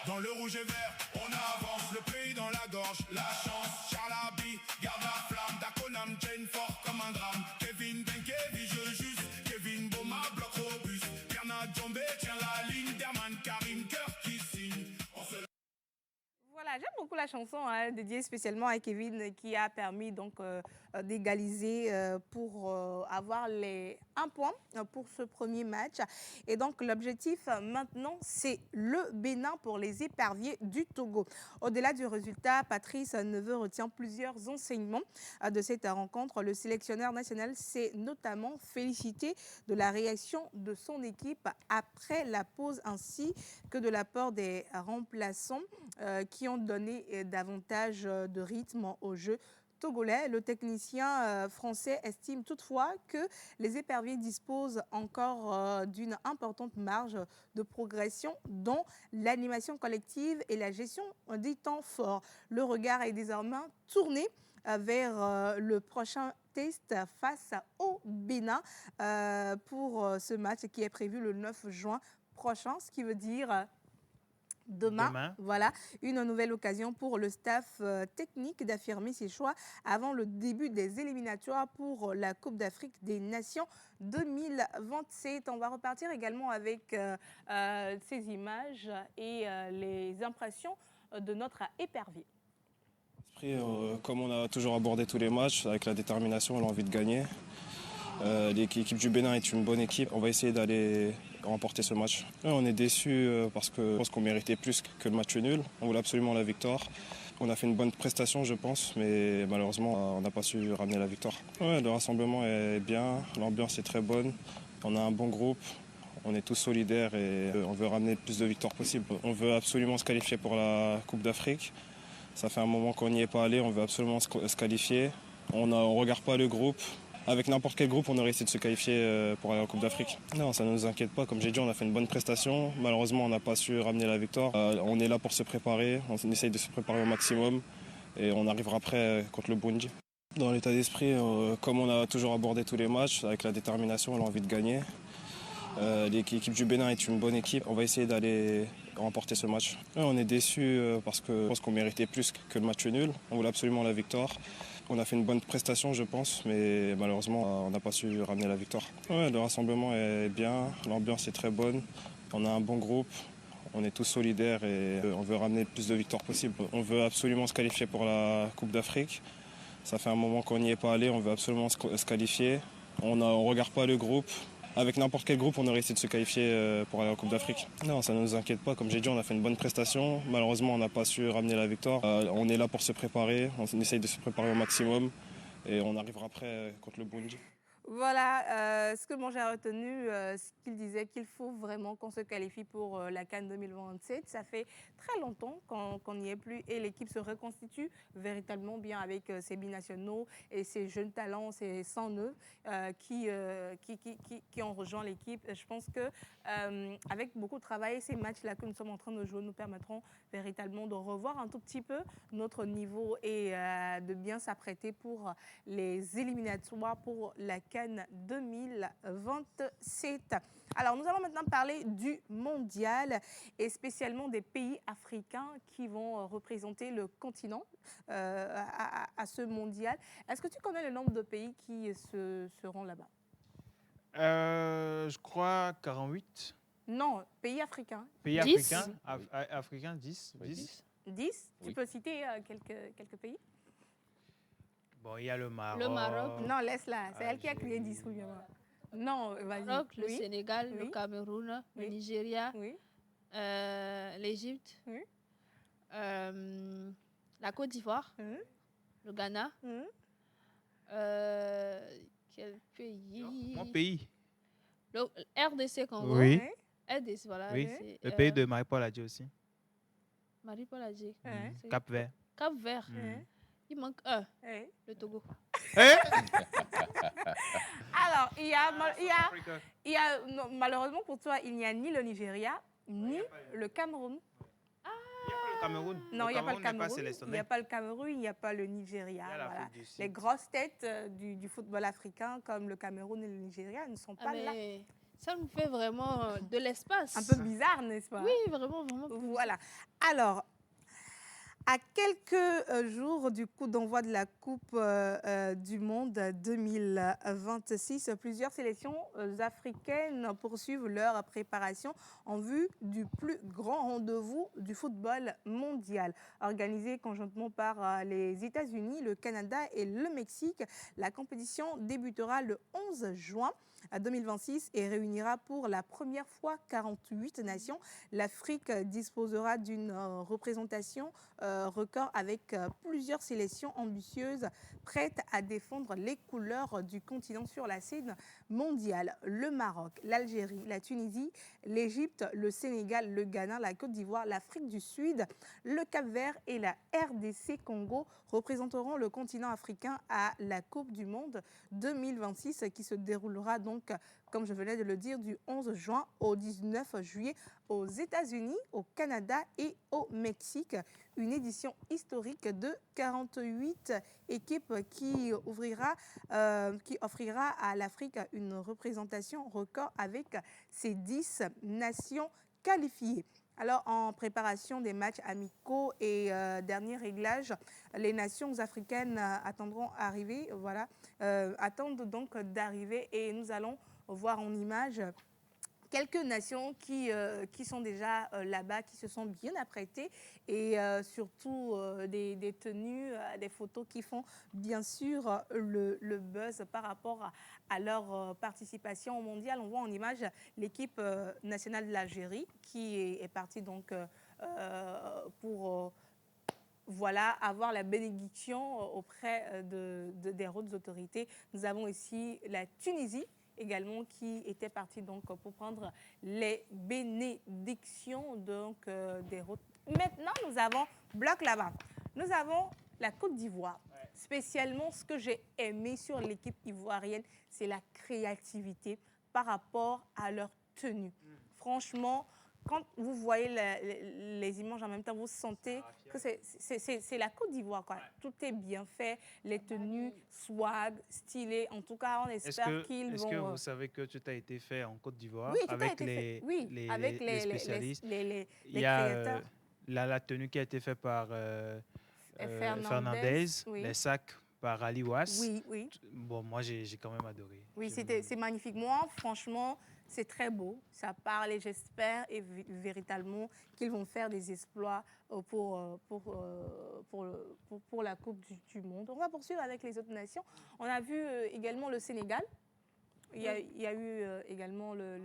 [SPEAKER 10] Dans le rouge et vert, on avance, le pays dans la gorge, la chance. Charlaby garde la flamme, Dakonam chain fort comme un drame. Kevin Denke vise juste, Kevin Boma bloque robuste. Bernard Djombe tient la ligne, Derman Karim cœur qui signe.
[SPEAKER 2] Voilà, j'aime beaucoup la chanson dédiée spécialement à Kevin qui a permis donc d'égaliser pour avoir un point pour ce premier match. Et donc l'objectif maintenant, c'est le Bénin pour les éperviers du Togo. Au-delà du résultat, Patrice Neveu retient plusieurs enseignements de cette rencontre. Le sélectionneur national s'est notamment félicité de la réaction de son équipe après la pause ainsi que de l'apport des remplaçants qui ont donné davantage de rythme au jeu togolais. Le technicien français estime toutefois que les éperviers disposent encore d'une importante marge de progression dans l'animation collective et la gestion des temps forts. Le regard est désormais tourné vers le prochain test face au Bénin pour ce match qui est prévu le 9 juin prochain, ce qui veut dire Demain, voilà, une nouvelle occasion pour le staff technique d'affirmer ses choix avant le début des éliminatoires pour la Coupe d'Afrique des Nations 2027. On va repartir également avec ces images et les impressions de notre épervier.
[SPEAKER 11] Comme on a toujours abordé tous les matchs, avec la détermination et l'envie de gagner. L'équipe du Bénin est une bonne équipe. On va essayer d'aller remporter ce match. On est déçus parce que je pense qu'on méritait plus que le match nul. On voulait absolument la victoire. On a fait une bonne prestation, je pense, mais malheureusement, on n'a pas su ramener la victoire. Ouais, le rassemblement est bien, l'ambiance est très bonne. On a un bon groupe. On est tous solidaires et on veut ramener le plus de victoires possible. On veut absolument se qualifier pour la Coupe d'Afrique. Ça fait un moment qu'on n'y est pas allé, on veut absolument se qualifier. On ne regarde pas le groupe. Avec n'importe quel groupe, on aurait essayé de se qualifier pour aller en Coupe d'Afrique. Non, ça ne nous inquiète pas. Comme j'ai dit, on a fait une bonne prestation. Malheureusement, on n'a pas su ramener la victoire. On est là pour se préparer. On essaye de se préparer au maximum. Et on arrivera après contre le Burundi. Dans l'état d'esprit, comme on a toujours abordé tous les matchs, avec la détermination et l'envie de gagner. L'équipe du Bénin est une bonne équipe. On va essayer d'aller remporter ce match. On est déçus parce que je pense qu'on méritait plus que le match nul. On voulait absolument la victoire. On a fait une bonne prestation, je pense, mais malheureusement, on n'a pas su ramener la victoire. Ouais, le rassemblement est bien, l'ambiance est très bonne. On a un bon groupe. On est tous solidaires et on veut ramener le plus de victoires possible. On veut absolument se qualifier pour la Coupe d'Afrique. Ça fait un moment qu'on n'y est pas allé, on veut absolument se qualifier. On ne regarde pas le groupe. avec n'importe quel groupe, on aurait essayé de se qualifier pour aller en Coupe d'Afrique. Non, ça ne nous inquiète pas. Comme j'ai dit, on a fait une bonne prestation. Malheureusement, on n'a pas su ramener la victoire. On est là pour se préparer. On essaye de se préparer au maximum. Et on arrivera après contre le Burundi.
[SPEAKER 2] Voilà, ce que moi j'ai retenu, ce qu'il disait qu'il faut vraiment qu'on se qualifie pour la CAN 2027. Ça fait très longtemps qu'on n'y est plus et l'équipe se reconstitue véritablement bien avec ses binationaux et ses jeunes talents, ces 100 nœuds qui ont rejoint l'équipe. Je pense que avec beaucoup de travail, ces matchs-là que nous sommes en train de jouer nous permettront véritablement de revoir un tout petit peu notre niveau et de bien s'apprêter pour les éliminatoires pour la CAN 2027. Alors, nous allons maintenant parler du mondial et spécialement des pays africains qui vont représenter le continent à ce mondial. Est-ce que tu connais le nombre de pays qui seront là-bas?
[SPEAKER 5] Je crois 48.
[SPEAKER 2] Non, pays africains.
[SPEAKER 5] Pays
[SPEAKER 4] 10?
[SPEAKER 5] africains, africains 10. 10.
[SPEAKER 2] 10?
[SPEAKER 6] Oui.
[SPEAKER 2] Tu peux citer quelques pays?
[SPEAKER 5] Bon, il y a le Maroc.
[SPEAKER 4] Le Maroc.
[SPEAKER 2] Non, laisse-la. C'est elle qui a crié 10. Oui, non, vas-y.
[SPEAKER 4] Maroc, le
[SPEAKER 2] Oui.
[SPEAKER 4] Sénégal,
[SPEAKER 2] Oui.
[SPEAKER 4] le Cameroun,
[SPEAKER 2] Oui.
[SPEAKER 4] le Nigeria,
[SPEAKER 2] Oui.
[SPEAKER 4] l'Égypte,
[SPEAKER 2] Oui.
[SPEAKER 4] la Côte d'Ivoire,
[SPEAKER 2] Mhm.
[SPEAKER 4] le Ghana.
[SPEAKER 2] Mhm.
[SPEAKER 4] Quel pays?
[SPEAKER 5] Mon pays.
[SPEAKER 4] Le RDC Congo.
[SPEAKER 5] Oui.
[SPEAKER 4] RDC, voilà.
[SPEAKER 5] Oui.
[SPEAKER 4] c'est,
[SPEAKER 5] Le pays de Marie-Paul a dit aussi.
[SPEAKER 4] Marie-Paul a dit.
[SPEAKER 2] Ouais.
[SPEAKER 4] C'est
[SPEAKER 5] Cap-Vert.
[SPEAKER 4] Cap-Vert.
[SPEAKER 5] Mm.
[SPEAKER 4] Il manque un,
[SPEAKER 2] Oui.
[SPEAKER 4] le Togo.
[SPEAKER 2] Alors, non, malheureusement pour toi, il n'y a ni le Nigeria, ni le Cameroun.
[SPEAKER 5] Le Cameroun.
[SPEAKER 2] Non, il n'y a pas le
[SPEAKER 5] n'est
[SPEAKER 2] Cameroun, il n'y
[SPEAKER 5] sélectionné.
[SPEAKER 2] a pas le Cameroun, il n'y a pas le Nigeria.
[SPEAKER 5] Il y a
[SPEAKER 2] Voilà.
[SPEAKER 5] l'Afrique du Sud.
[SPEAKER 2] Les grosses têtes du football africain, comme le Cameroun et le Nigeria, ne sont
[SPEAKER 4] Ah,
[SPEAKER 2] pas là.
[SPEAKER 4] mais ça nous fait vraiment de l'espace.
[SPEAKER 2] Un peu bizarre, n'est-ce pas?
[SPEAKER 4] Oui, vraiment, vraiment.
[SPEAKER 2] Voilà. Alors, à quelques jours du coup d'envoi de la Coupe du Monde 2026, plusieurs sélections africaines poursuivent leur préparation en vue du plus grand rendez-vous du football mondial. Organisé conjointement par les États-Unis, le Canada et le Mexique, la compétition débutera le 11 juin 2026 et réunira pour la première fois 48 nations. L'Afrique disposera d'une représentation record avec plusieurs sélections ambitieuses prêtes à défendre les couleurs du continent sur la scène mondiale. Le Maroc, l'Algérie, la Tunisie, l'Égypte, le Sénégal, le Ghana, la Côte d'Ivoire, l'Afrique du Sud, le Cap-Vert et la RDC Congo représenteront le continent africain à la Coupe du Monde 2026 qui se déroulera donc, comme je venais de le dire, du 11 juin au 19 juillet aux États-Unis, au Canada et au Mexique. Une édition historique de 48 équipes qui offrira à l'Afrique une représentation record avec ses 10 nations qualifiées. Alors, en préparation des matchs amicaux et dernier réglage, les nations africaines attendent donc d'arriver et nous allons voir en image quelques nations qui sont déjà là-bas, qui se sont bien apprêtées et surtout des tenues, des photos qui font bien sûr le buzz par rapport à leur participation au mondial. On voit en image l'équipe nationale de l'Algérie qui est partie donc pour avoir la bénédiction auprès des hautes autorités. Nous avons ici la Tunisie également qui était partie donc pour prendre les bénédictions donc des routes. Maintenant, nous avons bloc là-bas. Nous avons la Côte d'Ivoire. Spécialement, ce que j'ai aimé sur l'équipe ivoirienne, c'est la créativité par rapport à leur tenue. Franchement, quand vous voyez les images en même temps, vous sentez que c'est la Côte d'Ivoire, quoi. Tout est bien fait, les tenues, swag, stylées. En tout cas, on espère qu'ils vont...
[SPEAKER 5] Est-ce que vous savez que tout a été fait en Côte d'Ivoire
[SPEAKER 2] Oui, tout a
[SPEAKER 5] avec
[SPEAKER 2] été fait. Oui,
[SPEAKER 5] les
[SPEAKER 2] avec les
[SPEAKER 5] spécialistes?
[SPEAKER 2] les
[SPEAKER 5] Il y a
[SPEAKER 2] créateurs.
[SPEAKER 5] la tenue qui a été faite par
[SPEAKER 2] Fernandez,
[SPEAKER 5] Fernandez,
[SPEAKER 2] oui.
[SPEAKER 5] les sacs par Ali Was.
[SPEAKER 2] Oui, oui.
[SPEAKER 5] Bon, moi, j'ai quand même adoré.
[SPEAKER 2] Oui, c'est magnifique. Moi, franchement, c'est très beau. Ça parle et j'espère véritablement qu'ils vont faire des exploits pour la Coupe du Monde. On va poursuivre avec les autres nations. On a vu également le Sénégal. Il y a eu également le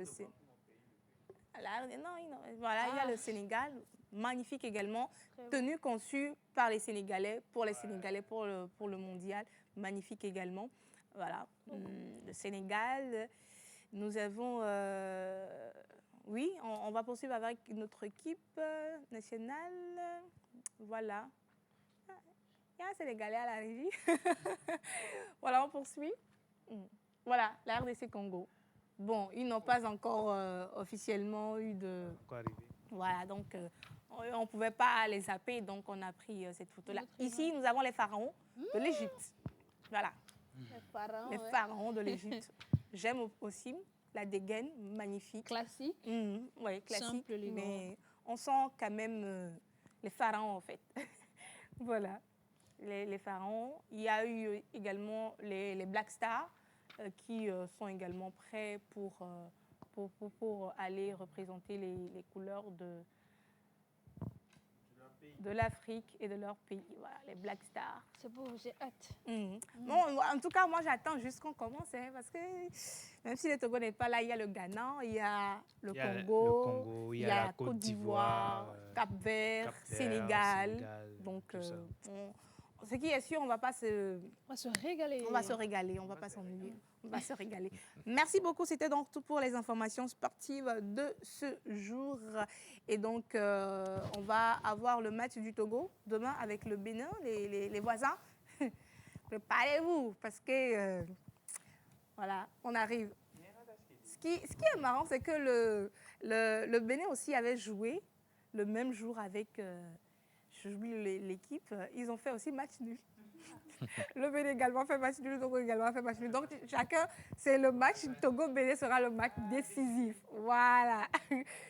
[SPEAKER 2] voilà, il y a le Sénégal, magnifique également, tenue conçue par les Sénégalais, pour les Sénégalais, pour le mondial, magnifique également. Voilà, le Sénégal, nous avons, oui, on va poursuivre avec notre équipe nationale, voilà. Il y a un Sénégalais à la régie. Voilà, on poursuit. Voilà, la RDC Congo. Bon, ils n'ont pas encore officiellement eu de... Voilà, donc on ne pouvait pas les zapper, donc on a pris cette photo-là. Ici, nous avons les pharaons de l'Égypte. Voilà. Les pharaons de l'Égypte. J'aime aussi la dégaine, magnifique.
[SPEAKER 4] Classique.
[SPEAKER 2] Oui, classique.
[SPEAKER 4] Simple, élégant.
[SPEAKER 2] Mais on sent quand même les pharaons, en fait. Voilà, les pharaons. Il y a eu également les Black Stars qui sont également prêts pour aller représenter les couleurs de l'Afrique et de leur pays. Voilà, les Black Stars.
[SPEAKER 4] C'est beau, j'ai hâte.
[SPEAKER 2] Bon, en tout cas, moi, j'attends juste qu'on commence, hein, parce que même si le Togo n'est pas là, il y a le Ghana, il y a le Congo, il y a la Côte d'Ivoire, Cap-Vert, Sénégal. Donc, ce qui est sûr, on va se régaler. On va se régaler, on ne va pas s'ennuyer. On va se régaler. Merci beaucoup. C'était donc tout pour les informations sportives de ce jour. Et donc, on va avoir le match du Togo demain avec le Bénin, les voisins. Préparez-vous parce que, voilà, on arrive. Ce qui est marrant, c'est que le Bénin aussi avait joué le même jour avec... j'oublie l'équipe, ils ont fait aussi match nul. Le Bénin également fait match nul, le Togo également fait match nul. Donc, chacun, c'est le match Togo-Bénin sera le match décisif. Voilà.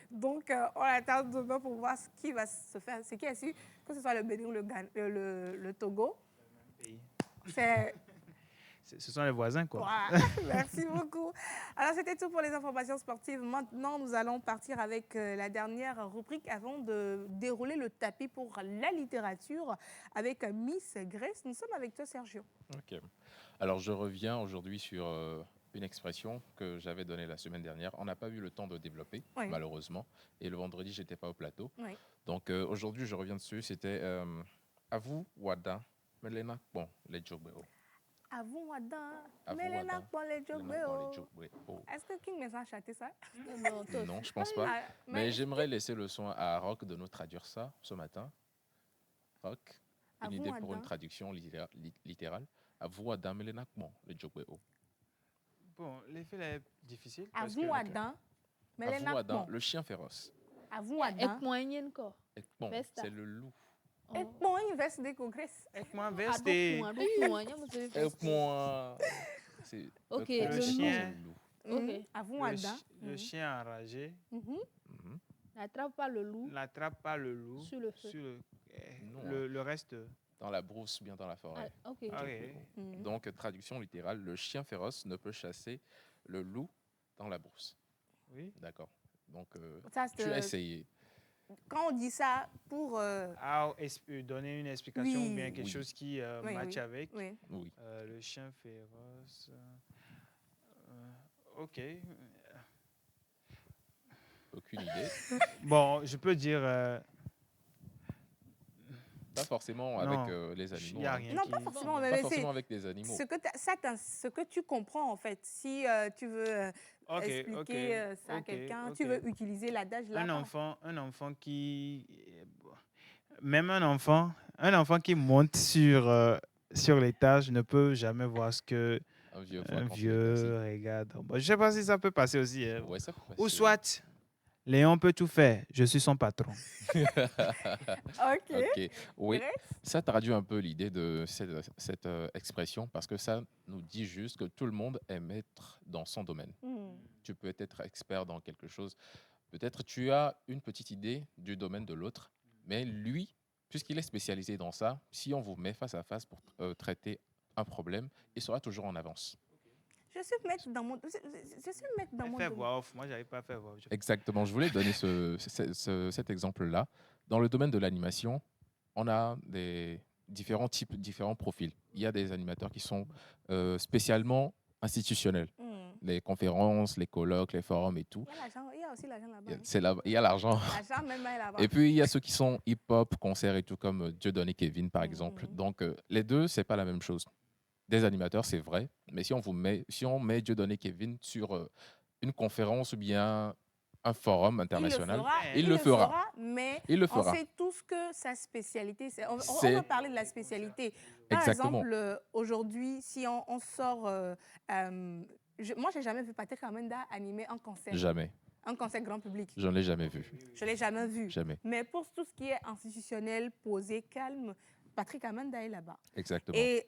[SPEAKER 2] Donc, on attend demain pour voir ce qui va se faire. Ce qui est sûr, que ce soit le Bénin ou le Togo.
[SPEAKER 5] Ce sont les voisins, quoi.
[SPEAKER 2] Voilà. Merci beaucoup. Alors, c'était tout pour les informations sportives. Maintenant, nous allons partir avec la dernière rubrique avant de dérouler le tapis pour la littérature avec Miss Grace. Nous sommes avec toi, Sergio.
[SPEAKER 6] Ok. Alors, je reviens aujourd'hui sur une expression que j'avais donnée la semaine dernière. On n'a pas eu le temps de développer, malheureusement. Et le vendredi, je n'étais pas au plateau.
[SPEAKER 2] Oui.
[SPEAKER 6] Donc, aujourd'hui, je reviens dessus. C'était à vous, Wada, Melena, bon, les Jobeo.
[SPEAKER 2] À vous, Adam. Melena pour les Jobeo. Est-ce que King Maison a chanté ça?
[SPEAKER 6] Non, je pense pas. Mais j'aimerais laisser le soin à Rock de nous traduire ça ce matin. Rock, une idée pour une traduction littérale. À vous, Adam, Melena, bon, les Jobeo.
[SPEAKER 5] Bon, l'effet est difficile.
[SPEAKER 2] À vous, Adam.
[SPEAKER 6] À vous, Adam, le chien féroce.
[SPEAKER 2] À vous, Adam.
[SPEAKER 6] Bon, c'est le loup.
[SPEAKER 2] Et moi, il veste des congrès.
[SPEAKER 5] Et moi, veste des...
[SPEAKER 4] Ok,
[SPEAKER 5] le chien.
[SPEAKER 2] À vous, Adam.
[SPEAKER 5] Le chien enragé.
[SPEAKER 4] N'attrape pas le loup.
[SPEAKER 5] N'attrape pas le loup.
[SPEAKER 4] Sur le feu.
[SPEAKER 5] Le reste.
[SPEAKER 6] Dans la brousse, bien dans la forêt. Donc, traduction littérale, le chien féroce ne peut chasser le loup dans la brousse.
[SPEAKER 5] Oui.
[SPEAKER 6] D'accord. Donc,
[SPEAKER 2] ça,
[SPEAKER 6] tu as essayé.
[SPEAKER 2] Quand on dit ça pour...
[SPEAKER 5] donner une explication ou bien quelque chose qui match avec.
[SPEAKER 2] Oui.
[SPEAKER 5] Le chien féroce. Ok.
[SPEAKER 6] Aucune idée.
[SPEAKER 5] Bon, je peux dire...
[SPEAKER 6] pas forcément avec les animaux.
[SPEAKER 2] Non, pas forcément.
[SPEAKER 6] Pas forcément avec les animaux.
[SPEAKER 2] Ce que tu comprends, en fait, si tu veux expliquer ça à quelqu'un, tu veux utiliser l'adage là.
[SPEAKER 5] Un enfant qui... Même un enfant qui monte sur l'étage ne peut jamais voir ce que un vieux regarde. Bon, je ne sais pas si ça peut passer aussi.
[SPEAKER 6] Ouais, ça peut passer.
[SPEAKER 5] Ou soit... Léon peut tout faire, je suis son patron.
[SPEAKER 2] Ok.
[SPEAKER 6] Oui, ça traduit un peu l'idée de cette expression parce que ça nous dit juste que tout le monde est maître dans son domaine. Tu peux être expert dans quelque chose. Peut-être tu as une petite idée du domaine de l'autre, mais lui, puisqu'il est spécialisé dans ça, si on vous met face à face pour traiter un problème, il sera toujours en avance.
[SPEAKER 2] Je suis maître dans mon domaine.
[SPEAKER 5] Fais voix off. Moi, je n'arrive pas à faire voix off.
[SPEAKER 6] Exactement. Je voulais donner cet exemple-là. Dans le domaine de l'animation, on a différents types, différents profils. Il y a des animateurs qui sont spécialement institutionnels. les conférences, les colloques, les forums et tout.
[SPEAKER 2] Il y a aussi l'argent là-bas. Hein.
[SPEAKER 6] Il y a l'argent.
[SPEAKER 2] L'argent même est là-bas.
[SPEAKER 6] Et puis, il y a ceux qui sont hip-hop, concerts et tout, comme Dieudonné Kevin, par exemple. Donc, les deux, c'est pas la même chose. Des animateurs, c'est vrai. Mais si on met Dieudonné Kevin sur une conférence ou bien un forum international, il le fera.
[SPEAKER 2] Mais
[SPEAKER 6] il le fera.
[SPEAKER 2] On sait tous que sa spécialité, on va parler de la spécialité. Par exemple, aujourd'hui, si on sort... moi, je n'ai jamais vu Patrick Amenda animer un concert.
[SPEAKER 6] Jamais.
[SPEAKER 2] Un concert grand public.
[SPEAKER 6] Je ne l'ai jamais vu.
[SPEAKER 2] Je ne l'ai jamais vu.
[SPEAKER 6] Jamais.
[SPEAKER 2] Mais pour tout ce qui est institutionnel, posé, calme, Patrick Amenda est là-bas.
[SPEAKER 6] Exactement.
[SPEAKER 2] Et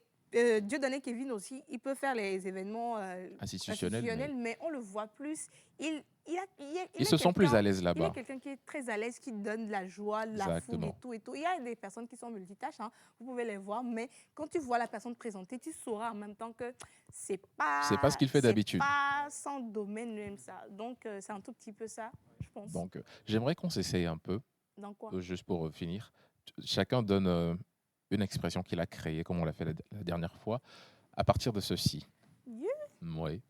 [SPEAKER 2] Dieudonné Kevin aussi, il peut faire les événements institutionnels, mais on le voit plus.
[SPEAKER 6] Ils se sont plus à l'aise là-bas.
[SPEAKER 2] Il est quelqu'un qui est très à l'aise, qui donne de la joie, de la foule et tout, et tout. Il y a des personnes qui sont multitâches, hein, vous pouvez les voir, mais quand tu vois la personne présenter, tu sauras en même temps que c'est pas
[SPEAKER 6] ce qu'il fait d'habitude.
[SPEAKER 2] C'est pas son domaine même ça. Donc c'est un tout petit peu ça, je pense.
[SPEAKER 6] Donc j'aimerais qu'on s'essaye un peu.
[SPEAKER 2] Dans quoi?
[SPEAKER 6] Juste pour finir. Chacun donne une expression qu'il a créée, comme on l'a fait la dernière fois, à partir de ceci. Oui.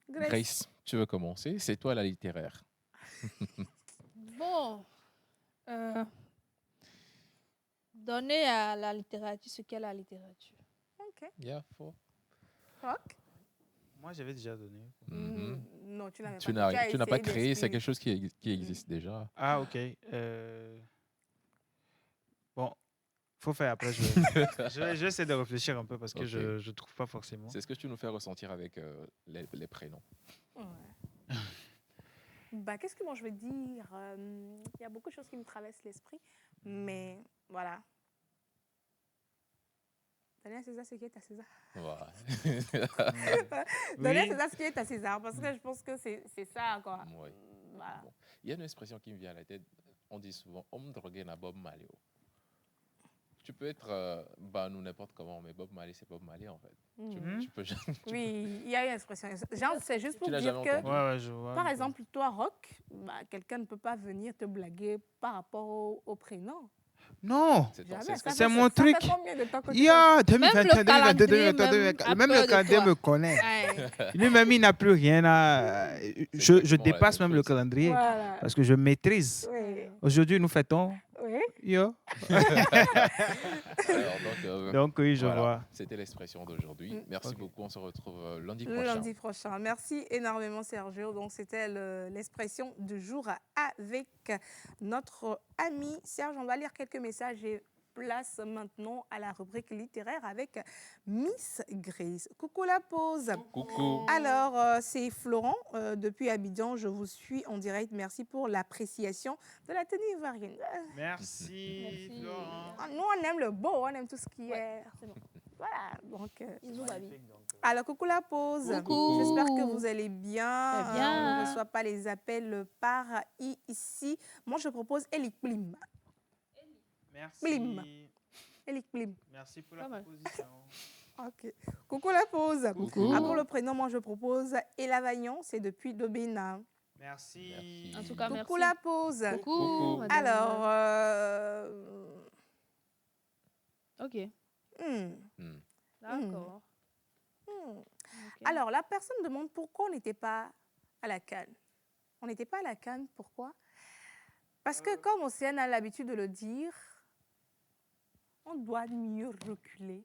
[SPEAKER 6] Grace, tu veux commencer? C'est toi la littéraire.
[SPEAKER 4] Bon. Donner à la littérature ce qu'est la littérature.
[SPEAKER 2] Ok.
[SPEAKER 6] Yeah, faux.
[SPEAKER 2] Rock?
[SPEAKER 5] Moi, j'avais déjà donné.
[SPEAKER 2] Non, tu n'avais
[SPEAKER 6] pas. Tu n'as pas créé, c'est quelque chose qui existe déjà.
[SPEAKER 5] Ah, ok. Bon, faut faire après. Je vais essayer de réfléchir un peu parce que je ne trouve pas forcément.
[SPEAKER 6] C'est ce que tu nous fais ressentir avec les prénoms.
[SPEAKER 2] Ouais. Qu'est-ce que moi je veux dire? Il y a beaucoup de choses qui me traversent l'esprit, mais voilà. Donner à César ce qui est à César.
[SPEAKER 6] Ouais.
[SPEAKER 2] Donner à César ce qui est à César, parce que je pense que c'est ça, quoi.
[SPEAKER 6] Oui.
[SPEAKER 2] Voilà.
[SPEAKER 6] Bon. Il y a une expression qui me vient à la tête. On dit souvent « homme drogué na Bob Marley ». Tu peux être nous n'importe comment, mais Bob Marley, c'est Bob Marley en fait. Tu peux,
[SPEAKER 2] oui, il y a une expression. Genre, c'est juste pour dire que, par exemple, toi, Rock, quelqu'un ne peut pas venir te blaguer par rapport au prénom.
[SPEAKER 5] Non, c'est mon
[SPEAKER 2] ça
[SPEAKER 5] truc.
[SPEAKER 2] fait combien de temps que
[SPEAKER 5] même le calendrier me connaît. Lui-même, il n'a plus rien à... Je dépasse même le calendrier parce que je maîtrise.
[SPEAKER 2] Oui.
[SPEAKER 5] Aujourd'hui, nous fêtons.
[SPEAKER 2] Oui.
[SPEAKER 5] Yo. Donc, oui, je vois.
[SPEAKER 6] C'était l'expression d'aujourd'hui. Merci beaucoup. On se retrouve lundi prochain.
[SPEAKER 2] Lundi prochain. Merci énormément, Sergio. Donc, c'était l'expression du jour avec notre ami Serge. On va lire quelques messages et place maintenant à la rubrique littéraire avec Miss Grace. Coucou la pause.
[SPEAKER 6] Coucou.
[SPEAKER 2] Alors, c'est Florent depuis Abidjan. Je vous suis en direct. Merci pour l'appréciation de la tenue ivoirienne.
[SPEAKER 5] Merci, Florent.
[SPEAKER 2] Nous, on aime le beau, on aime tout ce qui est... Bon. Voilà, donc... Alors, coucou la pause.
[SPEAKER 4] Coucou.
[SPEAKER 2] J'espère que vous allez bien.
[SPEAKER 4] Très bien.
[SPEAKER 2] On ne reçoit pas les appels par ici. Moi, je propose Elik Plim.
[SPEAKER 5] Merci.
[SPEAKER 2] Plim. Elik Plim.
[SPEAKER 5] Merci pour la proposition.
[SPEAKER 2] Ok. Coucou la pause.
[SPEAKER 4] Coucou.
[SPEAKER 2] Pour le prénom, moi, je propose Elavagnon. C'est depuis Dobena.
[SPEAKER 5] Merci.
[SPEAKER 4] En tout cas, merci.
[SPEAKER 2] Coucou la pause.
[SPEAKER 4] Coucou.
[SPEAKER 2] Alors...
[SPEAKER 4] Ok. D'accord. Okay.
[SPEAKER 2] Alors, la personne demande pourquoi on n'était pas à la CAN. On n'était pas à la CAN, pourquoi? Parce que, comme Océane a l'habitude de le dire, on doit mieux reculer.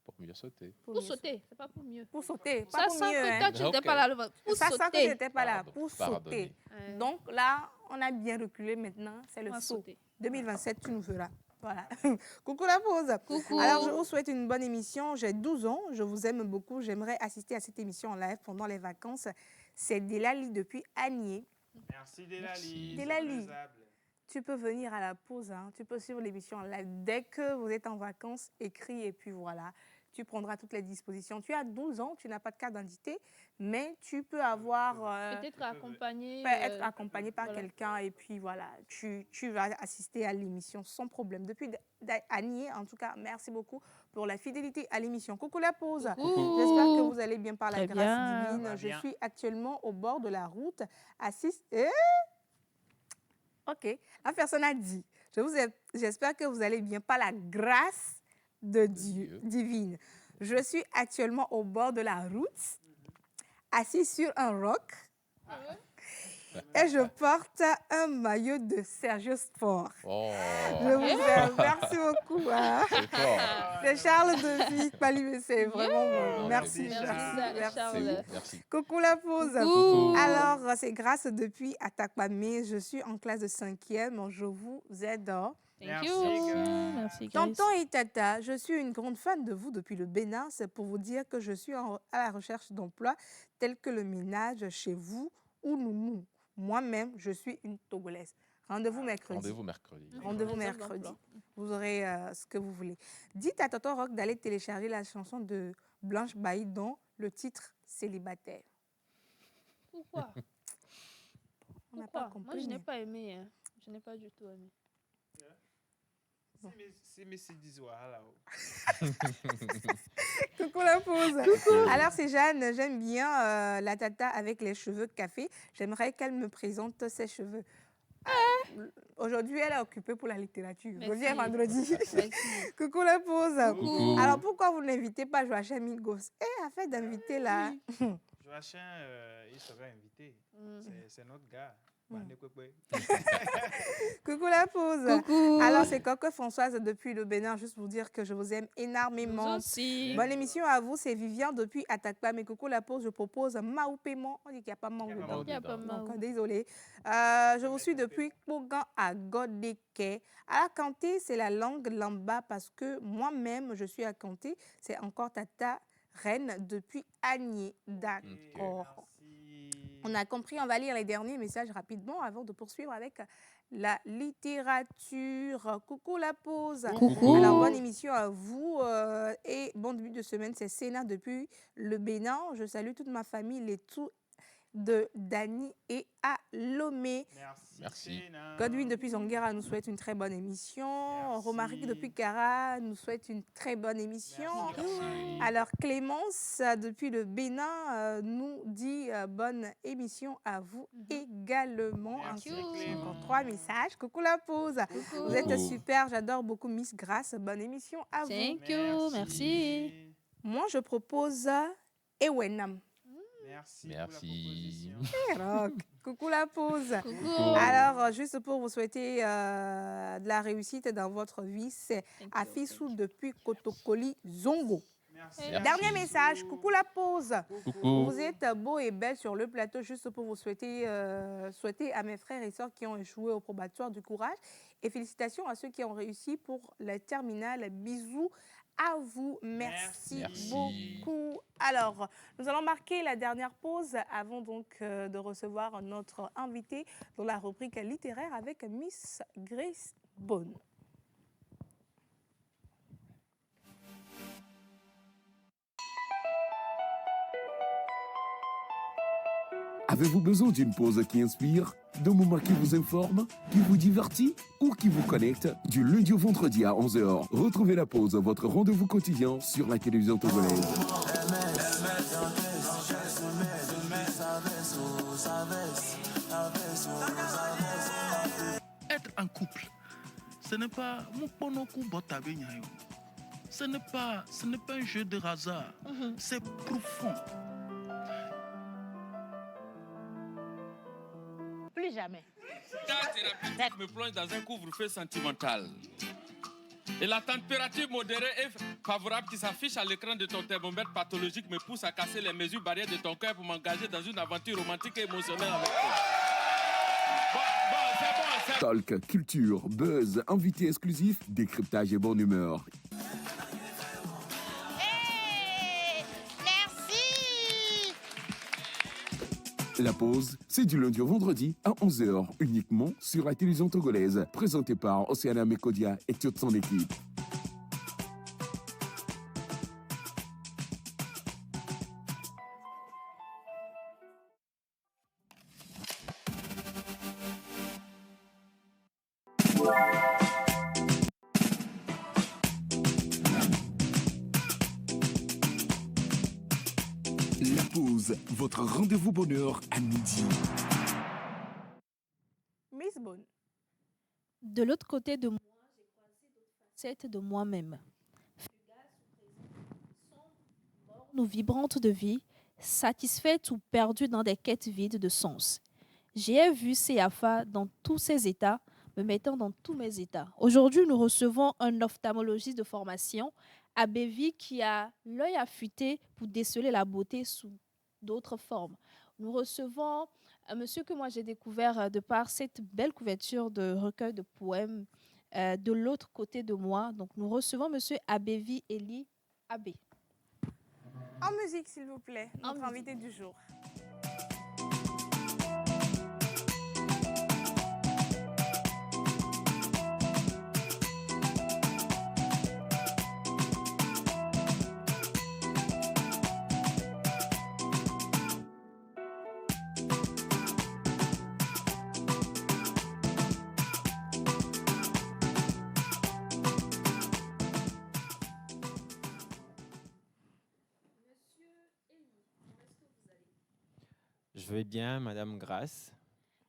[SPEAKER 6] Pour mieux sauter.
[SPEAKER 4] Pour sauter, c'est pas pour mieux.
[SPEAKER 2] Pour sauter,
[SPEAKER 4] ça
[SPEAKER 2] pas pour
[SPEAKER 4] sent
[SPEAKER 2] mieux.
[SPEAKER 4] Que toi, tu n'étais pas là. Pour
[SPEAKER 2] ça
[SPEAKER 4] sauter.
[SPEAKER 2] sent que tu n'étais pas là. Pour
[SPEAKER 6] Pardonnez.
[SPEAKER 2] sauter. Donc là, on a bien reculé maintenant. C'est le saut.
[SPEAKER 4] Sauter.
[SPEAKER 2] 2027, tu nous feras. Voilà. Coucou la pause.
[SPEAKER 4] Coucou.
[SPEAKER 2] Alors, je vous souhaite une bonne émission. J'ai 12 ans. Je vous aime beaucoup. J'aimerais assister à cette émission en live pendant les vacances. C'est Delali depuis Agnier.
[SPEAKER 5] Merci, Delali.
[SPEAKER 2] Delali, tu peux venir à la pause. Hein. Tu peux suivre l'émission en live. Dès que vous êtes en vacances, écris et puis voilà. Tu prendras toutes les dispositions. Tu as 12 ans, tu n'as pas de carte d'identité, mais tu peux avoir...
[SPEAKER 4] Peut-être accompagné.
[SPEAKER 2] être accompagné par quelqu'un et puis voilà, tu vas assister à l'émission sans problème. Depuis Agnier, en tout cas, merci beaucoup pour la fidélité à l'émission. Coucou la pause. J'espère que vous allez bien par la grâce divine. Je suis actuellement au bord de la route à 6... Ok, la personne a dit, j'espère que vous allez bien par la grâce de Dieu divine. Je suis actuellement au bord de la route assis sur un roc. Et je porte un maillot de Sergio Sport.
[SPEAKER 6] Oh.
[SPEAKER 2] Je vous aime. Merci beaucoup. Hein.
[SPEAKER 6] C'est fort.
[SPEAKER 2] C'est Charles de Palime, c'est vraiment bon.
[SPEAKER 6] Non,
[SPEAKER 2] Merci,
[SPEAKER 6] c'est beau.
[SPEAKER 2] Charles.
[SPEAKER 4] Merci, Charles.
[SPEAKER 6] C'est beau. Merci.
[SPEAKER 2] Coucou la pause.
[SPEAKER 4] Coucou.
[SPEAKER 2] Alors, c'est grâce depuis Atakpamé. Je suis en classe de 5e. Je vous adore.
[SPEAKER 4] Thank
[SPEAKER 5] Merci,
[SPEAKER 4] you.
[SPEAKER 5] Grace.
[SPEAKER 4] Merci, Grace.
[SPEAKER 2] Tonton et Tata, je suis une grande fan de vous depuis le Bénin. C'est pour vous dire que je suis à la recherche d'emplois tels que le ménage chez vous ou Nounou. Moi-même, je suis une Togolaise. Rendez-vous mercredi.
[SPEAKER 6] Rendez-vous mercredi.
[SPEAKER 2] Rendez-vous
[SPEAKER 4] Réserve
[SPEAKER 2] mercredi.
[SPEAKER 4] d'emploi.
[SPEAKER 2] Vous aurez ce que vous voulez. Dites à Tonton Rock d'aller télécharger la chanson de Blanche Bailly dont le titre Célibataire.
[SPEAKER 4] Pourquoi?
[SPEAKER 2] On n'a
[SPEAKER 4] Pourquoi?
[SPEAKER 2] pas compris.
[SPEAKER 4] Moi, je n'ai
[SPEAKER 2] mais-
[SPEAKER 4] pas aimé. Hein. Je n'ai pas du tout aimé.
[SPEAKER 5] C'est mes Dizois, là.
[SPEAKER 2] Coucou la pause. Alors, c'est Jeanne. J'aime bien la tata avec les cheveux café. J'aimerais qu'elle me présente ses cheveux. Aujourd'hui, elle est occupée pour la littérature.
[SPEAKER 4] Merci.
[SPEAKER 2] Reviens vendredi.
[SPEAKER 4] Merci.
[SPEAKER 2] Coucou la pause.
[SPEAKER 6] Coucou.
[SPEAKER 2] Alors, pourquoi vous n'invitez pas Joachim Migos? Afin d'inviter la...
[SPEAKER 5] Joachim, il sera invité.
[SPEAKER 4] Mm.
[SPEAKER 5] C'est notre gars.
[SPEAKER 2] Mm.
[SPEAKER 5] Bande Kwekwe.
[SPEAKER 2] Coucou la pause.
[SPEAKER 4] Coucou.
[SPEAKER 2] Alors, c'est Coco Françoise depuis le Bénin. Juste pour dire que je vous aime
[SPEAKER 4] Nous
[SPEAKER 2] énormément.
[SPEAKER 4] aussi.
[SPEAKER 2] Bonne émission à vous. C'est Vivian depuis Atakpa. Mais coucou la pause, je propose Mao Paiement. On dit qu'il n'y a pas Mao
[SPEAKER 5] Il y a pas
[SPEAKER 2] dedans.
[SPEAKER 5] Mao
[SPEAKER 4] Il y a pas
[SPEAKER 6] dedans.
[SPEAKER 4] mal.
[SPEAKER 2] Donc, désolé. Je vous suis depuis Kogan à Godeke. À Kanté, c'est la langue lamba parce que moi-même, je suis à Kanté. C'est encore Tata Reine depuis Agné. D'accord.
[SPEAKER 5] Merci.
[SPEAKER 2] On a compris, on va lire les derniers messages rapidement avant de poursuivre avec la littérature. Coucou la pause.
[SPEAKER 4] Coucou.
[SPEAKER 2] Alors, bonne émission à vous et bon début de semaine. C'est Sénat depuis le Bénin. Je salue toute ma famille, les tout de Dani et à Lomé.
[SPEAKER 6] Merci.
[SPEAKER 5] Sénat.
[SPEAKER 2] Godwin depuis Zonguera nous souhaite une très bonne émission.
[SPEAKER 5] Merci.
[SPEAKER 2] Romaric depuis Cara nous souhaite une très bonne émission.
[SPEAKER 5] Merci.
[SPEAKER 2] Alors Clémence depuis le Bénin nous dit bonne émission à vous également.
[SPEAKER 5] Merci,
[SPEAKER 2] Ensuite,
[SPEAKER 5] Clémence.
[SPEAKER 2] encore 3 messages. Coucou la pause.
[SPEAKER 4] Coucou.
[SPEAKER 2] Vous êtes
[SPEAKER 6] Coucou.
[SPEAKER 2] super, j'adore beaucoup Miss Grace. Bonne émission à vous.
[SPEAKER 4] Thank you. Merci.
[SPEAKER 2] Moi je propose Ewenam.
[SPEAKER 5] Merci.
[SPEAKER 6] Merci.
[SPEAKER 5] Pour la proposition.
[SPEAKER 2] Rock. Coucou la pause.
[SPEAKER 4] Coucou.
[SPEAKER 2] Alors, juste pour vous souhaiter de la réussite dans votre vie, c'est
[SPEAKER 4] Thank you.
[SPEAKER 2] Afissou depuis Kotokoli Zongo.
[SPEAKER 5] Merci.
[SPEAKER 6] Merci.
[SPEAKER 2] Dernier message, coucou la pause.
[SPEAKER 6] Coucou.
[SPEAKER 2] Vous êtes beaux et belles sur le plateau, juste pour vous souhaiter à mes frères et sœurs qui ont échoué au probatoire du courage. Et félicitations à ceux qui ont réussi pour la terminale. Bisous à vous. Merci,
[SPEAKER 6] Merci.
[SPEAKER 2] beaucoup. Alors, nous allons marquer la dernière pause avant donc de recevoir notre invité dans la rubrique littéraire avec Miss Grace Bone.
[SPEAKER 1] Avez-vous besoin d'une pause qui inspire, d'un moment qui vous informe, qui vous divertit ou qui vous connecte? Du lundi au vendredi à 11h, retrouvez la pause, votre rendez-vous quotidien sur la télévision togolaise.
[SPEAKER 7] Être en couple, ce n'est pas ce n'est pas un jeu de hasard. C'est profond.
[SPEAKER 2] Plus jamais.
[SPEAKER 8] Ta thérapeutique me plonge dans un couvre-feu sentimental. Et la température modérée et favorable qui s'affiche à l'écran de ton thermomètre pathologique me pousse à casser les mesures barrières de ton cœur pour m'engager dans une aventure romantique et émotionnelle avec toi. C'est bon.
[SPEAKER 1] Talk, culture, buzz, invité exclusif, décryptage et bonne humeur.
[SPEAKER 2] Merci.
[SPEAKER 1] La pause, c'est du lundi au vendredi à 11h, uniquement sur la télévision togolaise, présentée par Océana Mekodia et toute son équipe. La pause, votre rendez-vous bonheur à midi.
[SPEAKER 2] Miss Bone.
[SPEAKER 4] De l'autre côté de moi, j'ai croisé d'autres facettes de moi-même. Fugaces ou présentes, sombres, mornes ou vibrantes de vie, satisfaite ou perdue dans des quêtes vides de sens. J'ai vu CFA dans tous ses états, me mettant dans tous mes états. Aujourd'hui, nous recevons un ophtalmologiste de formation, Abevi, qui a l'œil affûté pour déceler la beauté sous d'autres formes. Nous recevons un monsieur que moi j'ai découvert de par cette belle couverture de recueil de poèmes de l'autre côté de moi. Donc nous recevons monsieur Abevi Eli Abbé.
[SPEAKER 2] En musique, s'il vous plaît, notre invité du jour.
[SPEAKER 12] Je vais bien, Madame Grasse.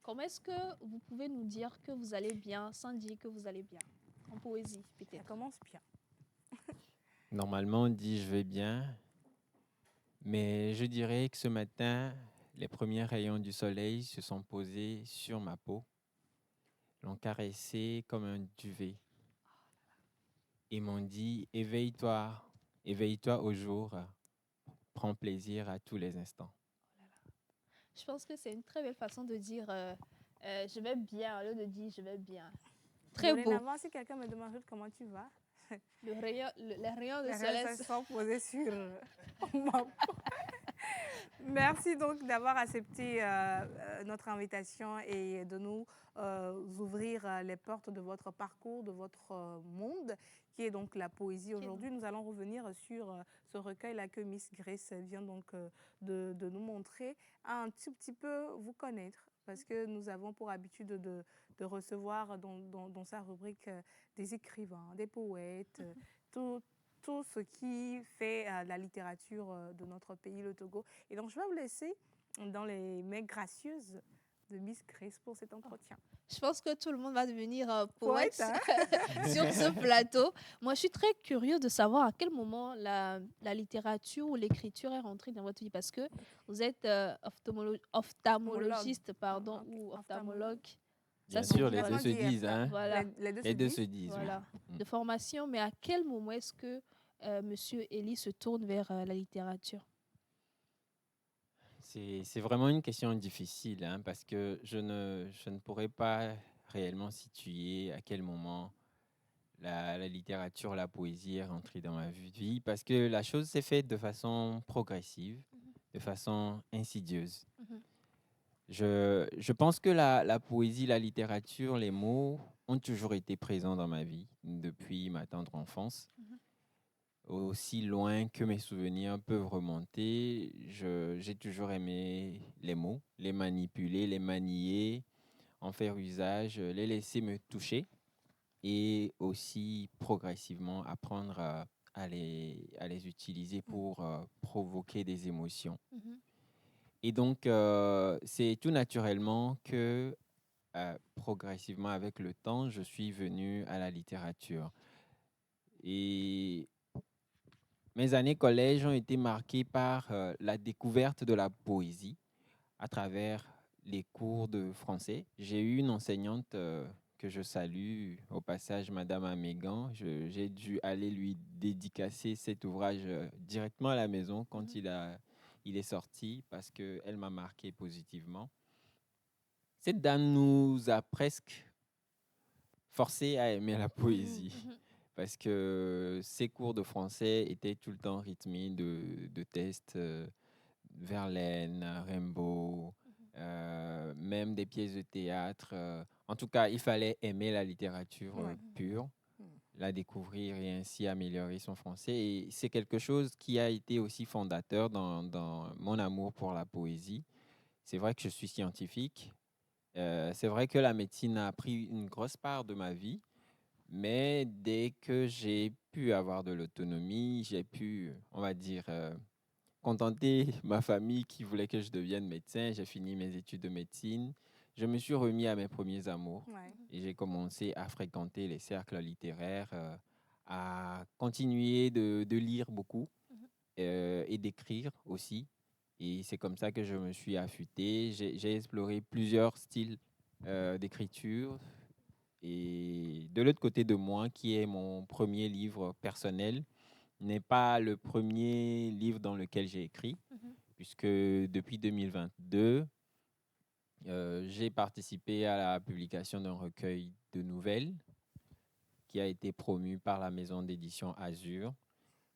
[SPEAKER 4] Comment est-ce que vous pouvez nous dire que vous allez bien sans dire que vous allez bien? En poésie, peut-être.
[SPEAKER 2] Ça commence bien.
[SPEAKER 12] Normalement, on dit je vais bien, mais je dirais que ce matin, les premiers rayons du soleil se sont posés sur ma peau, l'ont caressé comme un duvet et m'ont dit éveille-toi, éveille-toi au jour, prends plaisir à tous les instants.
[SPEAKER 4] Je pense que c'est une très belle façon de dire je vais bien, au lieu de dire je vais bien. Très beau.
[SPEAKER 2] Avant, si quelqu'un me demande comment tu vas,
[SPEAKER 4] les rayons de
[SPEAKER 2] soleil
[SPEAKER 4] soleil
[SPEAKER 2] sont posés sur ma peau. Merci donc d'avoir accepté notre invitation et de nous ouvrir les portes de votre parcours, de votre monde, qui est donc la poésie. Aujourd'hui, nous allons revenir sur ce recueil-là que Miss Grace vient donc de nous montrer, un tout petit peu vous connaître, parce que nous avons pour habitude de recevoir dans sa rubrique des écrivains, des poètes, tout ce qui fait la littérature de notre pays, le Togo. Et donc, je vais vous laisser dans les mains gracieuses de Miss Grace pour cet entretien.
[SPEAKER 4] Je pense que tout le monde va devenir poète
[SPEAKER 2] hein?
[SPEAKER 4] sur ce plateau. Moi, je suis très curieuse de savoir à quel moment la littérature ou l'écriture est rentrée dans votre vie, parce que vous êtes ophtalmologiste ou ophtalmologue.
[SPEAKER 12] Bien sûr, les deux se disent. Hein?
[SPEAKER 4] Voilà.
[SPEAKER 12] Les deux se disent.
[SPEAKER 4] Voilà.
[SPEAKER 12] Oui.
[SPEAKER 4] De formation, mais à quel moment est-ce que Monsieur Eli se tourne vers la littérature?
[SPEAKER 12] C'est vraiment une question difficile, hein, parce que je ne pourrais pas réellement situer à quel moment la littérature, la poésie est rentrée dans ma vie, parce que la chose s'est faite de façon progressive, de façon insidieuse. Je pense que la poésie, la littérature, les mots ont toujours été présents dans ma vie depuis ma tendre enfance. Aussi loin que mes souvenirs peuvent remonter, j'ai toujours aimé les mots, les manipuler, les manier, en faire usage, les laisser me toucher et aussi progressivement apprendre à les utiliser pour provoquer des émotions. Et donc, c'est tout naturellement que progressivement, avec le temps, je suis venu à la littérature. Et mes années collège ont été marquées par la découverte de la poésie à travers les cours de français. J'ai eu une enseignante que je salue au passage, Madame Amégan. J'ai dû aller lui dédicacer cet ouvrage directement à la maison quand il est sorti, parce qu'elle m'a marqué positivement. Cette dame nous a presque forcés à aimer la poésie. Parce que ces cours de français étaient tout le temps rythmés de tests, Verlaine, Rimbaud, même des pièces de théâtre. En tout cas, il fallait aimer la littérature pure, la découvrir et ainsi améliorer son français. Et c'est quelque chose qui a été aussi fondateur dans mon amour pour la poésie. C'est vrai que je suis scientifique. C'est vrai que la médecine a pris une grosse part de ma vie. Mais dès que j'ai pu avoir de l'autonomie, j'ai pu, on va dire, contenter ma famille qui voulait que je devienne médecin. J'ai fini mes études de médecine. Je me suis remis à mes premiers amours et j'ai commencé à fréquenter les cercles littéraires, à continuer de lire beaucoup et d'écrire aussi. Et c'est comme ça que je me suis affûté. J'ai exploré plusieurs styles d'écriture. Et de l'autre côté de moi, qui est mon premier livre personnel, n'est pas le premier livre dans lequel j'ai écrit, puisque depuis 2022, j'ai participé à la publication d'un recueil de nouvelles qui a été promu par la maison d'édition Azur.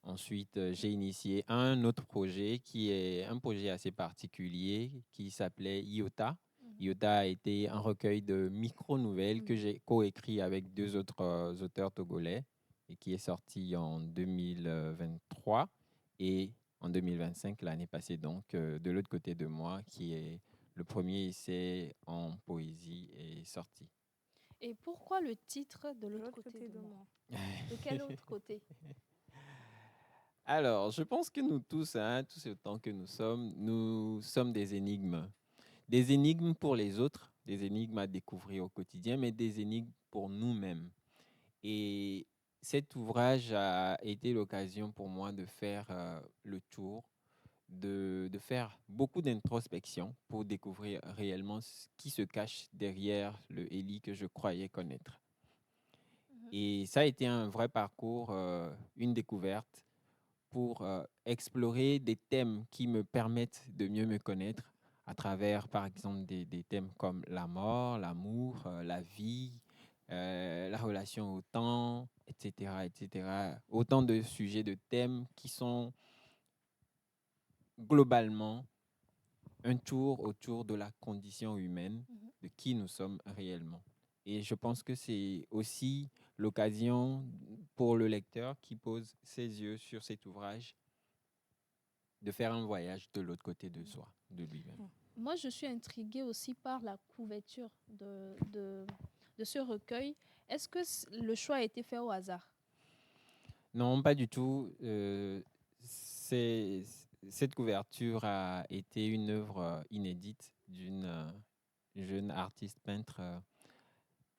[SPEAKER 12] Ensuite, j'ai initié un autre projet qui est un projet assez particulier qui s'appelait IOTA. IOTA a été un recueil de micro-nouvelles que j'ai coécrit avec deux autres auteurs togolais et qui est sorti en 2023 et en 2025, l'année passée, donc de l'autre côté de moi, qui est le premier essai en poésie est sorti.
[SPEAKER 4] Et pourquoi le titre de l'autre côté de moi? De quel autre côté?
[SPEAKER 12] Alors, je pense que nous tous, tous autant que nous sommes des énigmes. Des énigmes pour les autres, des énigmes à découvrir au quotidien, mais des énigmes pour nous-mêmes. Et cet ouvrage a été l'occasion pour moi de faire le tour, de faire beaucoup d'introspection pour découvrir réellement ce qui se cache derrière le Élie que je croyais connaître. Et ça a été un vrai parcours, une découverte pour explorer des thèmes qui me permettent de mieux me connaître à travers, par exemple, des thèmes comme la mort, l'amour, la vie, la relation au temps, etc., etc. Autant de sujets, de thèmes qui sont globalement un tour autour de la condition humaine, de qui nous sommes réellement. Et je pense que c'est aussi l'occasion pour le lecteur qui pose ses yeux sur cet ouvrage de faire un voyage de l'autre côté de soi, de lui-même.
[SPEAKER 4] Moi, je suis intriguée aussi par la couverture de ce recueil. Est-ce que le choix a été fait au hasard?
[SPEAKER 12] Non, pas du tout. Cette couverture a été une œuvre inédite d'une jeune artiste peintre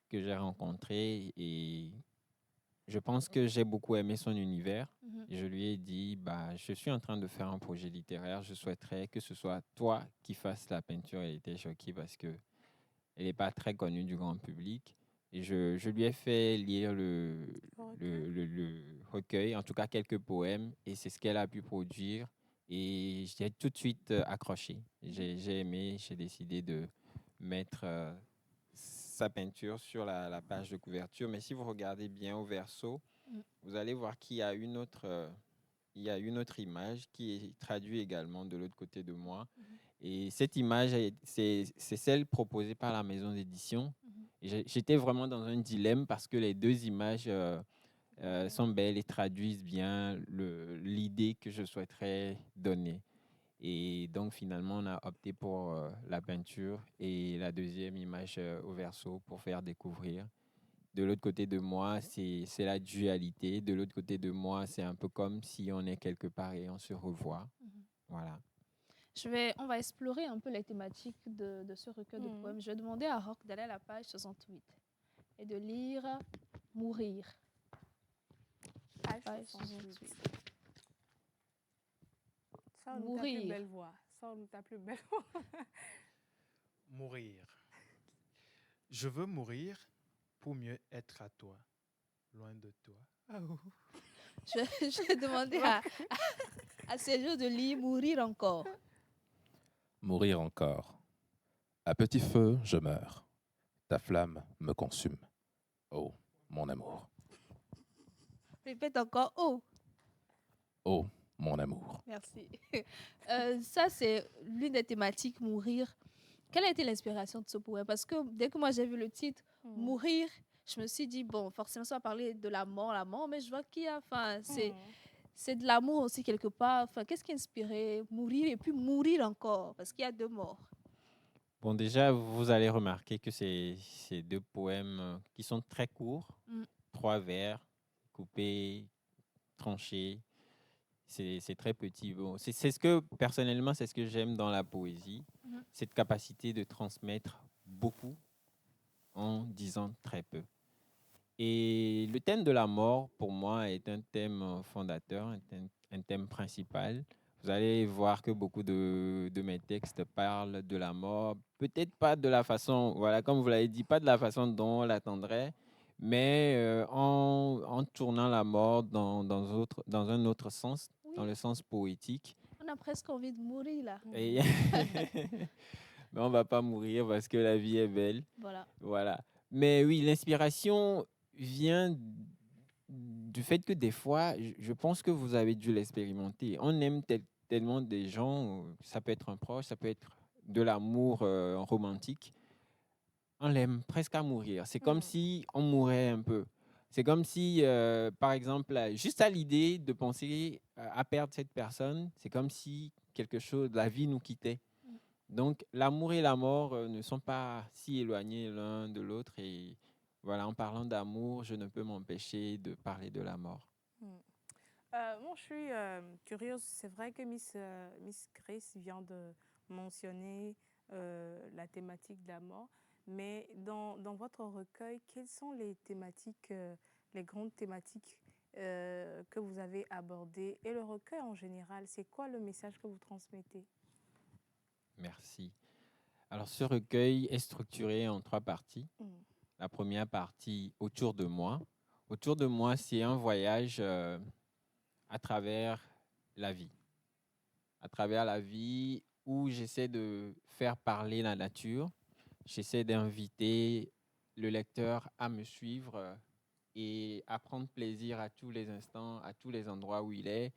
[SPEAKER 12] que j'ai rencontrée et je pense que j'ai beaucoup aimé son univers. Je lui ai dit, je suis en train de faire un projet littéraire, je souhaiterais que ce soit toi qui fasses la peinture. Elle était choquée parce qu'elle n'est pas très connue du grand public. Et je lui ai fait lire le recueil, en tout cas quelques poèmes, et c'est ce qu'elle a pu produire. Et j'ai tout de suite accroché. J'ai aimé, j'ai décidé de mettre sa peinture sur la page de couverture. Mais si vous regardez bien au verso, vous allez voir qu'il y a une autre image qui est traduite également de l'autre côté de moi. Et cette image, c'est celle proposée par la maison d'édition. J'étais vraiment dans un dilemme parce que les deux images sont belles et traduisent bien l'idée que je souhaiterais donner. Et donc, finalement, on a opté pour la peinture et la deuxième image au verso pour faire découvrir. De l'autre côté de moi, c'est la dualité. De l'autre côté de moi, c'est un peu comme si on est quelque part et on se revoit. Voilà.
[SPEAKER 4] On va explorer un peu les thématiques de ce recueil de poèmes. Je vais demander à Roch d'aller à la page 68 et de lire « Mourir ». Page 68.
[SPEAKER 2] Sors-nous ta plus belle voix. Sors-nous ta plus belle voix.
[SPEAKER 5] Mourir. Je veux mourir pour mieux être à toi, loin de toi. Oh.
[SPEAKER 4] Je vais demander à Sergio de lire « Mourir encore ».
[SPEAKER 6] Mourir encore. À petit feu, je meurs. Ta flamme me consume. Oh, mon amour.
[SPEAKER 4] Répète encore « Oh ».
[SPEAKER 6] Oh, mon amour.
[SPEAKER 4] Merci. Ça, c'est l'une des thématiques, mourir. Quelle a été l'inspiration de ce poème? Parce que dès que moi j'ai vu le titre, mourir, je me suis dit, bon, forcément, ça va parler de la mort, mais je vois qu'il y a, c'est de l'amour aussi quelque part. Enfin, qu'est-ce qui a inspiré mourir et puis mourir encore? Parce qu'il y a deux morts.
[SPEAKER 12] Bon, déjà, vous allez remarquer que c'est deux poèmes qui sont très courts, 3 vers, coupés, tranchés. C'est très petit. Bon, c'est ce que, personnellement, c'est ce que j'aime dans la poésie, cette capacité de transmettre beaucoup en disant très peu. Et le thème de la mort, pour moi, est un thème fondateur, un thème principal, Vous allez voir que beaucoup de mes textes parlent de la mort. Peut-être pas de la façon, voilà, comme vous l'avez dit, pas de la façon dont on l'attendrait, mais en tournant la mort dans un autre sens, dans le sens poétique.
[SPEAKER 4] On a presque envie de mourir là.
[SPEAKER 12] Et mais on va pas mourir parce que la vie est belle.
[SPEAKER 4] Voilà.
[SPEAKER 12] Voilà. Mais oui, l'inspiration vient du fait que des fois, je pense que vous avez dû l'expérimenter. On aime tellement des gens, ça peut être un proche, ça peut être de l'amour romantique. On l'aime presque à mourir. C'est comme si on mourait un peu. C'est comme si, par exemple, juste à l'idée de penser à perdre cette personne, c'est comme si quelque chose, la vie nous quittait. Donc, l'amour et la mort ne sont pas si éloignés l'un de l'autre. Et voilà, en parlant d'amour, je ne peux m'empêcher de parler de la mort.
[SPEAKER 2] Moi, je suis curieuse. C'est vrai que Miss Grace vient de mentionner la thématique de la mort. Mais dans votre recueil, quelles sont les thématiques, les grandes thématiques que vous avez abordées? Et le recueil en général, c'est quoi le message que vous transmettez?
[SPEAKER 12] Merci. Alors, ce recueil est structuré en 3 parties. La première partie, Autour de moi. Autour de moi, c'est un voyage à travers la vie. À travers la vie où j'essaie de faire parler la nature. J'essaie d'inviter le lecteur à me suivre et à prendre plaisir à tous les instants, à tous les endroits où il est,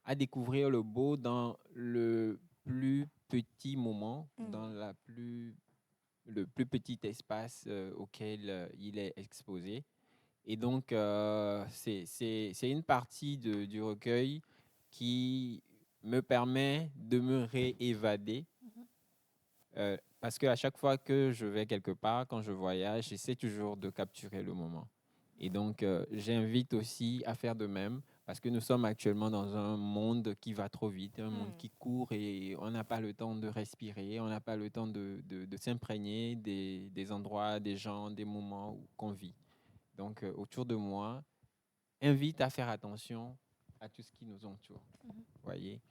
[SPEAKER 12] à découvrir le beau dans le plus petit moment, dans le plus petit espace auquel il est exposé. Et donc, c'est une partie du recueil qui me permet de me réévader. Parce qu'à chaque fois que je vais quelque part, quand je voyage, j'essaie toujours de capturer le moment. Et donc, j'invite aussi à faire de même, parce que nous sommes actuellement dans un monde qui va trop vite, un monde qui court et on n'a pas le temps de respirer, on n'a pas le temps de s'imprégner des endroits, des gens, des moments qu'on vit. Donc, autour de moi, invite à faire attention à tout ce qui nous entoure. Voyez.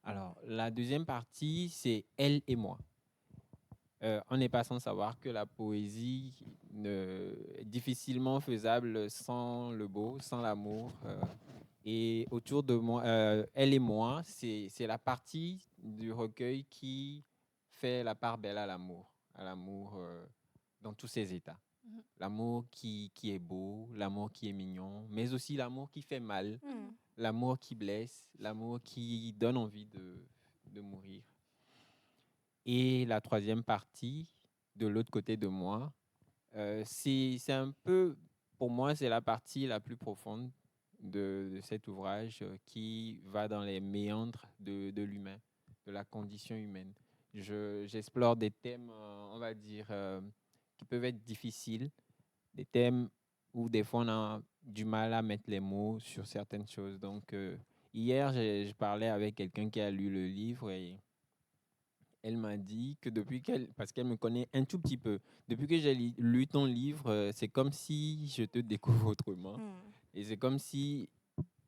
[SPEAKER 12] Alors, la deuxième partie, c'est elle et moi. On n'est pas sans savoir que la poésie est difficilement faisable sans le beau, sans l'amour. Et autour de moi, elle et moi, c'est la partie du recueil qui fait la part belle à l'amour dans tous ses états. L'amour qui est beau, l'amour qui est mignon, mais aussi l'amour qui fait mal, l'amour qui blesse, l'amour qui donne envie de mourir. Et la troisième partie, de l'autre côté de moi, c'est un peu, pour moi, c'est la partie la plus profonde de cet ouvrage qui va dans les méandres de l'humain, de la condition humaine. J'explore des thèmes, on va dire, qui peuvent être difficiles, des thèmes où des fois on a du mal à mettre les mots sur certaines choses. Donc, hier, je parlais avec quelqu'un qui a lu le livre et elle m'a dit que parce qu'elle me connaît un tout petit peu, depuis que j'ai lu ton livre, c'est comme si je te découvre autrement. Et c'est comme si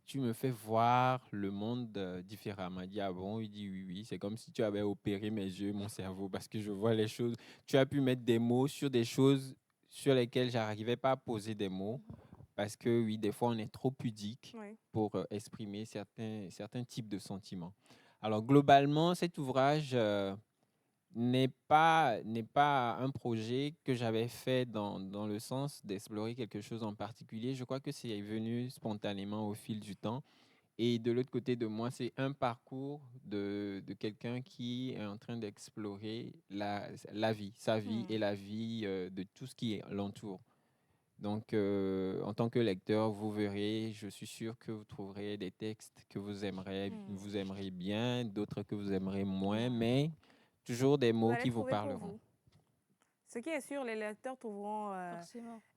[SPEAKER 12] tu me fais voir le monde différemment. Elle dit, ah bon? Il dit, oui, oui. C'est comme si tu avais opéré mes yeux, mon cerveau, parce que je vois les choses. Tu as pu mettre des mots sur des choses sur lesquelles je n'arrivais pas à poser des mots. Parce que oui, des fois, on est trop pudique pour exprimer certains types de sentiments. Alors, globalement, cet ouvrage n'est pas un projet que j'avais fait dans le sens d'explorer quelque chose en particulier. Je crois que c'est venu spontanément au fil du temps. Et de l'autre côté de moi, c'est un parcours de quelqu'un qui est en train d'explorer la vie, sa vie et la vie de tout ce qui l'entoure. Donc, en tant que lecteur, vous verrez, je suis sûr que vous trouverez des textes que vous aimerez bien, d'autres que vous aimerez moins, mais toujours des mots qui vous parleront.
[SPEAKER 2] Ce qui est sûr, les lecteurs trouveront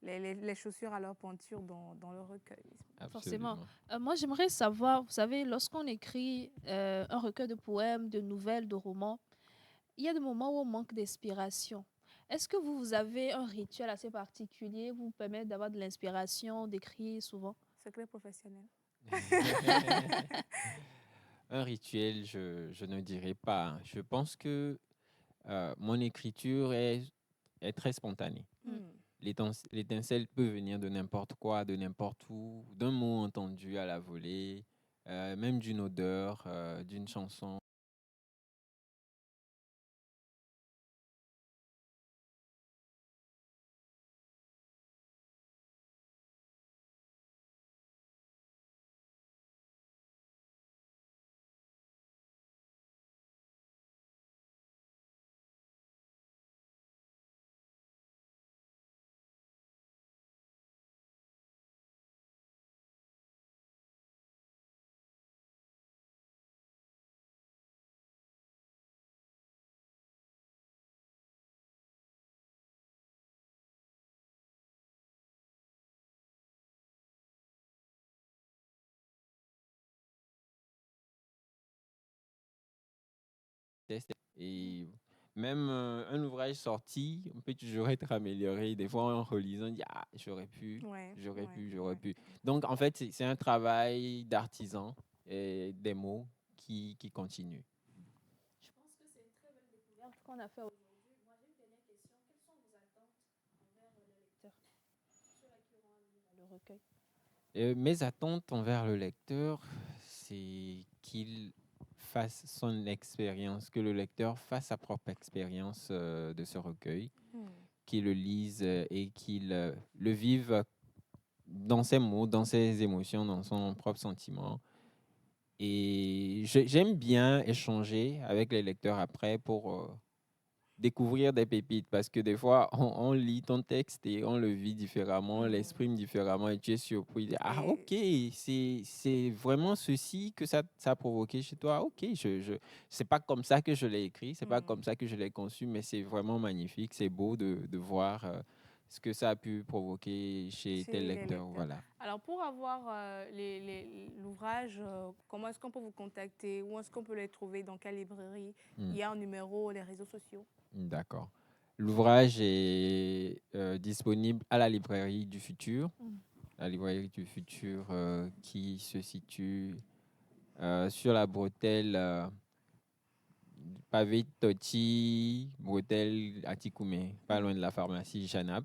[SPEAKER 2] les chaussures à leur pointure dans le recueil.
[SPEAKER 4] Forcément. Moi, j'aimerais savoir, vous savez, lorsqu'on écrit un recueil de poèmes, de nouvelles, de romans, il y a des moments où on manque d'inspiration. Est-ce que vous avez un rituel assez particulier qui vous permet d'avoir de l'inspiration, d'écrire souvent?
[SPEAKER 2] Secret professionnel.
[SPEAKER 12] Un rituel, je ne dirais pas, hein. Je pense que mon écriture est très spontanée. L'étincelle peut venir de n'importe quoi, de n'importe où, d'un mot entendu à la volée, même d'une odeur, d'une chanson. Et même un ouvrage sorti, on peut toujours être amélioré. Des fois, en relisant, on dit ah, j'aurais pu. Donc, en fait, c'est un travail d'artisan et des mots qui continue.
[SPEAKER 4] Je pense que c'est une très belle découverte qu'on a fait aujourd'hui. Moi, j'ai une dernière question. Quelles sont vos attentes envers le lecteur, ceux-là qui auront à lire le recueil?
[SPEAKER 12] Mes attentes envers le lecteur, c'est qu'il fasse son expérience, que le lecteur fasse sa propre expérience de ce recueil, qu'il le lise et qu'il le vive dans ses mots, dans ses émotions, dans son propre sentiment. Et j'aime bien échanger avec les lecteurs après pour découvrir des pépites, parce que des fois, on lit ton texte et on le vit différemment, on l'exprime différemment et tu es surpris. Ah, ok, c'est vraiment ceci que ça a provoqué chez toi. Ok, c'est pas comme ça que je l'ai écrit, c'est pas comme ça que je l'ai conçu, mais c'est vraiment magnifique, c'est beau de voir ce que ça a pu provoquer chez tel lecteur. Voilà.
[SPEAKER 2] Alors, pour avoir l'ouvrage, comment est-ce qu'on peut vous contacter? Où est-ce qu'on peut les trouver? Dans quelle librairie? Il y a un numéro, les réseaux sociaux?
[SPEAKER 12] D'accord. L'ouvrage est disponible à la librairie du futur. La librairie du futur qui se situe sur la bretelle pavé Toti, bretelle Atikoumé, pas loin de la pharmacie Janap.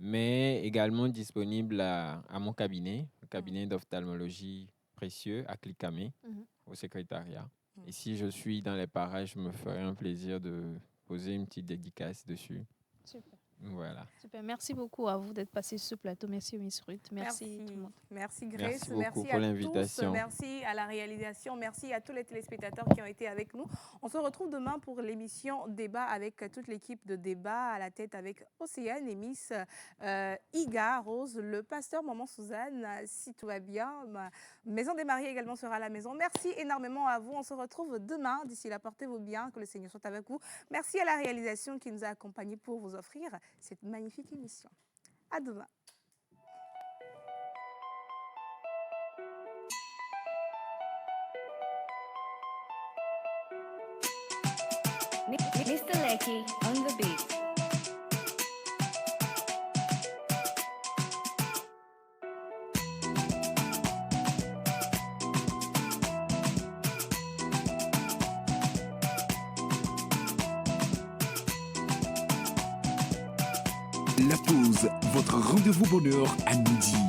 [SPEAKER 12] Mais également disponible à mon cabinet, le cabinet d'ophtalmologie précieux à Clicamé, au secrétariat. Et si je suis dans les parages, je me ferai un plaisir de poser une petite dédicace dessus.
[SPEAKER 4] Super.
[SPEAKER 12] Voilà.
[SPEAKER 4] Super. Merci beaucoup à vous d'être passé sur ce plateau. Merci Miss Ruth. Merci tout le monde.
[SPEAKER 2] Merci Grace.
[SPEAKER 12] Merci beaucoup pour l'invitation.
[SPEAKER 2] Merci à la réalisation. Merci à tous les téléspectateurs qui ont été avec nous. On se retrouve demain pour l'émission Débat avec toute l'équipe de Débat à la tête avec Océane et Miss Iga, Rose, le pasteur Maman Suzanne, si tout va bien. Maison des mariés également sera à la maison. Merci énormément à vous. On se retrouve demain. D'ici là, portez-vous bien. Que le Seigneur soit avec vous. Merci à la réalisation qui nous a accompagnés pour vous offrir cette magnifique émission. À demain.
[SPEAKER 3] Mr. Lecky on the beat.
[SPEAKER 1] La pause, votre rendez-vous bonheur à midi.